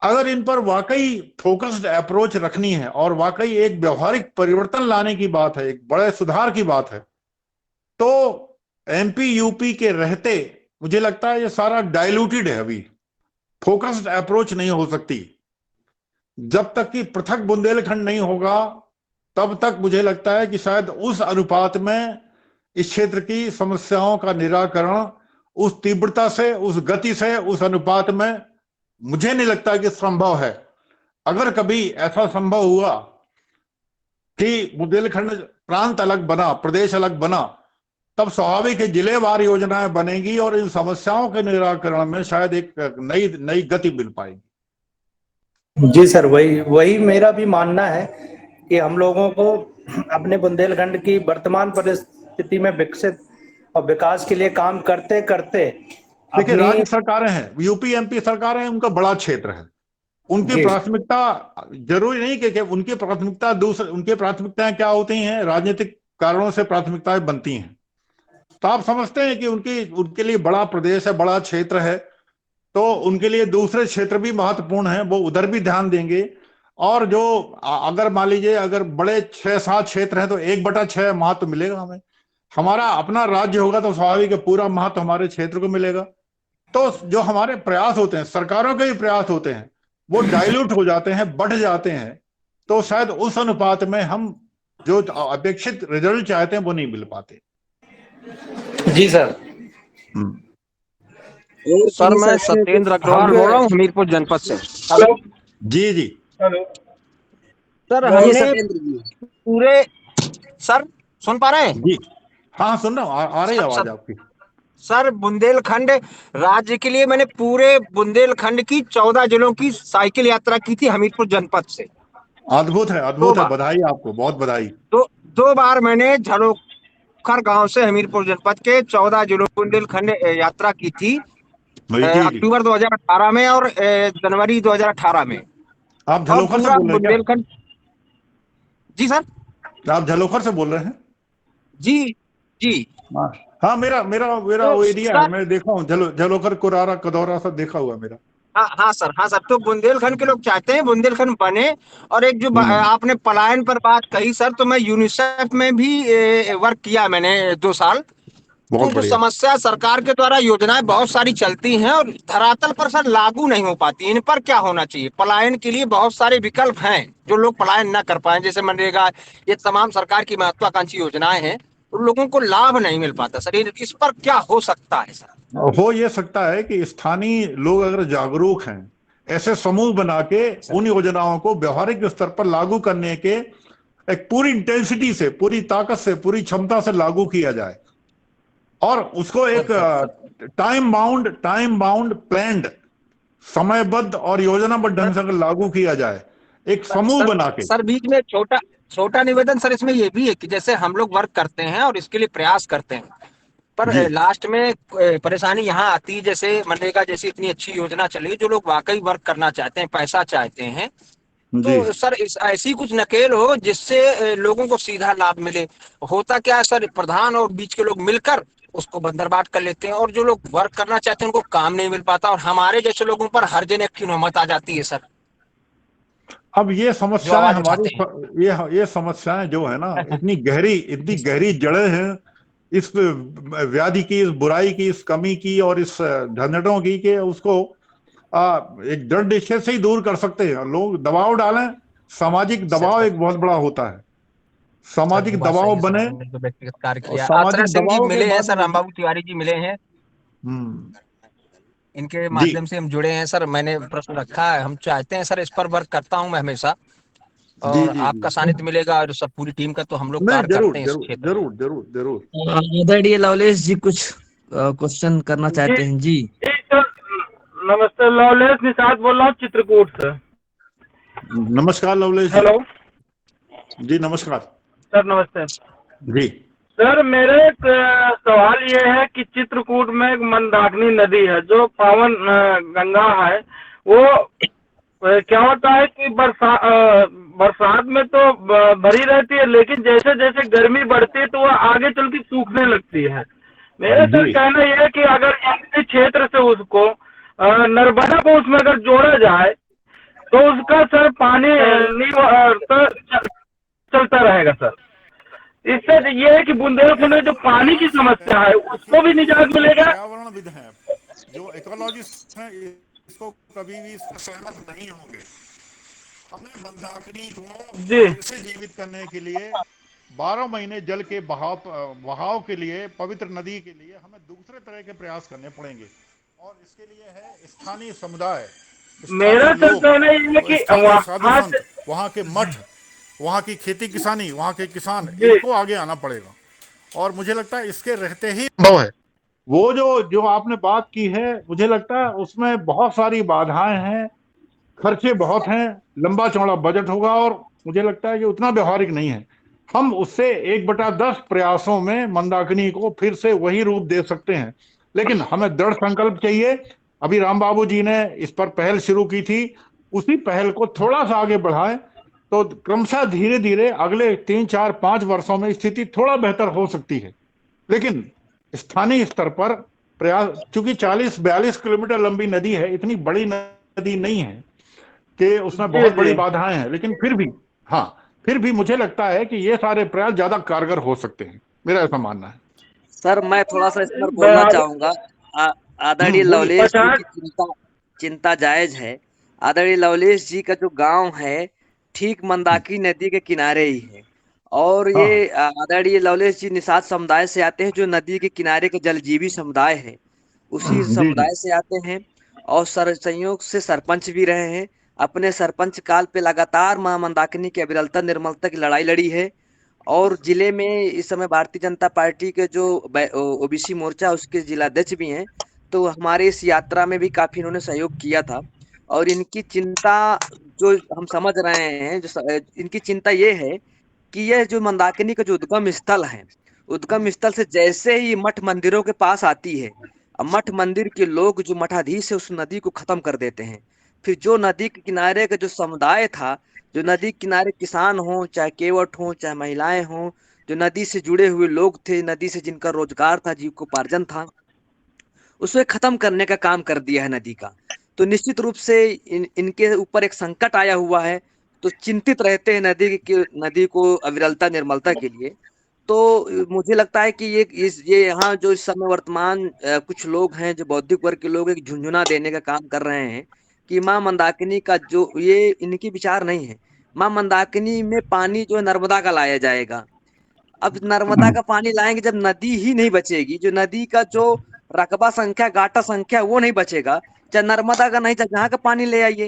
अगर इन पर वाकई फोकस्ड अप्रोच रखनी है और वाकई एक व्यवहारिक परिवर्तन लाने की बात है, एक बड़े सुधार की बात है, तो एमपी यूपी के रहते मुझे लगता है ये सारा डाइल्यूटेड है। अभी फोकस्ड अप्रोच नहीं हो सकती। जब तक कि पृथक बुंदेलखंड नहीं होगा तब तक मुझे लगता है कि शायद उस अनुपात में इस क्षेत्र की समस्याओं का निराकरण उस तीव्रता से, उस गति से, उस अनुपात में मुझे नहीं लगता कि संभव है। अगर कभी ऐसा संभव हुआ कि बुंदेलखंड प्रांत अलग बना, प्रदेश अलग बना, तब स्वाभाविक जिलेवार योजनाएं बनेंगी और इन समस्याओं के निराकरण में शायद एक नई गति मिल पाएगी। जी सर, वही मेरा भी मानना है कि हम लोगों को अपने बुंदेलखंड की वर्तमान परिस्थिति में विकसित और विकास के लिए काम करते करते देखिए, अपनी राज्य सरकारें हैं, यूपी एमपी सरकारें, उनका बड़ा क्षेत्र है, उनकी जी प्राथमिकता जरूरी नहीं कि उनकी प्राथमिकता उनकी प्राथमिकताएं क्या होती हैं, राजनीतिक कारणों से प्राथमिकताएं बनती हैं। तो आप समझते हैं कि उनके लिए बड़ा प्रदेश है, बड़ा क्षेत्र है, तो उनके लिए दूसरे क्षेत्र भी महत्वपूर्ण है, वो उधर भी ध्यान देंगे। और जो अगर मान लीजिए अगर बड़े 6-7 क्षेत्र हैं तो 1/6 महत्व मिलेगा हमें। हमारा अपना राज्य होगा तो स्वाभाविक है पूरा महत्व हमारे क्षेत्र को मिलेगा। तो जो हमारे प्रयास होते हैं, सरकारों के भी प्रयास होते हैं, वो डाइल्यूट हो जाते हैं, बढ़ जाते हैं, तो शायद उस अनुपात में हम जो अपेक्षित रिजल्ट चाहते हैं वो नहीं मिल पाते। जी सर। सर मैं सत्येंद्र अग्रवाल बोल रहा हूँ हमीरपुर जनपद से। हेलो जी जी। हेलो सर हमने पूरे सर सुन पा रहे हैं? जी हाँ, सुन रहा हूँ, आ रही आवाज आपकी। सर बुंदेलखंड राज्य के लिए मैंने पूरे बुंदेलखंड की 14 जिलों की साइकिल यात्रा की थी हमीरपुर जनपद से। अद्भुत है, अद्भुत है, बधाई आपको, बहुत बधाई। दो बार मैंने झरोखर गांव से हमीरपुर जनपद के 14 जिलों बुंदेलखंड यात्रा की थी, अक्टूबर 2018 में और जनवरी 2018 में। आप झलोखर से बोल रहे हैं बुंदेलखंड। जी सर, आप झलोखर से बोल रहे हैं? जी जी हाँ, मेरा वो एरिया है, मैं देखा हूँ, झलोखर, कुरारा, कदौरा सब देखा हुआ मेरा। हाँ सर। तो बुंदेलखंड के लोग चाहते हैं बुंदेलखंड बने। और एक जो आपने पलायन पर बात कही सर, तो मैं यूनिसेफ में भी वर्क किया मैंने 2 साल। तो जो समस्या सरकार के द्वारा योजनाएं बहुत सारी चलती हैं और धरातल पर सर लागू नहीं हो पाती, इन पर क्या होना चाहिए? पलायन के लिए बहुत सारे विकल्प हैं जो लोग पलायन न कर पाए, जैसे मनरेगा, ये तमाम सरकार की महत्वाकांक्षी योजनाएं हैं, उन लोगों को लाभ नहीं मिल पाता सर। इस पर क्या हो सकता है सर? हो ये सकता है कि स्थानीय लोग अगर जागरूक हैं, ऐसे समूह बना के उन योजनाओं को व्यवहारिक स्तर पर लागू करने के एक पूरी इंटेंसिटी से, पूरी ताकत से, पूरी क्षमता से लागू किया जाए और उसको एक टाइम बाउंड प्लान्ड, समयबद्ध और योजनाबद्ध ढंग से अगर लागू किया जाए, एक समूह बना के। सर बीच में छोटा निवेदन सर इसमें ये भी है कि जैसे हम लोग वर्क करते हैं और इसके लिए प्रयास करते हैं, पर लास्ट में परेशानी यहाँ आती है, जैसे मनरेगा जैसी इतनी अच्छी योजना चली, जो लोग वाकई वर्क करना चाहते हैं, पैसा चाहते हैं, तो सर ऐसी कुछ नकेल हो जिससे लोगों को सीधा लाभ मिले। होता क्या है सर, प्रधान और बीच के लोग मिलकर उसको बंदरबाट कर लेते हैं और जो लोग वर्क करना चाहते हैं उनको काम नहीं मिल पाता और हमारे जैसे लोगों पर हर जन की नौबत आ जाती है सर। अब ये समस्याएं हमारी, ये समस्याएं जो है ना, इतनी गहरी जड़ें हैं इस व्याधि की, इस बुराई की, इस कमी की और इस झंझटों की, कि उसको एक दृढ़ निश्चय से ही दूर कर सकते हैं। लोग दबाव डालें, सामाजिक दबाव एक बहुत बड़ा होता है, सामाजिक दबाव बने जो व्यक्तिगत कार्य और किया। सामाजिक अक्षरा सिंह जी दबाव के मिले हैं बाद सर, रामबाबू तिवारी जी मिले हैं, इनके जी माध्यम से हम जुड़े हैं सर। मैंने प्रश्न रखा है, हम चाहते हैं सर, इस पर वर्क करता हूं मैं हमेशा, जी और जी आपका जी सानिध्य मिलेगा और सब पूरी टीम का, तो हम लोग नहीं, कार्य जरूर करते हैं इस जरूर क्षेत्र में। जरूर जरूर जरूर। आदरणीय लवलेश जी कुछ क्वेश्चन करना चाहते हैं जी। सर नमस्ते, लवलेश निषाद बोल रहा हूँ चित्रकूट से। नमस्कार लवलेश जी। हेलो जी नमस्कार। सर, नमस्ते जी सर। मेरा एक सवाल ये है कि चित्रकूट में एक मंदाकिनी नदी है जो पावन गंगा है। वो क्या होता है कि बरसात में तो भरी रहती है, लेकिन जैसे जैसे गर्मी बढ़ती है तो वह आगे चल के सूखने लगती है। मेरा सर जी कहना यह है कि अगर इस क्षेत्र से उसको नर्मदा को उसमें अगर जोड़ा जाए तो उसका सर पानी चलता रहेगा सर। इससे ये है कि बुंदेलखंड में जो पानी की समस्या है उसको भी निजात मिलेगा। पर्यावरणविद हैं, जो इकोलॉजिस्ट हैं, इसको कभी भी इससे सहमत नहीं होंगे। हमें मंदाकिनी को जी फिर से जीवित करने के लिए 12 महीने जल के बहाव के लिए, पवित्र नदी के लिए हमें दूसरे तरह के प्रयास करने पड़ेंगे। और इसके लिए है स्थानीय समुदाय, स्थानीय मेरा सर लोग, कहना ये है कि स्थानीय साधु वहाँ संत, वहाँ के मठ, वहाँ की खेती किसानी, वहाँ के किसान, जी इनको आगे आना पड़ेगा। और मुझे लगता है इसके रहते ही संभव है। वो जो आपने बात की है, मुझे लगता है उसमें बहुत सारी बाधाएं हैं, खर्चे बहुत हैं, लंबा चौड़ा बजट होगा, और मुझे लगता है कि उतना व्यवहारिक नहीं है। हम उससे 1/10 प्रयासों में मंदाकिनी को फिर से वही रूप दे सकते हैं, लेकिन हमें दृढ़ संकल्प चाहिए। अभी राम बाबू जी ने इस पर पहल शुरू की थी, उसी पहल को थोड़ा सा आगे बढ़ाएं तो क्रमशः धीरे धीरे अगले 3 4 5 वर्षों में स्थिति थोड़ा बेहतर हो सकती है। लेकिन स्थानीय स्तर पर प्रयास, चूंकि 40-42 किलोमीटर लंबी नदी है, इतनी बड़ी नदी नहीं है कि उसमें जी बहुत बड़ी जी बाधाएं हैं, लेकिन फिर भी, हाँ, फिर भी मुझे लगता है कि ये सारे प्रयास ज्यादा कारगर हो सकते हैं, मेरा ऐसा मानना है। सर मैं थोड़ा सा इस पर बोलना चाहूंगा। आदरणीय बोलिए। लवलेश जी 50 की चिंता चिंता जायज है। आदरणीय लवलेश जी का जो गांव है ठीक मंदाकिनी नदी के किनारे ही है, और हाँ ये आदरणीय लवलेश जी निषाद समुदाय से आते हैं, जो नदी के किनारे के जलजीवी समुदाय है उसी जी जी समुदाय से आते हैं, और संयोग से सरपंच भी रहे हैं। अपने सरपंच काल पे लगातार मां मंदाकिनी की अविरलता निर्मलता की लड़ाई लड़ी है, और जिले में इस समय भारतीय जनता पार्टी के जो ओबीसी मोर्चा उसके जिलाध्यक्ष भी हैं। तो हमारे इस यात्रा में भी काफी इन्होंने सहयोग किया था, और इनकी चिंता जो हम समझ रहे हैं, इनकी चिंता ये है कि यह जो मंदाकिनी का जो उद्गम स्थल है, उद्गम स्थल से जैसे ही मठ मंदिरों के पास आती है, अब मठ मंदिर के लोग जो मठाधीश है उस नदी को खत्म कर देते हैं। फिर जो नदी के किनारे का जो समुदाय था, जो नदी किनारे किसान हो चाहे केवट हो चाहे महिलाएं हो, जो नदी से जुड़े हुए लोग थे, नदी से जिनका रोजगार था, जीविकोपार्जन था, उसे खत्म करने का काम कर दिया है नदी का। तो निश्चित रूप से इनके ऊपर एक संकट आया हुआ है, तो चिंतित रहते हैं नदी को अविरलता निर्मलता के लिए। तो मुझे लगता है कि ये यहाँ जो इस समय वर्तमान कुछ लोग हैं, जो बौद्धिक वर्ग के लोग एक झुंझुना देने का काम कर रहे हैं कि माँ मंदाकिनी का जो ये इनकी विचार नहीं है। माँ मंदाकिनी में पानी जो है नर्मदा का लाया जाएगा। अब नर्मदा का पानी लाएंगे जब नदी ही नहीं बचेगी, जो नदी का जो रकबा संख्या गाटा संख्या वो नहीं बचेगा, चाहे नर्मदा का नहीं, चाहे जहाँ का पानी ले आइए,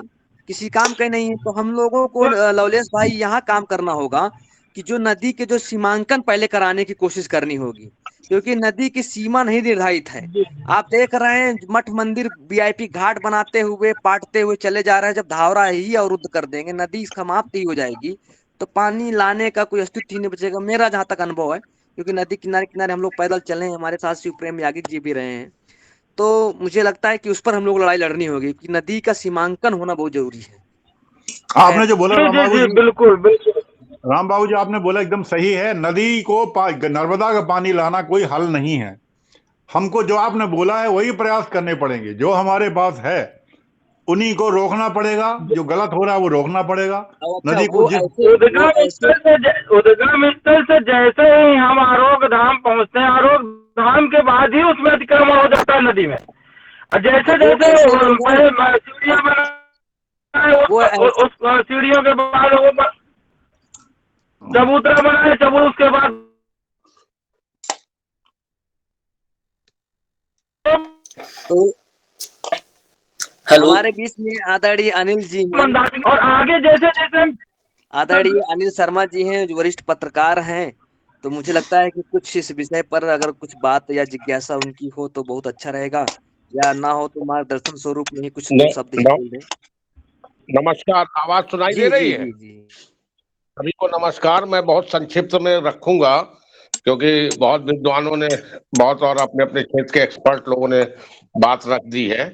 किसी काम का नहीं है। तो हम लोगों को लवलेश भाई यहाँ काम करना होगा कि जो नदी के जो सीमांकन पहले कराने की कोशिश करनी होगी, क्योंकि नदी की सीमा नहीं निर्धारित है। आप देख रहे हैं मठ मंदिर वीआईपी घाट बनाते हुए पाटते हुए चले जा रहे हैं। जब धावरा ही अवरुद्ध कर देंगे, नदी समाप्त ही हो जाएगी, तो पानी लाने का कोई अस्तित्व ही नहीं बचेगा, मेरा जहां तक अनुभव है। क्योंकि नदी किनारे किनारे हम लोग पैदल चले हैं, हमारे साथ शिव प्रेम यागिक जी भी रहे हैं। तो मुझे लगता है कि उस पर हम लोग लड़ाई लड़नी होगी कि नदी का सीमांकन होना बहुत जरूरी है। आपने जो बोला जी राम जी बाबू जी जी, बिल्कुल बिल्कुल राम बाबू जी आपने बोला एकदम सही है। नदी को नर्मदा का पानी लाना कोई हल नहीं है। हमको जो आपने बोला है वही प्रयास करने पड़ेंगे, जो हमारे पास है उन्हीं को रोकना पड़ेगा, जो गलत हो रहा है वो रोकना पड़ेगा। अब अच्छा नदी को वो जिस ऐसे वो ऐसे उद्गम स्थल से जैसे ही हम आरोग्य धाम पहुंचते हैं, आरोग्य धाम के बाद ही उसमें अतिक्रमण हो जाता है नदी में। जैसे जैसे सीढ़ियाँ बनाए उस सीढ़ियों के बाद वो चबूतरा बनाए, उसके बाद तो हेलो, हमारे बीच में आदरणीय अनिल जी हैं, और आगे जैसे जैसे आदरणीय अनिल शर्मा जी हैं, जो वरिष्ठ पत्रकार हैं। तो मुझे लगता है कि कुछ इस विषय पर अगर कुछ बात या जिज्ञासा उनकी हो तो बहुत अच्छा रहेगा, या ना हो तो मार्गदर्शन स्वरूप में ही कुछ दो शब्द ही बोल दें। नमस्कार, आवाज सुनाई जी दे जी रही है? जी जी सभी को नमस्कार। मैं बहुत संक्षिप्त में रखूंगा क्योंकि बहुत विद्वानों ने बहुत और अपने अपने क्षेत्र के एक्सपर्ट लोगों ने बात रख दी है।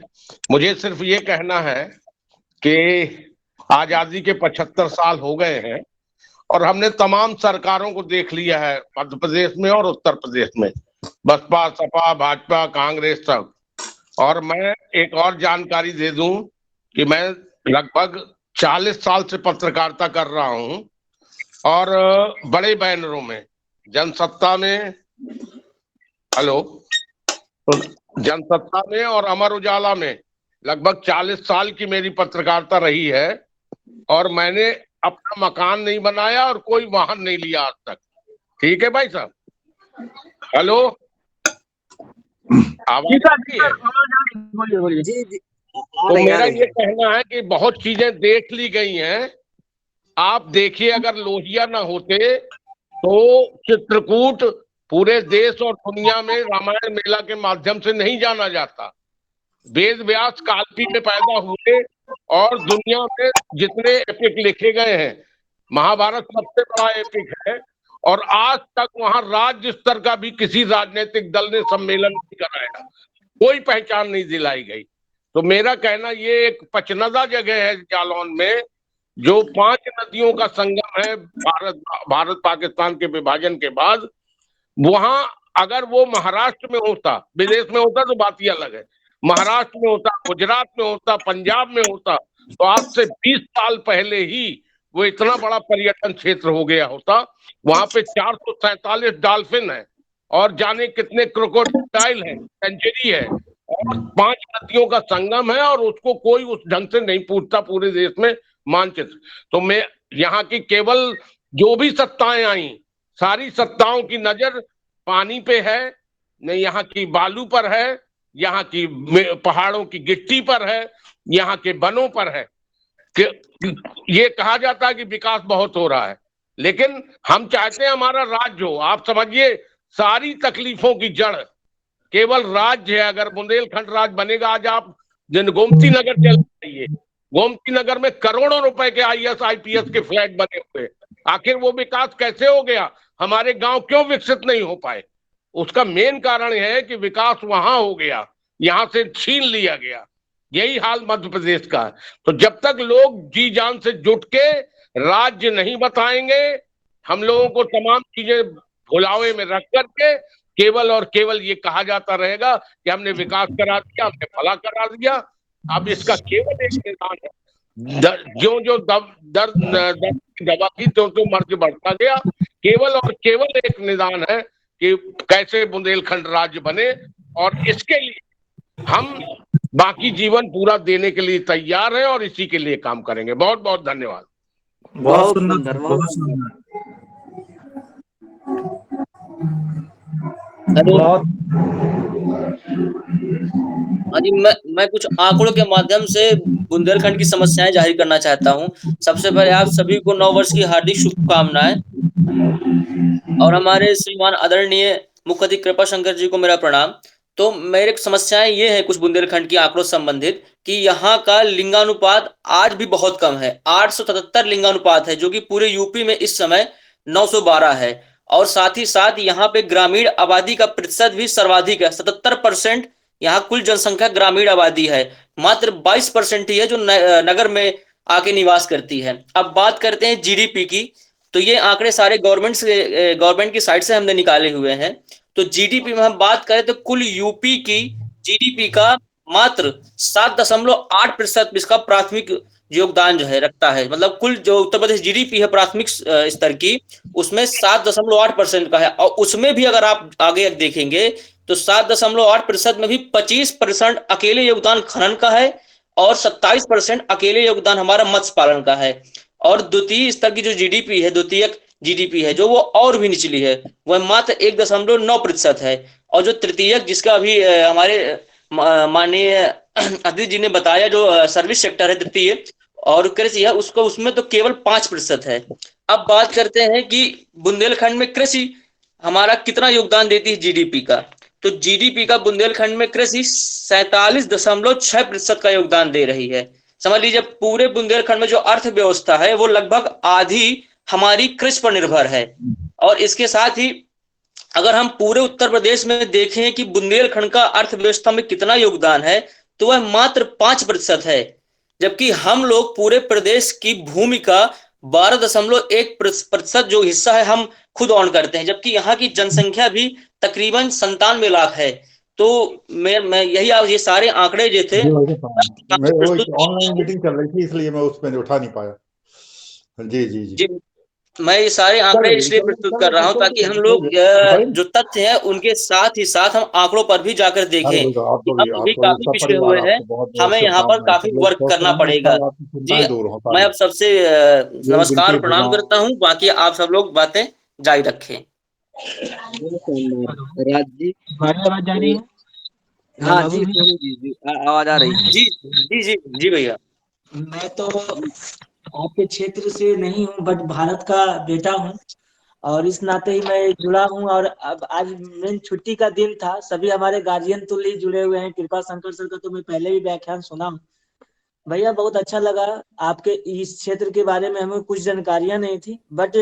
मुझे सिर्फ ये कहना है कि आजादी के 75 साल हो गए हैं और हमने तमाम सरकारों को देख लिया है, मध्य प्रदेश में और उत्तर प्रदेश में, बसपा, सपा, भाजपा, कांग्रेस, सब। और मैं एक और जानकारी दे दूं कि मैं लगभग 40 साल से पत्रकारिता कर रहा हूं और बड़े बैनरों में, जनसत्ता में, हेलो, जनसत्ता में और अमर उजाला में लगभग 40 साल की मेरी पत्रकारिता रही है और मैंने अपना मकान नहीं बनाया और कोई वाहन नहीं लिया आज तक। ठीक है भाई साहब? हेलो, आवाज आती है? जी जी तो मेरा ये कहना है कि बहुत चीजें देख ली गई हैं। आप देखिए, अगर लोहिया ना होते तो चित्रकूट पूरे देश और दुनिया में रामायण मेला के माध्यम से नहीं जाना जाता। वेद व्यास कालपी में पैदा हुए और दुनिया में जितने एपिक लिखे गए हैं, महाभारत सबसे बड़ा एपिक है और आज तक वहां राज्य स्तर का भी किसी राजनीतिक दल ने सम्मेलन नहीं कराया, कोई पहचान नहीं दिलाई गई। तो मेरा कहना, ये एक पचनदा जगह है जालौन में, जो 5 नदियों का संगम है भारत पाकिस्तान के विभाजन के बाद। वहां अगर वो महाराष्ट्र में होता, विदेश में होता तो बात ही अलग है, महाराष्ट्र में होता, गुजरात में होता, पंजाब में होता, तो आज से 20 साल पहले ही वो इतना बड़ा पर्यटन क्षेत्र हो गया होता। वहां पे 447 डॉल्फिन है और जाने कितने क्रोकोडाइल है, सेंचुरी है और 5 नदियों का संगम है और उसको कोई उस ढंग से नहीं पूछता पूरे देश में मानचित्र। तो मैं यहाँ की केवल जो भी सत्ताएं आई, सारी सत्ताओं की नजर पानी पे है, नहीं यहाँ की बालू पर है, यहाँ की पहाड़ों की गिट्टी पर है, यहाँ के वनों पर है। कि ये कहा जाता है कि विकास बहुत हो रहा है, लेकिन हम चाहते हैं हमारा राज्य हो। आप समझिए, सारी तकलीफों की जड़ केवल राज्य है। अगर बुंदेलखंड राज्य बनेगा, आज आप गोमती नगर चल जाइए, गोमती नगर में करोड़ों रुपए के IAS IPS के फ्लैट बने हुए, आखिर वो विकास कैसे हो गया? हमारे गांव क्यों विकसित नहीं हो पाए? उसका मेन कारण है कि विकास वहां हो गया, यहां से छीन लिया गया। यही हाल मध्य प्रदेश का है। तो जब तक लोग जी जान से जुट के राज्य नहीं बताएंगे, हम लोगों को तमाम चीजें भुलावे में रख करके केवल और केवल ये कहा जाता रहेगा कि हमने विकास करा दिया, हमने भला करा दिया। अब इसका केवल एक निदान है, जो जो दर्द दवा की तो मर्ज बढ़ता गया। केवल और केवल एक निदान है कि कैसे बुंदेलखंड राज्य बने, और इसके लिए हम बाकी जीवन पूरा देने के लिए तैयार हैं और इसी के लिए काम करेंगे। बहुत बहुत धन्यवाद। बहुत सुंदर, बहुत सुंदर। हेलो, हाँ जी, मैं कुछ आंकड़ों के माध्यम से बुंदेलखंड की समस्याएं जाहिर करना चाहता हूं। सबसे पहले आप सभी को नव वर्ष की हार्दिक शुभकामनाएं और हमारे श्रीमान आदरणीय मुख्यमंत्री कृपा शंकर जी को मेरा प्रणाम। तो मेरे समस्याएं ये है कुछ बुंदेलखंड की आंकड़ों से संबंधित, कि यहाँ का लिंगानुपात आज भी बहुत कम है। 877 लिंगानुपात है, जो कि पूरे यूपी में इस समय 912 है। और साथ ही साथ यहाँ पे ग्रामीण आबादी का प्रतिशत भी सर्वाधिक है, 77% यहाँ कुल जनसंख्या ग्रामीण आबादी है। मात्र 22% ही है जो नगर में आके निवास करती है। अब बात करते हैं GDP की, तो ये आंकड़े सारे गवर्नमेंट की साइड से हमने निकाले हुए हैं। तो GDP में हम बात करें तो कुल यूपी की GDP का मात्र 7.8% इसका प्राथमिक योगदान जो है रखता है। मतलब कुल जो उत्तर प्रदेश GDP है प्राथमिक स्तर की, उसमें 7.8% का है। और उसमें भी अगर आप आगे देखेंगे तो 7.8% में भी 25% अकेले योगदान खनन का है और 27% अकेले योगदान हमारा मत्स्य पालन का है। और द्वितीय स्तर की जो जीडीपी है, द्वितीयक जीडीपी है, जो वो और भी निचली है, वह मात्र 1.9% है। और जो तृतीयक, जिसका अभी हमारे माननीय अदिति जी ने बताया, जो सर्विस सेक्टर है तृतीय और कृषि है, उसको उसमें तो केवल 5% है। अब बात करते हैं कि बुंदेलखंड में कृषि हमारा कितना योगदान देती है जीडीपी का। तो जीडीपी का बुंदेलखंड में कृषि 47.6% का योगदान दे रही है। समझ लीजिए पूरे बुंदेलखंड में जो अर्थव्यवस्था है वो लगभग आधी हमारी कृषि पर निर्भर है। और इसके साथ ही अगर हम पूरे उत्तर प्रदेश में देखें कि बुंदेलखंड का अर्थव्यवस्था में कितना योगदान है, तो वह मात्र 5% है। जबकि हम लोग पूरे प्रदेश की भूमि का 12.1% जो हिस्सा है हम खुद ऑन करते हैं, जबकि यहाँ की जनसंख्या भी तकरीबन 97 लाख है। तो मैं यही ये सारे आंकड़े जो थे ऑनलाइन मीटिंग चल रही थी इसलिए मैं उसमें उठा नहीं पाया। जी जी जी, मैं ये सारे आंकड़े इसलिए प्रस्तुत कर रहा हूं ताकि हम लोग जो तथ्य है उनके साथ ही साथ हम आंकड़ों पर भी जाकर देखें कि हम भी काफी पिछड़े हुए हैं, हमें यहाँ पर काफी वर्क करना पड़ेगा। जी, मैं अब सबसे नमस्कार प्रणाम करता हूँ, बाकी आप सब लोग बातें जारी रखें। राज जी, आवाज जा रही है? हाँ जी, जी आवाज आ रही है। जी जी जी जी भैया, मैं तो आपके क्षेत्र से नहीं हूँ बट भारत का बेटा हूँ और इस नाते ही मैं जुड़ा हूँ। और अब आज मेन छुट्टी का दिन था, सभी हमारे गार्जियन तो लिए जुड़े हुए हैं। कृपा शंकर सर का तो मैं पहले भी व्याख्यान सुना हूँ। भैया बहुत अच्छा लगा, आपके इस क्षेत्र के बारे में हमें कुछ जानकारियां नहीं थी, बट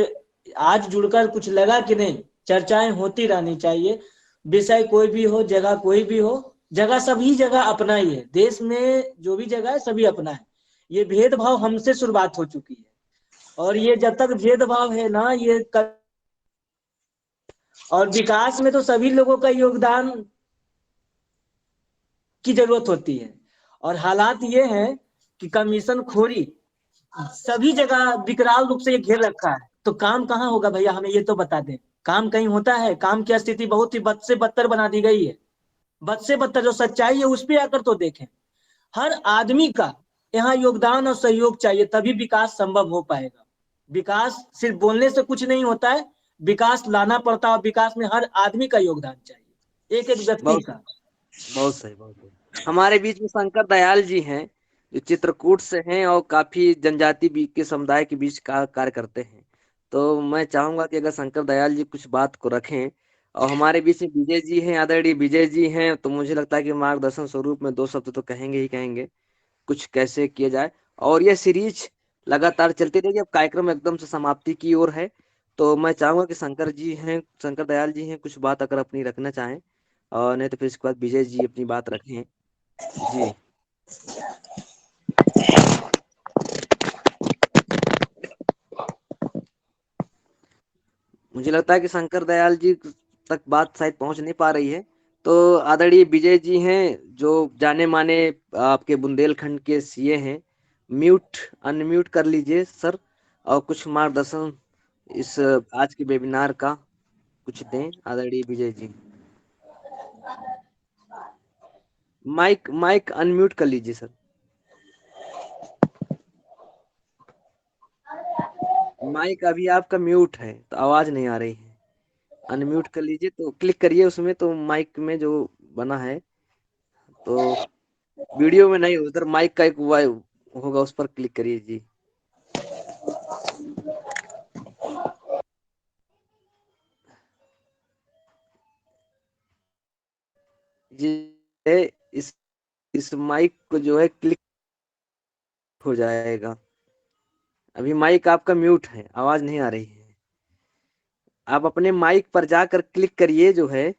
आज जुड़कर कुछ लगा कि नहीं, चर्चाएं होती रहनी चाहिए। विषय कोई भी हो, जगह कोई भी हो, जगह सभी जगह अपना ही है। देश में जो भी जगह है सभी अपना है। ये भेदभाव हमसे शुरुआत हो चुकी है और ये जब तक भेदभाव है ना, ये और विकास में तो सभी लोगों का योगदान की जरूरत होती है। और हालात ये है कि कमीशन खोरी सभी जगह विकराल रूप से ये घेर रखा है। तो काम कहाँ होगा भैया, हमें ये तो बता दें। काम कहीं होता है? काम की स्थिति बहुत ही बद से बदतर बना दी गई है। बद से बदतर जो सच्चाई है उस पर आकर तो देखें। हर आदमी का यहाँ योगदान और सहयोग चाहिए, तभी विकास संभव हो पाएगा। विकास सिर्फ बोलने से कुछ नहीं होता है, विकास लाना पड़ता है। विकास में हर आदमी का योगदान चाहिए, एक एक व्यक्ति का। बहुत सही, बहुत सही। हमारे बीच में शंकर दयाल जी हैं जो चित्रकूट से हैं और काफी जनजाति के समुदाय के बीच कार्य करते हैं। तो मैं चाहूंगा कि अगर शंकर दयाल जी कुछ बात को रखें। और हमारे बीच में विजय जी हैं, आदरणीय विजय जी हैं, तो मुझे लगता है कि मार्गदर्शन स्वरूप में 2 शब्द तो कहेंगे ही कहेंगे, कुछ कैसे किया जाए। और यह सीरीज लगातार चलती रहेगी। अब कार्यक्रम एकदम से समाप्ति की ओर है, तो मैं चाहूंगा कि शंकर दयाल जी हैं, कुछ बात अगर अपनी रखना चाहें, और नहीं तो फिर इसके बाद विजय जी अपनी बात रखें। जी मुझे लगता है कि शंकर दयाल जी तक बात शायद पहुंच नहीं पा रही है। तो आदरणीय विजय जी हैं जो जाने माने आपके बुंदेलखंड के सीए हैं, अनम्यूट कर लीजिए सर, और कुछ मार्गदर्शन इस आज के वेबिनार का कुछ दें आदरणीय विजय जी। माइक अनम्यूट कर लीजिए सर। माइक अभी आपका म्यूट है तो आवाज नहीं आ रही है, अनम्यूट कर लीजिए। तो क्लिक करिए उसमें, तो माइक में जो बना है, तो वीडियो में नहीं, उधर माइक का एक होगा, उस पर क्लिक करिए जी। जी इस माइक को जो है क्लिक हो जाएगा। अभी माइक आपका म्यूट है, आवाज नहीं आ रही है। आप अपने माइक पर जाकर क्लिक करिए जो है,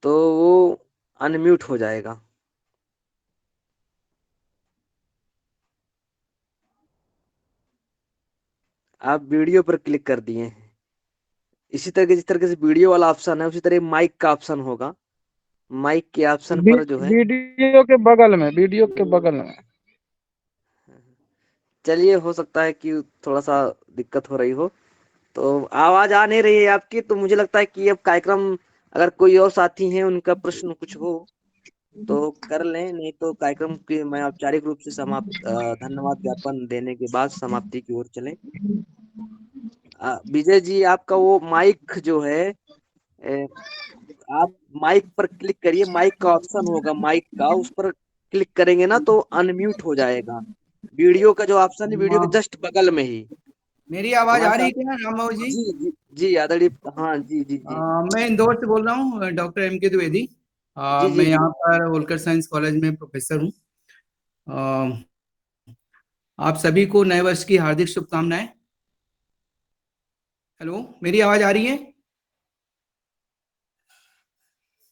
तो वो अनम्यूट हो जाएगा। आप वीडियो पर क्लिक कर दिए हैं। इसी तरह जिस तरह से वीडियो वाला ऑप्शन है, उसी तरह माइक का ऑप्शन होगा। माइक के ऑप्शन पर जो है वीडियो के बगल में चलिए, हो सकता है कि थोड़ा सा दिक्कत हो रही हो, तो आवाज आ नहीं रही है आपकी। तो मुझे लगता है कि अब कार्यक्रम अगर कोई और साथी हैं उनका प्रश्न कुछ हो तो कर लें, नहीं तो कार्यक्रम के मैं औपचारिक रूप से समाप्त धन्यवाद ज्ञापन देने के बाद समाप्ति की ओर चले। विजय जी, आपका वो माइक जो है, आप माइक पर क्लिक करिए, माइक का ऑप्शन होगा माइक का, उस पर क्लिक करेंगे ना तो अनम्यूट हो जाएगा। वीडियो का जो ऑप्शन है वीडियो के जस्ट बगल में ही। मेरी आवाज हमारे आ रही साथ है क्या राम बाबू जी? जी आदरणीय, हाँ जी। मैं इंदौर से बोल रहा हूँ, डॉक्टर M.K. द्विवेदी। मैं जी। यहाँ पर होलकर साइंस कॉलेज में प्रोफेसर हूँ। आप सभी को नए वर्ष की हार्दिक शुभकामनाएं। हेलो, मेरी आवाज आ रही है?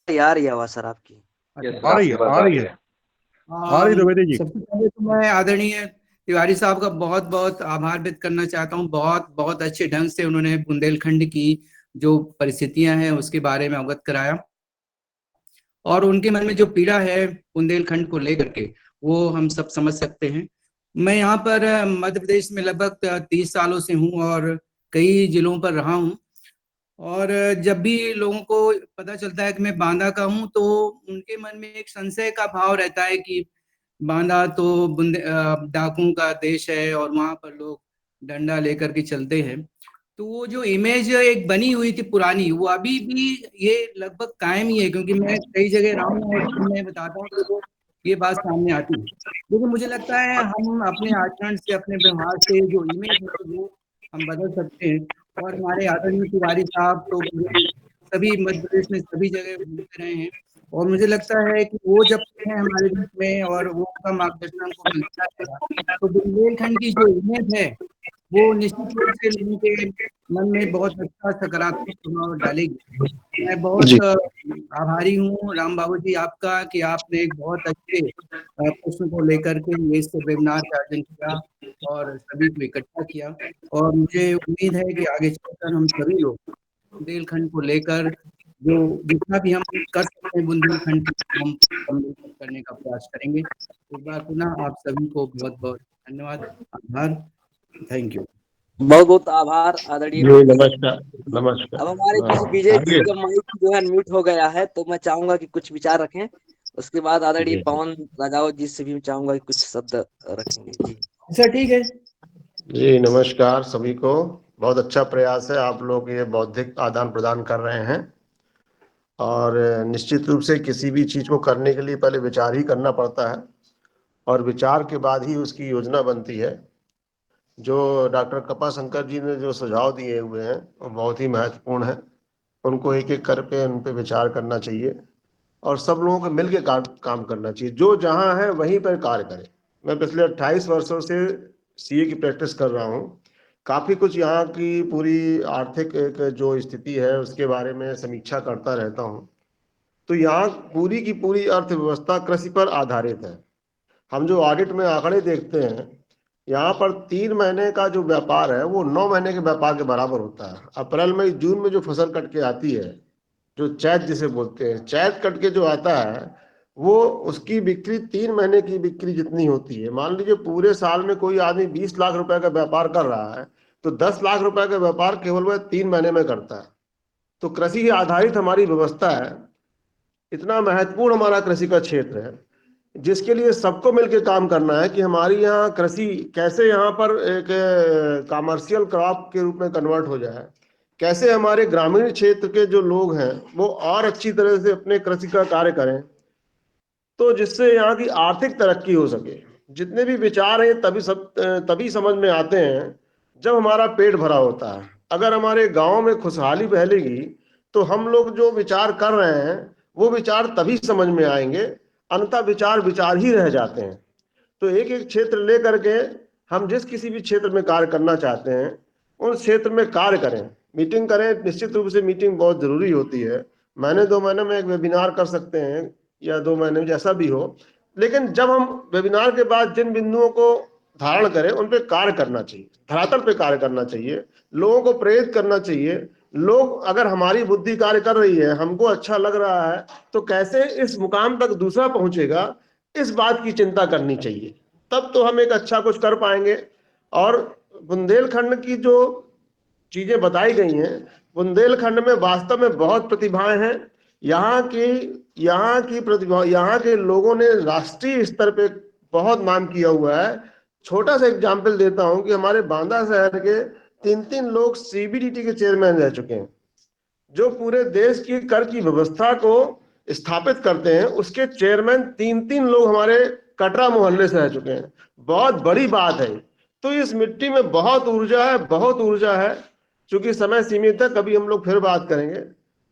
यार ये आवाज सर आपकी आ रही है द्विवेदी जी। सबसे पहले तो मैं आदरणीय तिवारी साहब का बहुत बहुत आभार व्यक्त करना चाहता हूँ। बहुत बहुत अच्छे ढंग से उन्होंने बुंदेलखंड की जो परिस्थितियां हैं उसके बारे में अवगत कराया, और उनके मन में जो पीड़ा है बुंदेलखंड को लेकर के वो हम सब समझ सकते हैं। मैं यहाँ पर मध्य प्रदेश में लगभग 30 सालों से हूँ और कई जिलों पर रहा हूँ, और जब भी लोगों को पता चलता है कि मैं बांदा का हूँ तो उनके मन में एक संशय का भाव रहता है कि बांदा तो डाकुओं का देश है और वहां पर लोग डंडा लेकर के चलते हैं। तो वो जो इमेज एक बनी हुई थी पुरानी, वो अभी भी ये लगभग कायम ही है, क्योंकि मैं कई जगह रहा हूँ और मैं बताता हूँ तो ये बात सामने आती है। लेकिन मुझे लगता है हम अपने आचरण से, अपने व्यवहार से जो इमेज है वो हम बदल सकते हैं। और हमारे आदरणीय तिवारी साहब तो सभी मध्य प्रदेश में सभी जगह घूमते रहे हैं, और मुझे लगता है कि वो जब हैं हमारे बीच में और वो उनका मार्गदर्शन हमको मिलता है तो बुंदेलखंड की जो इमेज है वो निश्चित रूप से लोगों के मन में बहुत अच्छा सकारात्मक प्रभाव डालेगी। मैं बहुत आभारी हूँ राम बाबू जी आपका कि आपने एक बहुत अच्छे प्रश्न को लेकर के ये इस वेबिनार का आयोजन किया और सभी को इकट्ठा किया, और मुझे उम्मीद है कि आगे चलकर हम सभी लोग बुंदेलखंड को लेकर जो जितना भी हम कर सकते हैं बुंदेलखंड की हम करने का प्रयास करेंगे। एक बार पुनः आप सभी को बहुत बहुत धन्यवाद, आभार, थैंक यू। बहुत बहुत आभार आदरणीय। नमस्कार। अब हमारे बीच विजय जी का माइक जो है म्यूट हो गया है, तो मैं चाहूंगा कि कुछ विचार रखें। उसके बाद आदरणीय पवन राजावत जी से भी चाहूंगा कि कुछ शब्द रखेंगे जी। सर ठीक है जी, नमस्कार सभी को। बहुत अच्छा प्रयास है, आप लोग ये बौद्धिक आदान प्रदान कर रहे हैं, और निश्चित रूप से किसी भी चीज को करने के लिए पहले विचार ही करना पड़ता है, और विचार के बाद ही उसकी योजना बनती है। जो डॉक्टर कृपाशंकर जी ने जो सुझाव दिए हुए हैं वो बहुत ही महत्वपूर्ण है, उनको एक एक करके उन पे विचार करना चाहिए और सब लोगों को मिलकर काम करना चाहिए। जो जहां है वहीं पर कार्य करें। मैं पिछले 28 वर्षों से सीए की प्रैक्टिस कर रहा हूँ। काफी कुछ यहाँ की पूरी आर्थिक एक जो स्थिति है उसके बारे में समीक्षा करता रहता हूँ। तो यहाँ पूरी की पूरी अर्थव्यवस्था कृषि पर आधारित है। हम जो ऑडिट में आंकड़े देखते हैं, यहाँ पर 3 महीने का जो व्यापार है वो 9 महीने के व्यापार के बराबर होता है। अप्रैल मई जून में जो फसल कट के आती है, जो चैत जिसे बोलते हैं, चैत कट के जो आता है वो उसकी बिक्री 3 महीने की बिक्री जितनी होती है। मान लीजिए पूरे साल में कोई आदमी 20 लाख रुपए का व्यापार कर रहा है तो 10 लाख रुपए का व्यापार केवल वह 3 महीने में करता है। तो कृषि आधारित हमारी व्यवस्था है, इतना महत्वपूर्ण हमारा कृषि का क्षेत्र है, जिसके लिए सबको मिलकर काम करना है कि हमारी यहाँ कृषि कैसे यहाँ पर एक कमर्शियल क्रॉप के रूप में कन्वर्ट हो जाए, कैसे हमारे ग्रामीण क्षेत्र के जो लोग हैं वो और अच्छी तरह से अपने कृषि का कार्य करें, तो जिससे यहाँ की आर्थिक तरक्की हो सके। जितने भी विचार हैं तभी समझ में आते हैं जब हमारा पेट भरा होता है। अगर हमारे गांव में खुशहाली फैलेगी तो हम लोग जो विचार कर रहे हैं वो विचार तभी समझ में आएंगे, अन्यथा विचार ही रह जाते हैं। तो एक एक क्षेत्र ले करके हम जिस किसी भी क्षेत्र में कार्य करना चाहते हैं उस क्षेत्र में कार्य करें, मीटिंग करें। निश्चित रूप से मीटिंग बहुत जरूरी होती है। महीने 2 महीने में एक वेबिनार कर सकते हैं या 2 महीने में, जैसा भी हो, लेकिन जब हम वेबिनार के बाद जिन बिंदुओं को धारण करें उन पे कार्य करना चाहिए, धरातल पे कार्य करना चाहिए, लोगों को प्रेरित करना चाहिए। लोग अगर हमारी बुद्धि कार्य कर रही है, हमको अच्छा लग रहा है, तो कैसे इस मुकाम तक दूसरा पहुंचेगा इस बात की चिंता करनी चाहिए, तब तो हम एक अच्छा कुछ कर पाएंगे। और बुंदेलखंड की जो चीजें बताई गई हैं, बुंदेलखंड में वास्तव में बहुत प्रतिभाएं हैं। यहाँ की प्रतिभा, यहाँ के लोगों ने राष्ट्रीय स्तर पे बहुत नाम किया हुआ है। छोटा सा एग्जाम्पल देता हूं कि हमारे बांदा शहर के 3 लोग सीबीडीटी के चेयरमैन रह चुके हैं, जो पूरे देश की कर की व्यवस्था को स्थापित करते हैं। उसके चेयरमैन 3 लोग हमारे कटरा मोहल्ले से रह चुके हैं। बहुत बड़ी बात है। तो इस मिट्टी में बहुत ऊर्जा है, बहुत ऊर्जा है। चूंकि समय सीमित है, कभी हम लोग फिर बात करेंगे।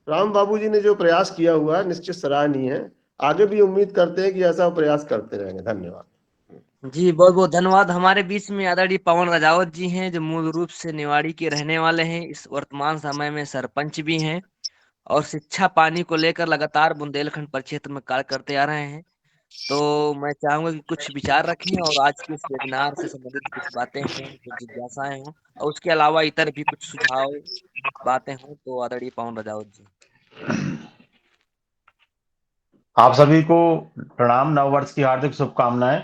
राम बाबू जी ने जो प्रयास किया हुआ है निश्चित सराहनीय है। आगे भी उम्मीद करते हैं कि ऐसा प्रयास करते रहेंगे। धन्यवाद जी, बहुत बहुत धन्यवाद। हमारे बीच में आदरणीय पवन राजावत जी हैं, जो मूल रूप से निवाड़ी के रहने वाले हैं, इस वर्तमान समय में सरपंच भी हैं और शिक्षा पानी को लेकर लगातार बुंदेलखंड परिक्षेत्र में कार्य करते आ रहे हैं। तो मैं चाहूंगा कि कुछ विचार रखें और आज के इस वेबिनार से संबंधित कुछ बातें हों, कुछ जिज्ञासाएं हों, और उसके अलावा इतर भी कुछ सुझाव बातें हों, तो आदरणीय पवन राजावत जी। आप सभी को प्रणाम, नववर्ष की हार्दिक शुभकामनाएं।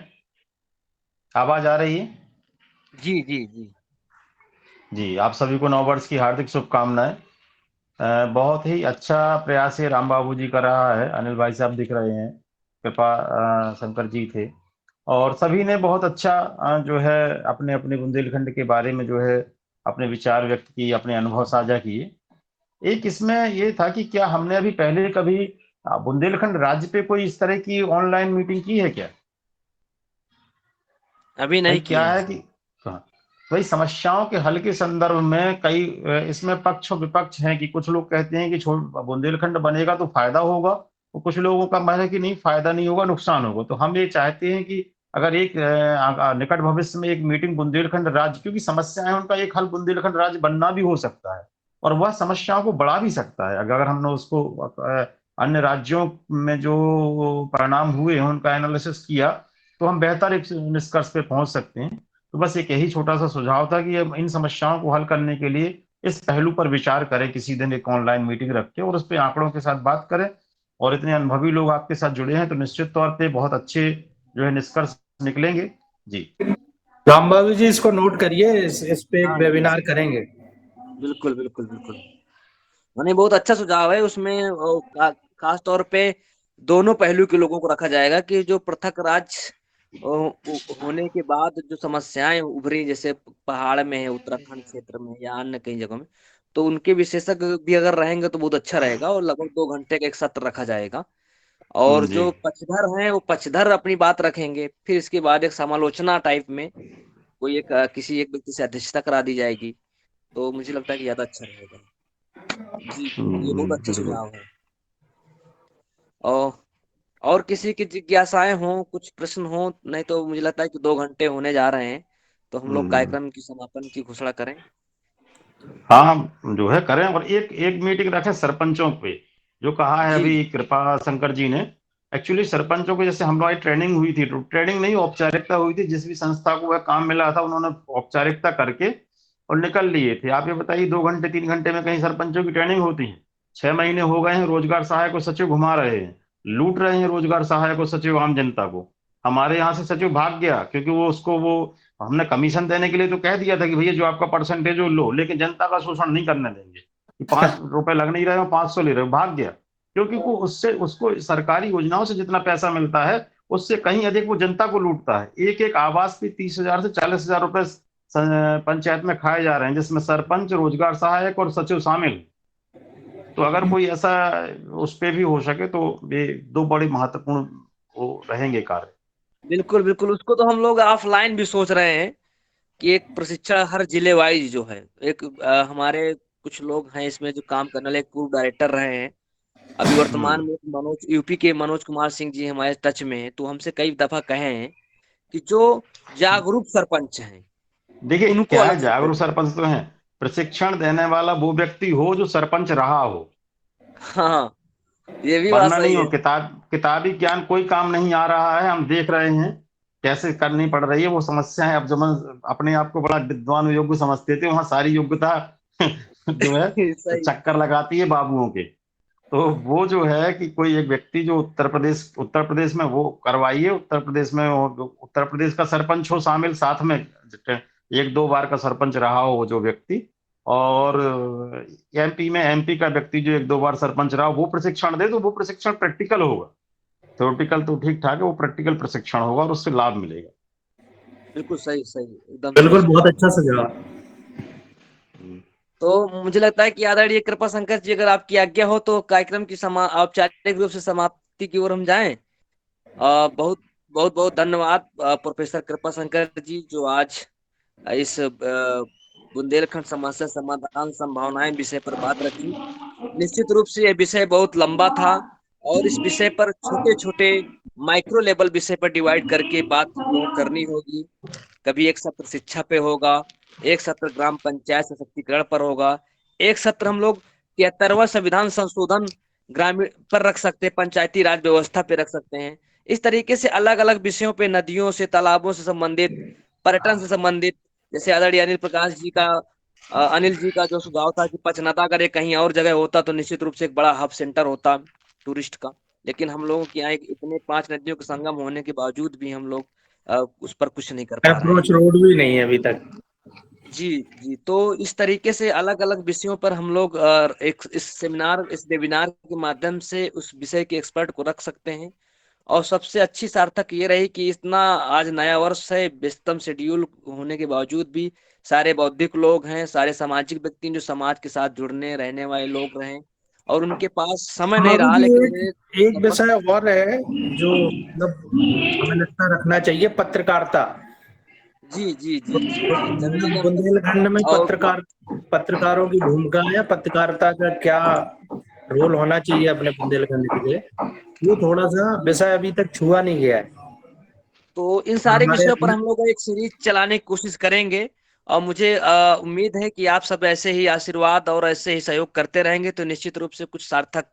आवाज आ रही है? जी जी जी जी, आप सभी को नववर्ष की हार्दिक शुभकामनाएं। बहुत ही अच्छा प्रयास है राम बाबू जी का रहा है। अनिल भाई साहब दिख रहे हैं, कृपा शंकर जी थे, और सभी ने बहुत अच्छा जो है अपने अपने बुंदेलखंड के बारे में जो है अपने विचार व्यक्त किए, अपने अनुभव साझा किए। एक इसमें ये था कि क्या हमने अभी पहले कभी बुंदेलखंड राज्य पे कोई इस तरह की ऑनलाइन मीटिंग की है क्या? अभी भाई नहीं किए क्या हैं है सर। कि भाई समस्याओं के हल के संदर्भ में कई इसमें पक्ष और विपक्ष हैं कि कुछ लोग कहते हैं कि बुंदेलखंड बनेगा तो फायदा होगा, और कुछ लोगों का कहना है कि नहीं, फायदा नहीं होगा, नुकसान होगा। तो हम ये चाहते हैं कि अगर एक निकट भविष्य में एक मीटिंग बुंदेलखंड राज्य, क्योंकि समस्याएं उनका एक हल बुंदेलखंड राज्य बनना भी हो सकता है और वह समस्याओं को बढ़ा भी सकता है। अगर हमने उसको अन्य राज्यों में जो परिणाम हुए हैं उनका एनालिसिस किया तो हम बेहतर एक निष्कर्ष पे पहुंच सकते हैं। तो बस एक यही छोटा सा सुझाव था कि अब इन समस्याओं को हल करने के लिए इस पहलू पर विचार करें, किसी दिन एक ऑनलाइन मीटिंग रख के और उस पर आंकड़ों के साथ बात करें। और इतने अनुभवी लोग आपके साथ जुड़े हैं तो निश्चित तौर पे बहुत अच्छे जो है निष्कर्ष निकलेंगे। जी राम बाबू जी, इसको नोट करिए, इस पे एक हाँ जी, वेबिनार करेंगे। बिल्कुल बिल्कुल बिल्कुल। नहीं, बहुत अच्छा सुझाव है। उसमें खास तौर पे दोनों पहलू के लोगों को रखा जाएगा कि जो पृथक राज्य होने के बाद जो समस्याएं उभरी, जैसे पहाड़ में है, उत्तराखंड क्षेत्र में या अन्य कई जगहों में, तो उनके विशेषज्ञ भी अगर रहेंगे तो बहुत अच्छा रहेगा और लगभग 2 घंटे का एक सत्र रखा जाएगा। और जी जो पक्षधर हैं वो पक्षधर अपनी बात रखेंगे। फिर इसके बाद एक समालोचना टाइप में कोई एक किसी एक व्यक्ति से अध्यक्षता करा दी जाएगी। तो मुझे लगता है कि ज्यादा अच्छा रहेगा। जी, ये बहुत अच्छा बिल्कुल। सुझाव है। और और किसी की जिज्ञासाएं हों, कुछ प्रश्न हो, नहीं तो मुझे लगता है कि 2 घंटे होने जा रहे हैं, तो हम लोग कार्यक्रम की समापन की घोषणा करें। हाँ, हम जो है करें और एक एक मीटिंग रखें सरपंचों पे, जो कहा है जी अभी कृपा शंकर जी ने। एक्चुअली सरपंचों को जैसे हम लोग ट्रेनिंग हुई थी, तो ट्रेनिंग नहीं, औपचारिकता हुई थी। जिस भी संस्था को वह काम मिला था उन्होंने औपचारिकता करके और निकल लिए थे। आप ये बताइए 2 घंटे 3 घंटे में कहीं सरपंचों की ट्रेनिंग होती है? 6 महीने हो गए हैं, रोजगार सहायक को सचिव घुमा रहे हैं, लूट रहे हैं रोजगार सहायक को सचिव आम जनता को। हमारे यहाँ से सचिव भाग गया क्योंकि वो हमने कमीशन देने के लिए तो कह दिया था कि भैया जो आपका परसेंटेज हो लो, लेकिन जनता का शोषण नहीं करने देंगे कि 5 रुपए लग नहीं रहे हो, 500 ले रहे हो। भाग गया क्योंकि वो उससे उसको सरकारी योजनाओं से जितना पैसा मिलता है उससे कहीं अधिक वो जनता को लूटता है। एक एक आवास पे 30,000 से 40,000 रुपए पंचायत में खाए जा रहे हैं, जिसमें सरपंच, रोजगार सहायक और सचिव शामिल। तो अगर कोई ऐसा उस पे भी हो सके तो ये दो बड़े महत्वपूर्ण वो रहेंगे कार्य। बिल्कुल बिल्कुल। उसको तो हम लोग ऑफलाइन भी सोच रहे हैं कि एक प्रशिक्षण हर जिले वाइज जो है, एक हमारे कुछ लोग हैं इसमें जो काम करने वाले, एक पूर्व डायरेक्टर रहे हैं। अभी वर्तमान में मनोज, यूपी के मनोज कुमार सिंह जी हमारे टच में हैं, तो हमसे कई दफा कहे हैं कि जो जागरूक सरपंच हैं देखिए उनको क्या अलग है, से जागरूक करिए। सरपंच तो है, प्रशिक्षण देने वाला वो व्यक्ति हो जो सरपंच रहा हो, हाँ, ये भी बात वरना सही नहीं हो। है। किताबी ज्ञान कोई काम नहीं आ रहा है। हम देख रहे हैं कैसे करनी पड़ रही है वो समस्या है। अब जब हम अपने आप को बड़ा विद्वान योग्य समझते थे, वहां सारी योग्यता जो है सही। चक्कर लगाती है बाबुओं के। तो वो जो है कि कोई एक व्यक्ति जो उत्तर प्रदेश में वो करवाइए, उत्तर प्रदेश में उत्तर प्रदेश का सरपंच हो शामिल, साथ में 1-2 बार का सरपंच रहा हो वो जो व्यक्ति, और एमपी में एमपी का व्यक्ति जो 1-2 बार सरपंच रहा वो प्रशिक्षण दे तो वो प्रशिक्षण प्रैक्टिकल होगा। थ्योरेटिकल तो ठीक ठाक है, वो प्रैक्टिकल प्रशिक्षण होगा और उससे लाभ मिलेगा। बिल्कुल सही सही एकदम बिल्कुल, सही। बहुत अच्छा सुझाव। तो मुझे लगता है कि आदरणीय कृपा शंकर जी, अगर आपकी आज्ञा हो तो कार्यक्रम की औपचारिक रूप से समाप्ति की ओर हम जाएं। बहुत बहुत बहुत धन्यवाद प्रोफेसर कृपा शंकर जी, जो आज इस बुंदेलखंड समस्या समाधान संभावनाएं विषय पर बात रखी। निश्चित रूप से यह विषय बहुत लंबा था और इस विषय पर छोटे छोटे माइक्रो लेवल विषय पर डिवाइड करके बात हम लोगों को करनी होगी। कभी एक सत्र शिक्षा पे होगा, एक सत्र ग्राम पंचायत सशक्तिकरण पर होगा, एक सत्र हम लोग 73वां संविधान संशोधन ग्रामीण पर रख सकते हैं, पंचायती राज व्यवस्था पे रख सकते हैं। इस तरीके से अलग अलग विषयों पे, नदियों से, तालाबों से संबंधित, पर्यटन से संबंधित, जैसे आदरणीय अनिल प्रकाश जी का अनिल जी का जो सुझाव था कि पचनदा अगर ये कहीं और जगह होता तो निश्चित रूप से एक बड़ा हब सेंटर होता टूरिस्ट का, लेकिन हम लोगों के यहाँ इतने 5 नदियों के संगम होने के बावजूद भी हम लोग उस पर कुछ नहीं कर पा रहे हैं। अप्रोच रोड भी नहीं है अभी तक। जी जी, तो इस तरीके से अलग अलग विषयों पर हम लोग एक इस वेबिनार के माध्यम से उस विषय के एक्सपर्ट को रख सकते हैं। और सबसे अच्छी सार्थक ये रही कि इतना आज नया वर्ष है, व्यस्तम शेड्यूल होने के बावजूद भी सारे बौद्धिक लोग हैं, सारे सामाजिक व्यक्ति जो समाज के साथ जुड़ने रहने वाले लोग रहे और उनके पास समय नहीं अभी रहा, भी लेकिन एक विषय और है जो मतलब हमें लगता है रखना चाहिए, पत्रकारिता। जी जी जी जी जी, जगह जगह बुंदेलखंड में और पत्रकारों की भूमिका या पत्रकारिता का क्या रोल होना चाहिए अपने बुंदेलखंड के लिए, वो थोड़ा सा विषय अभी तक छुआ नहीं गया है। तो इन सारे हमारे विषयों पर हम लोग एक सीरीज चलाने की कोशिश करेंगे और मुझे उम्मीद है कि आप सब ऐसे ही आशीर्वाद और ऐसे ही सहयोग करते रहेंगे तो निश्चित रूप से कुछ सार्थक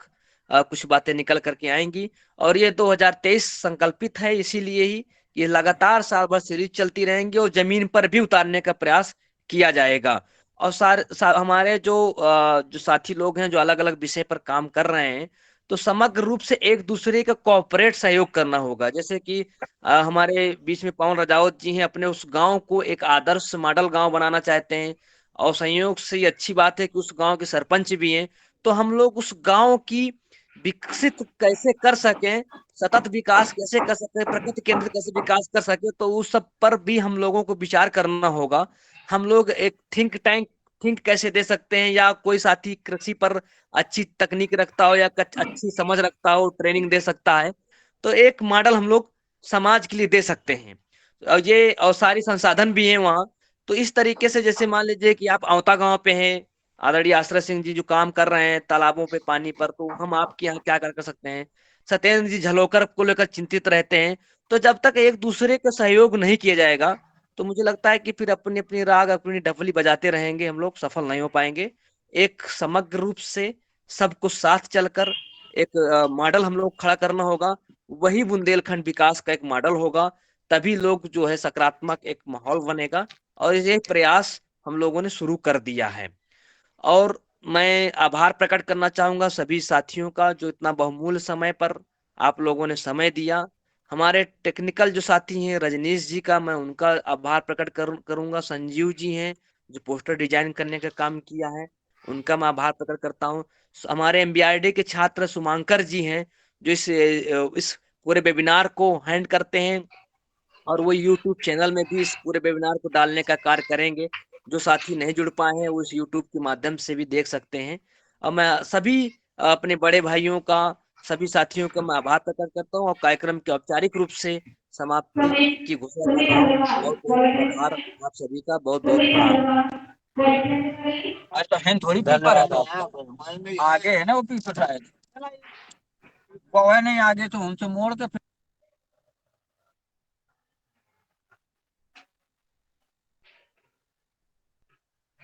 कुछ बातें निकल करके आएंगी। और ये 2023 संकल्पित है, इसीलिए ही ये लगातार साल भर सीरीज चलती रहेंगी और जमीन पर भी उतारने का प्रयास किया जाएगा। और हमारे जो साथी लोग हैं जो अलग अलग विषय पर काम कर रहे हैं, तो समग्र रूप से एक दूसरे का कोऑपरेट सहयोग करना होगा। जैसे कि हमारे बीच में पवन राजावत जी हैं, अपने उस गांव को एक आदर्श मॉडल गांव बनाना चाहते हैं और संयोग से ये अच्छी बात है कि उस गांव के सरपंच भी हैं। तो हम लोग उस गांव की विकसित कैसे कर सकें, सतत विकास कैसे कर सकें, प्रकृति केंद्रित कैसे विकास कर सके, तो उस सब पर भी हम लोगों को विचार करना होगा। हम लोग एक थिंक कैसे दे सकते हैं, या कोई साथी कृषि पर अच्छी तकनीक रखता हो या अच्छी समझ रखता हो, ट्रेनिंग दे सकता है, तो एक मॉडल हम लोग समाज के लिए दे सकते हैं। और सारी संसाधन भी हैं वहाँ। तो इस तरीके से जैसे मान लीजिए कि आप औता गांव पे हैं, आदरणीय आश्रय सिंह जी जो काम कर रहे हैं तालाबों पे पानी पर, तो हम आपके यहाँ क्या कर सकते हैं। सत्येंद्र जी झलोकर को लेकर चिंतित रहते हैं। तो जब तक एक दूसरे का सहयोग नहीं किया जाएगा तो मुझे लगता है कि फिर अपनी अपनी राग अपनी डफली बजाते रहेंगे, हम लोग सफल नहीं हो पाएंगे। एक समग्र रूप से सबको साथ चलकर एक मॉडल हम लोग खड़ा करना होगा, वही बुंदेलखंड विकास का एक मॉडल होगा। तभी लोग जो है सकारात्मक एक माहौल बनेगा और ये प्रयास हम लोगों ने शुरू कर दिया है। और मैं आभार प्रकट करना चाहूंगा सभी साथियों का जो इतना बहुमूल्य समय पर आप लोगों ने समय दिया। हमारे टेक्निकल जो साथी हैं रजनीश जी का मैं उनका आभार प्रकट करूंगा। संजीव जी हैं जो पोस्टर डिजाइन करने का काम किया है, उनका मैं आभार प्रकट करता हूँ। हमारे एमबीआरडी के छात्र सुमांकर जी हैं जो इस पूरे वेबिनार को हैंड करते हैं और वो यूट्यूब चैनल में भी इस पूरे वेबिनार को डालने का कार्य करेंगे। जो साथी नहीं जुड़ पाए हैं वो इस यूट्यूब के माध्यम से भी देख सकते हैं। और मैं सभी अपने बड़े भाइयों का, सभी साथियों का मैं आभार प्रकट करता हूँ और कार्यक्रम के औपचारिक रूप से समाप्ति की घोषणा कर रहा हूँ। बहुत बहुत आभार आप सभी का, बहुत बहुत प्रणाम। आज तो हैंड थोड़ी पीपर है, आगे है ना वो पीपर शायद, वो है नहीं आगे तो हमसे मोड़ के